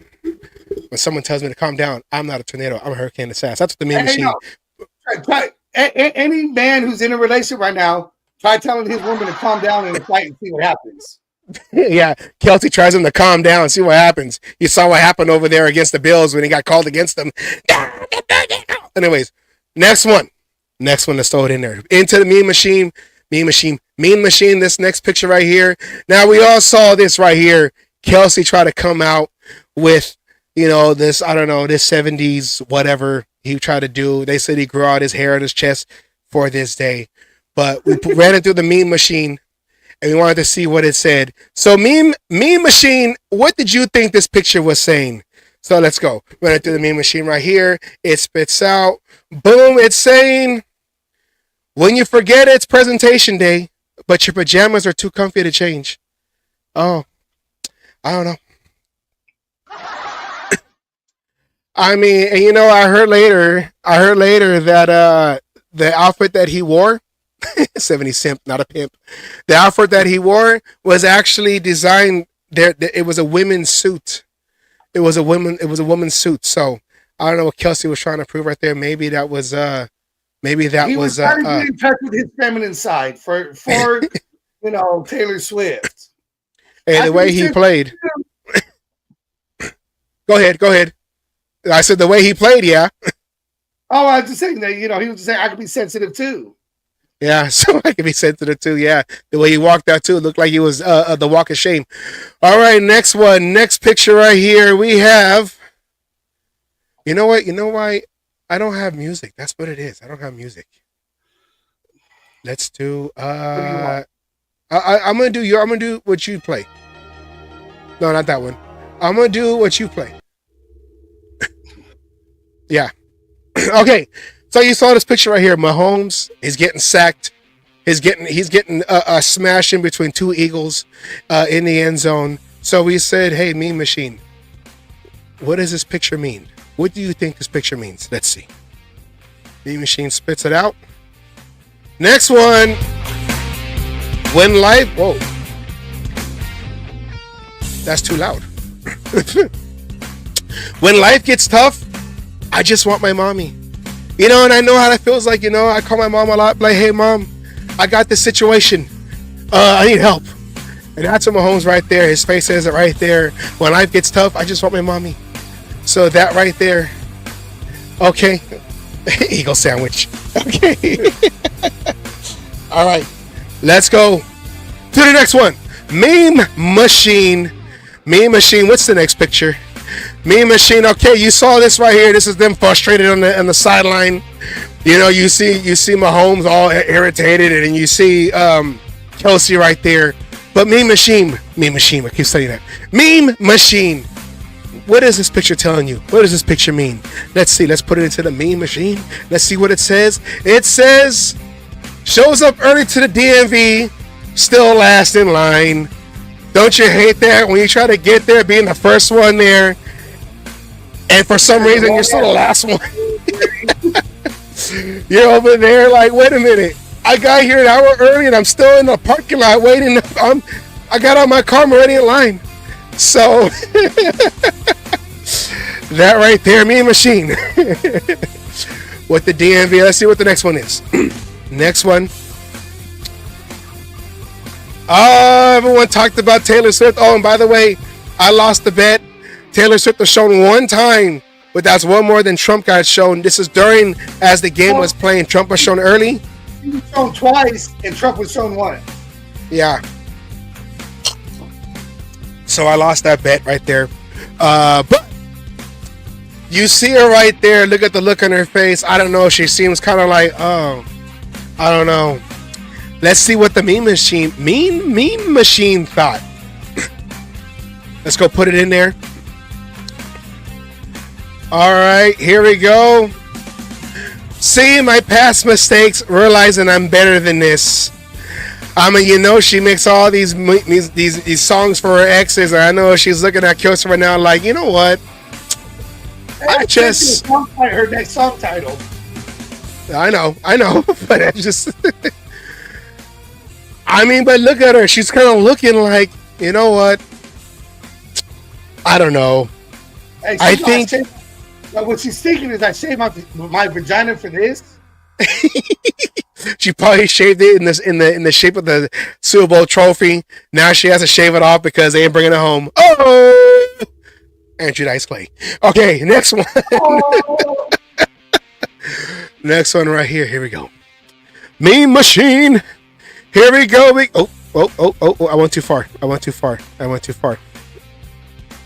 When someone tells me to calm down, I'm not a tornado. I'm a hurricane assassin. That's what the Mean Machine. No. Any man who's in a relationship right now, try telling his woman to calm down in a fight and see what happens. Yeah, Kelsey tries him to calm down and see what happens. You saw what happened over there against the Bills when he got called against them. Anyways, next one. Let's throw it in there. Into the Mean Machine. Mean Machine. This next picture right here. Now, we all saw this right here. Kelsey tried to come out with, this, I don't know, this 70s, whatever he tried to do. They said he grew out his hair on his chest for this day. But we ran it through the Meme Machine, and we wanted to see what it said. So, Meme Machine, what did you think this picture was saying? So, let's go. Run it through the Meme Machine right here. It spits out. Boom, it's saying, when you forget it's presentation day, but your pajamas are too comfy to change. Oh, I don't know. I mean, and I heard later that the outfit that he wore, 70 simp, not a pimp. The outfit that he wore was actually designed there. It was a women's suit. It was a woman's suit. So I don't know what Kelsey was trying to prove right there. Maybe that was trying to get in touch with his feminine side for Taylor Swift. And the way he played. Go ahead. I said the way he played, yeah. Oh, I was just saying that, he was just saying I could be sensitive too. Yeah, so I could be sensitive too, yeah. The way he walked out too, it looked like he was the walk of shame. All right, next one. Next picture right here, we have... You know what? You know why? I don't have music. That's what it is. I don't have music. Let's do... I'm gonna do what you play. No, not that one. I'm gonna do what you play. Yeah. Okay. So you saw this picture right here. Mahomes is getting sacked. He's getting a smash in between two Eagles in the end zone. So we said, hey, Meme Machine, what does this picture mean? What do you think this picture means? Let's see. Meme Machine spits it out. Next one. When life... Whoa. That's too loud. When life gets tough, I just want my mommy. And I know how that feels like, I call my mom a lot, like, hey, Mom, I got this situation. I need help. And that's what Mahomes right there. His face says it right there. When life gets tough, I just want my mommy. So that right there. Okay. Eagle sandwich. Okay. All right. Let's go to the next one. Meme Machine. Meme Machine. What's the next picture? Meme Machine. Okay, you saw this right here. This is them frustrated on the sideline. You see Mahomes all irritated, and you see Kelsey right there. But Meme Machine. I keep saying that. Meme Machine. What is this picture telling you? What does this picture mean? Let's see. Let's put it into the Meme Machine. Let's see what it says. It says, shows up early to the DMV, still last in line. Don't you hate that when you try to get there, being the first one there, and for some reason you're still the last one? You're over there like, wait a minute. I got here an hour early and I'm still in the parking lot waiting. I got out my car, I'm already in line. So that right there, Meme Machine. With the DMV. Let's see what the next one is. Next one. Everyone talked about Taylor Swift. Oh, and by the way, I lost the bet. Taylor Swift was shown one time, but that's one more than Trump got shown. This is during, as the game was playing. Trump was shown early. He was shown twice, and Trump was shown once. Yeah. So I lost that bet right there. But you see her right there. Look at the look on her face. I don't know. She seems kind of like, oh, I don't know. Let's see what the Meme Machine thought. Let's go put it in there. All right, here we go. Seeing my past mistakes, realizing I'm better than this. I mean, she makes all these songs for her exes, and I know she's looking at Kelsey right now like, you know what? I just... Her next song title. I know, but it's just... I mean, but look at her. She's kind of looking like, you know what? I don't know. Hey, I think what she's thinking is I shaved my vagina for this. she probably shaved it in the shape of the Super Bowl trophy. Now she has to shave it off because they ain't bringing it home. Oh, Andrew Dice Clay. Okay, next one. Oh. Next one right here. Here we go. Mean Machine. Here we go. Oh, I went too far.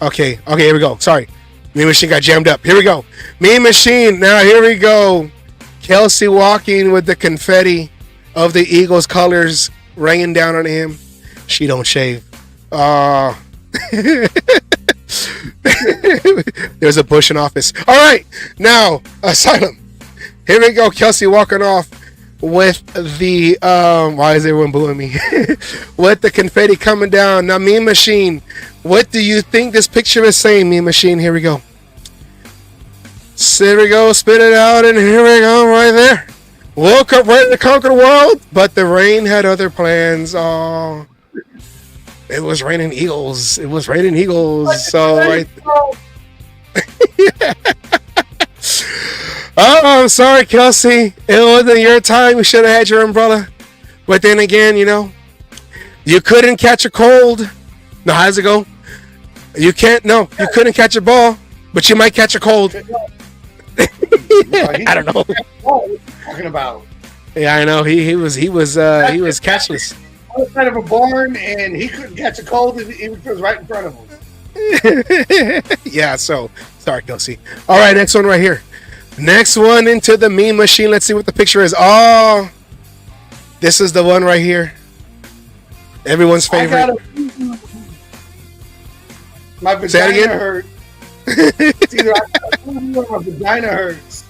Okay, here we go. Sorry. Mean Machine got jammed up. Here we go. Mean Machine. Now, here we go. Kelsey walking with the confetti of the Eagles colors raining down on him. She don't shave. There's a Bush in office. All right. Now, Asylum. Here we go. Kelsey walking off with the why is everyone booing me? With the confetti coming down. Now, Mean Machine, what do you think this picture is saying, Mean Machine? Here we go. Here we go, spit it out, and here we go, right there. Woke up ready to conquer the world, but the rain had other plans. Oh, it was raining eagles. So right. Oh, I'm sorry, Kelsey. It wasn't your time. You should have had your umbrella. But then again, you couldn't catch a cold. No, how's it go? You couldn't catch a ball, but you might catch a cold. I don't know. What are you talking about? Yeah, I know. He was catchless. Outside of a barn, and he couldn't catch a cold, and it was right in front of him. Yeah. So sorry, Kelsey. All right, next one right here. Next one into the Meme Machine. Let's see what the picture is. Oh, this is the one right here. Everyone's favorite. My vagina hurts. It's either my vagina hurts.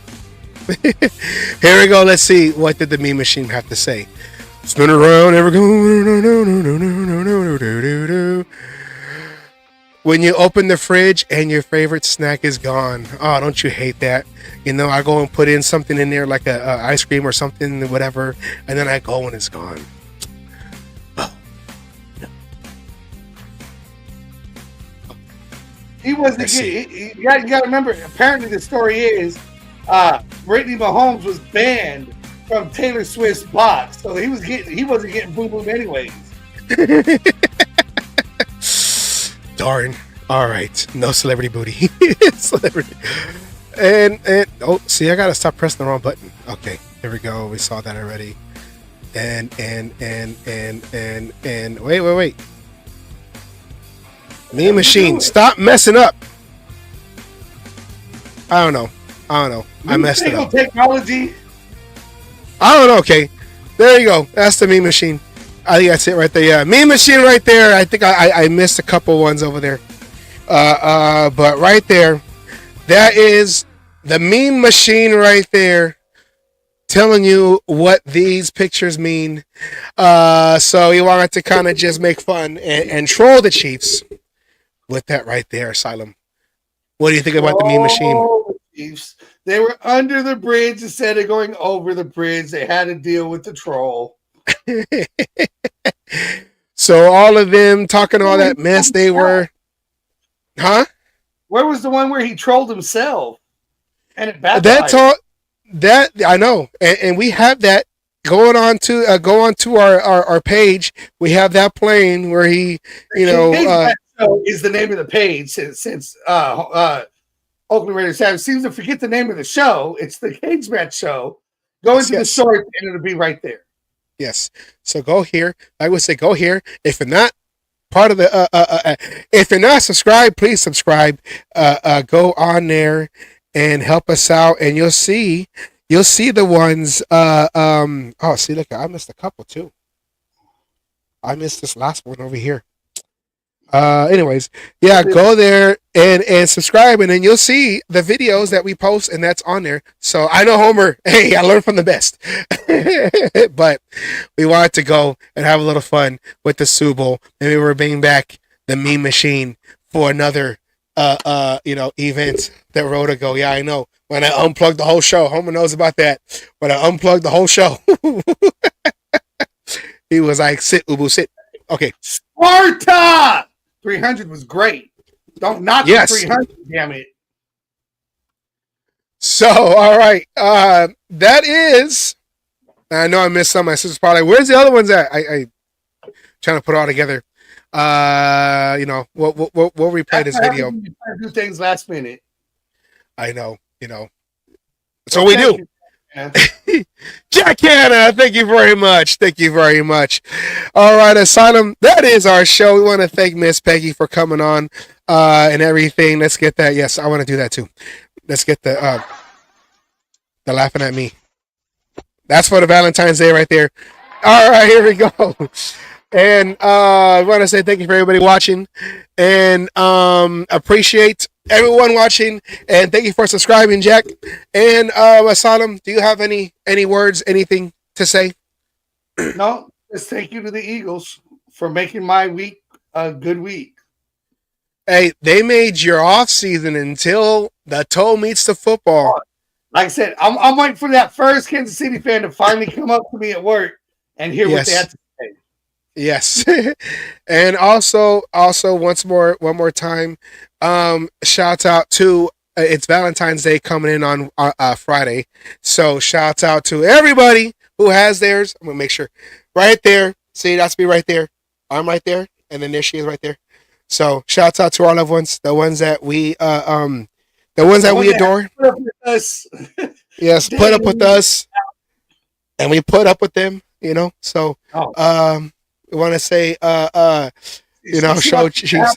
Here we go. Let's see. What did the Meme Machine have to say? Spin around, ever go. When you open the fridge and your favorite snack is gone. Oh, don't you hate that? I go and put in something in there like a ice cream or something, whatever, and then I go and it's gone. Oh. He wasn't getting. You got to remember. Apparently, the story is Brittany Mahomes was banned from Taylor Swift's box, so he wasn't getting boom boom anyways. Darn. All right. No celebrity booty. Celebrity. And oh, see, I gotta stop pressing the wrong button. Okay, here we go. We saw that already. And wait. Mean Machine, stop messing up. I don't know. I messed it up. Technology. I don't know. Okay, there you go. That's the Meme Machine. I think that's it right there. Yeah, Meme Machine right there. I think I missed a couple ones over there. But right there, that is the Meme Machine right there, telling you what these pictures mean. So he wanted to kind of just make fun and troll the Chiefs with that right there, Asylum. What do you think about the Meme Machine? Chiefs. They were under the bridge instead of going over the bridge. They had to deal with the troll. So all of them talking all that mess they were. Huh? Where was the one where he trolled himself? And it backfired. That I know, and we have that going on to our page. We have that playing where he, is the name of the page since Oakland Raiders seems to forget the name of the show. It's the Cage Match Show. Go into the short, and it'll be right there. Yes. So go here. I would say go here. If you're not part of the, if you're not subscribed, please subscribe. Go on there and help us out, and you'll see the ones. Oh, see, look, I missed a couple too. I missed this last one over here. Anyways, yeah, go there and subscribe, and then you'll see the videos that we post, and that's on there. So I know Homer, hey, I learned from the best. But we wanted to go and have a little fun with the Super Bowl, and we were bringing back the Meme Machine for another event that road ago. Yeah, I know. When I unplugged the whole show, Homer knows about that. When I unplugged the whole show, he was like, "Sit, Ubu, sit." Okay, Sparta 300 was great. Don't knock the 300, damn it. So, all right. That is. I know I missed some. My sister's probably. Where's the other ones at? I trying to put it all together. We'll replay this video. You try to do things last minute. I know. So we do. Jack Hanna, thank you very much. Thank you very much. All right, Asylum, that is our show. We want to thank Miss Peggy for coming on and everything. Let's get that. Yes, I want to do that too. Let's get the laughing at me. That's for the Valentine's Day right there. All right, here we go. And I want to say thank you for everybody watching and appreciate everyone watching, and thank you for subscribing, Jack. And Asylum, do you have any words, anything to say? No, just thank you to the Eagles for making my week a good week. Hey, they made your off season until the toe meets the football. Like I said, I'm waiting for that first Kansas City fan to finally come up to me at work and hear what they have to say. Yes. And also one more time, shout out to it's Valentine's Day coming in on Friday. So shout out to everybody who has theirs. I'm gonna make sure right there. See, that's me right there. I'm right there, and then there she is right there. So shout out to our loved ones, the ones that we adore. Put up with us. Yes, put up with us, and we put up with them. So we want to say, show cheese.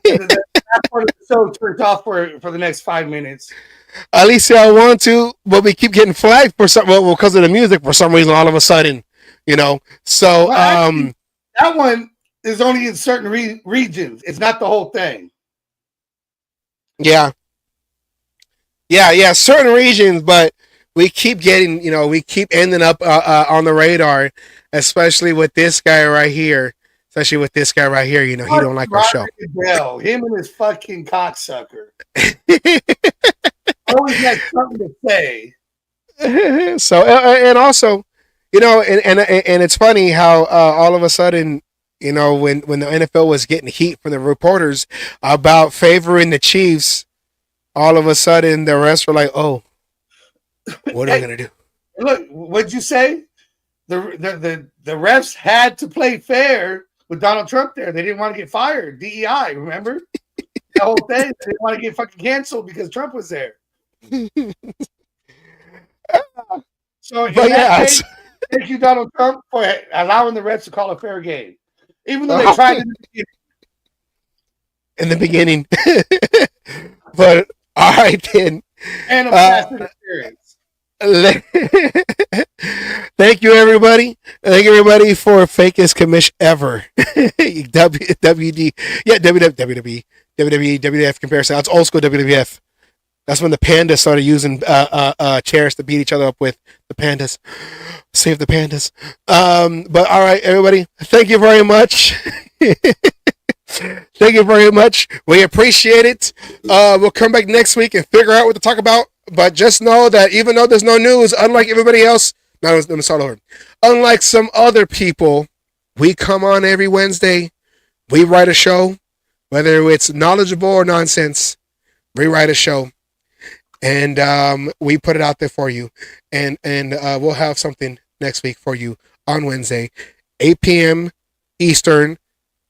That part of the show turns off for the next 5 minutes. At least I want to, but we keep getting flagged for something. Well, because of the music, for some reason, all of a sudden, So, actually, that one is only in certain regions. It's not the whole thing. Yeah, certain regions, but we keep getting, we keep ending up on the radar, especially with this guy right here. He don't like our show. Bell, him and his fucking cocksucker. Always has something to say. So, and also, and it's funny how all of a sudden, when the NFL was getting heat from the reporters about favoring the Chiefs, all of a sudden the rest were like, "Oh, what are we gonna do?" Look, what'd you say? The refs had to play fair with Donald Trump there. They didn't want to get fired. DEI, remember? The whole thing. They didn't want to get fucking canceled because Trump was there. So case, thank you, Donald Trump, for allowing the refs to call a fair game. Even though they tried in the beginning. But all right then. And a past experience. Thank you, everybody. Thank you, everybody, for fakest commission ever. WWD, WWF comparison. That's old school WWF. That's when the pandas started using chairs to beat each other up with. The pandas. Save the pandas. But all right, everybody. Thank you very much. Thank you very much. We appreciate it. We'll come back next week and figure out what to talk about. But just know that even though there's no news, unlike everybody else, unlike some other people, we come on every Wednesday. We write a show, whether it's knowledgeable or nonsense. We write a show, and we put it out there for you. And we'll have something next week for you on Wednesday, 8 p.m. Eastern,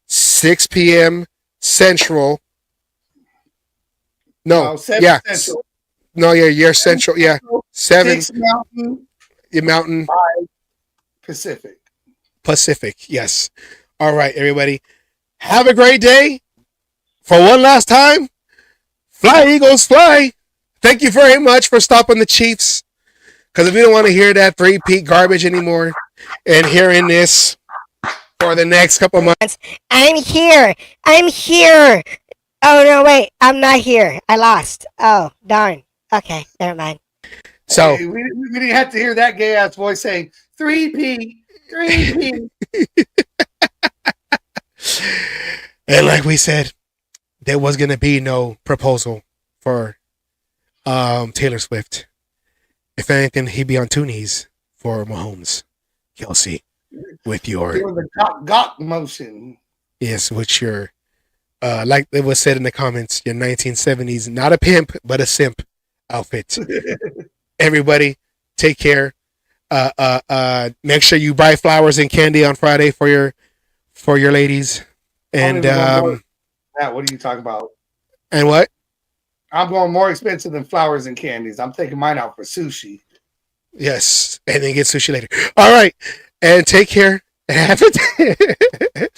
6 p.m. Central. No, 7 Central. No, you're Central. Yeah, 7 Mountain. Mountain. 5 Pacific. Yes. All right, everybody. Have a great day. For one last time, fly Eagles, fly. Thank you very much for stopping the Chiefs. Because if you don't want to hear that three-peat garbage anymore, and hearing this for the next couple months, I'm here. Oh no, wait, I'm not here. I lost. Oh darn. Okay, never mind. So hey, we didn't have to hear that gay ass voice saying 3P. And like we said, there was gonna be no proposal for Taylor Swift. If anything, he'd be on two knees for Mahomes, Kelsey, with your doing the gawk motion. Yes, with your like it was said in the comments, your 1970s, not a pimp but a simp outfit. Everybody, take care. Make sure you buy flowers and candy on Friday for your ladies. And what are you talking about? And what? I'm going more expensive than flowers and candies. I'm taking mine out for sushi. Yes, and then get sushi later. All right, and take care. Have it.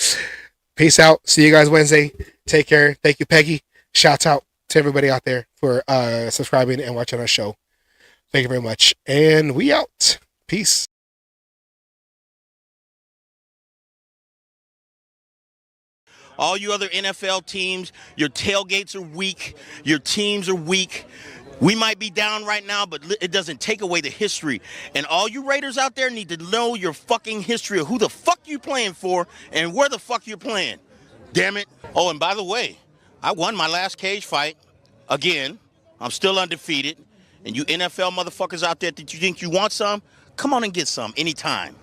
Peace out. See you guys Wednesday. Take care. Thank you, Peggy. Shouts out to everybody out there for subscribing and watching our show. Thank you very much. And we out. Peace. All you other NFL teams, your tailgates are weak. Your teams are weak. We might be down right now, but it doesn't take away the history. And all you Raiders out there need to know your fucking history of who the fuck you playing for and where the fuck you're playing. Damn it. Oh, and by the way, I won my last cage fight. Again, I'm still undefeated. And you NFL motherfuckers out there that you think you want some, come on and get some anytime.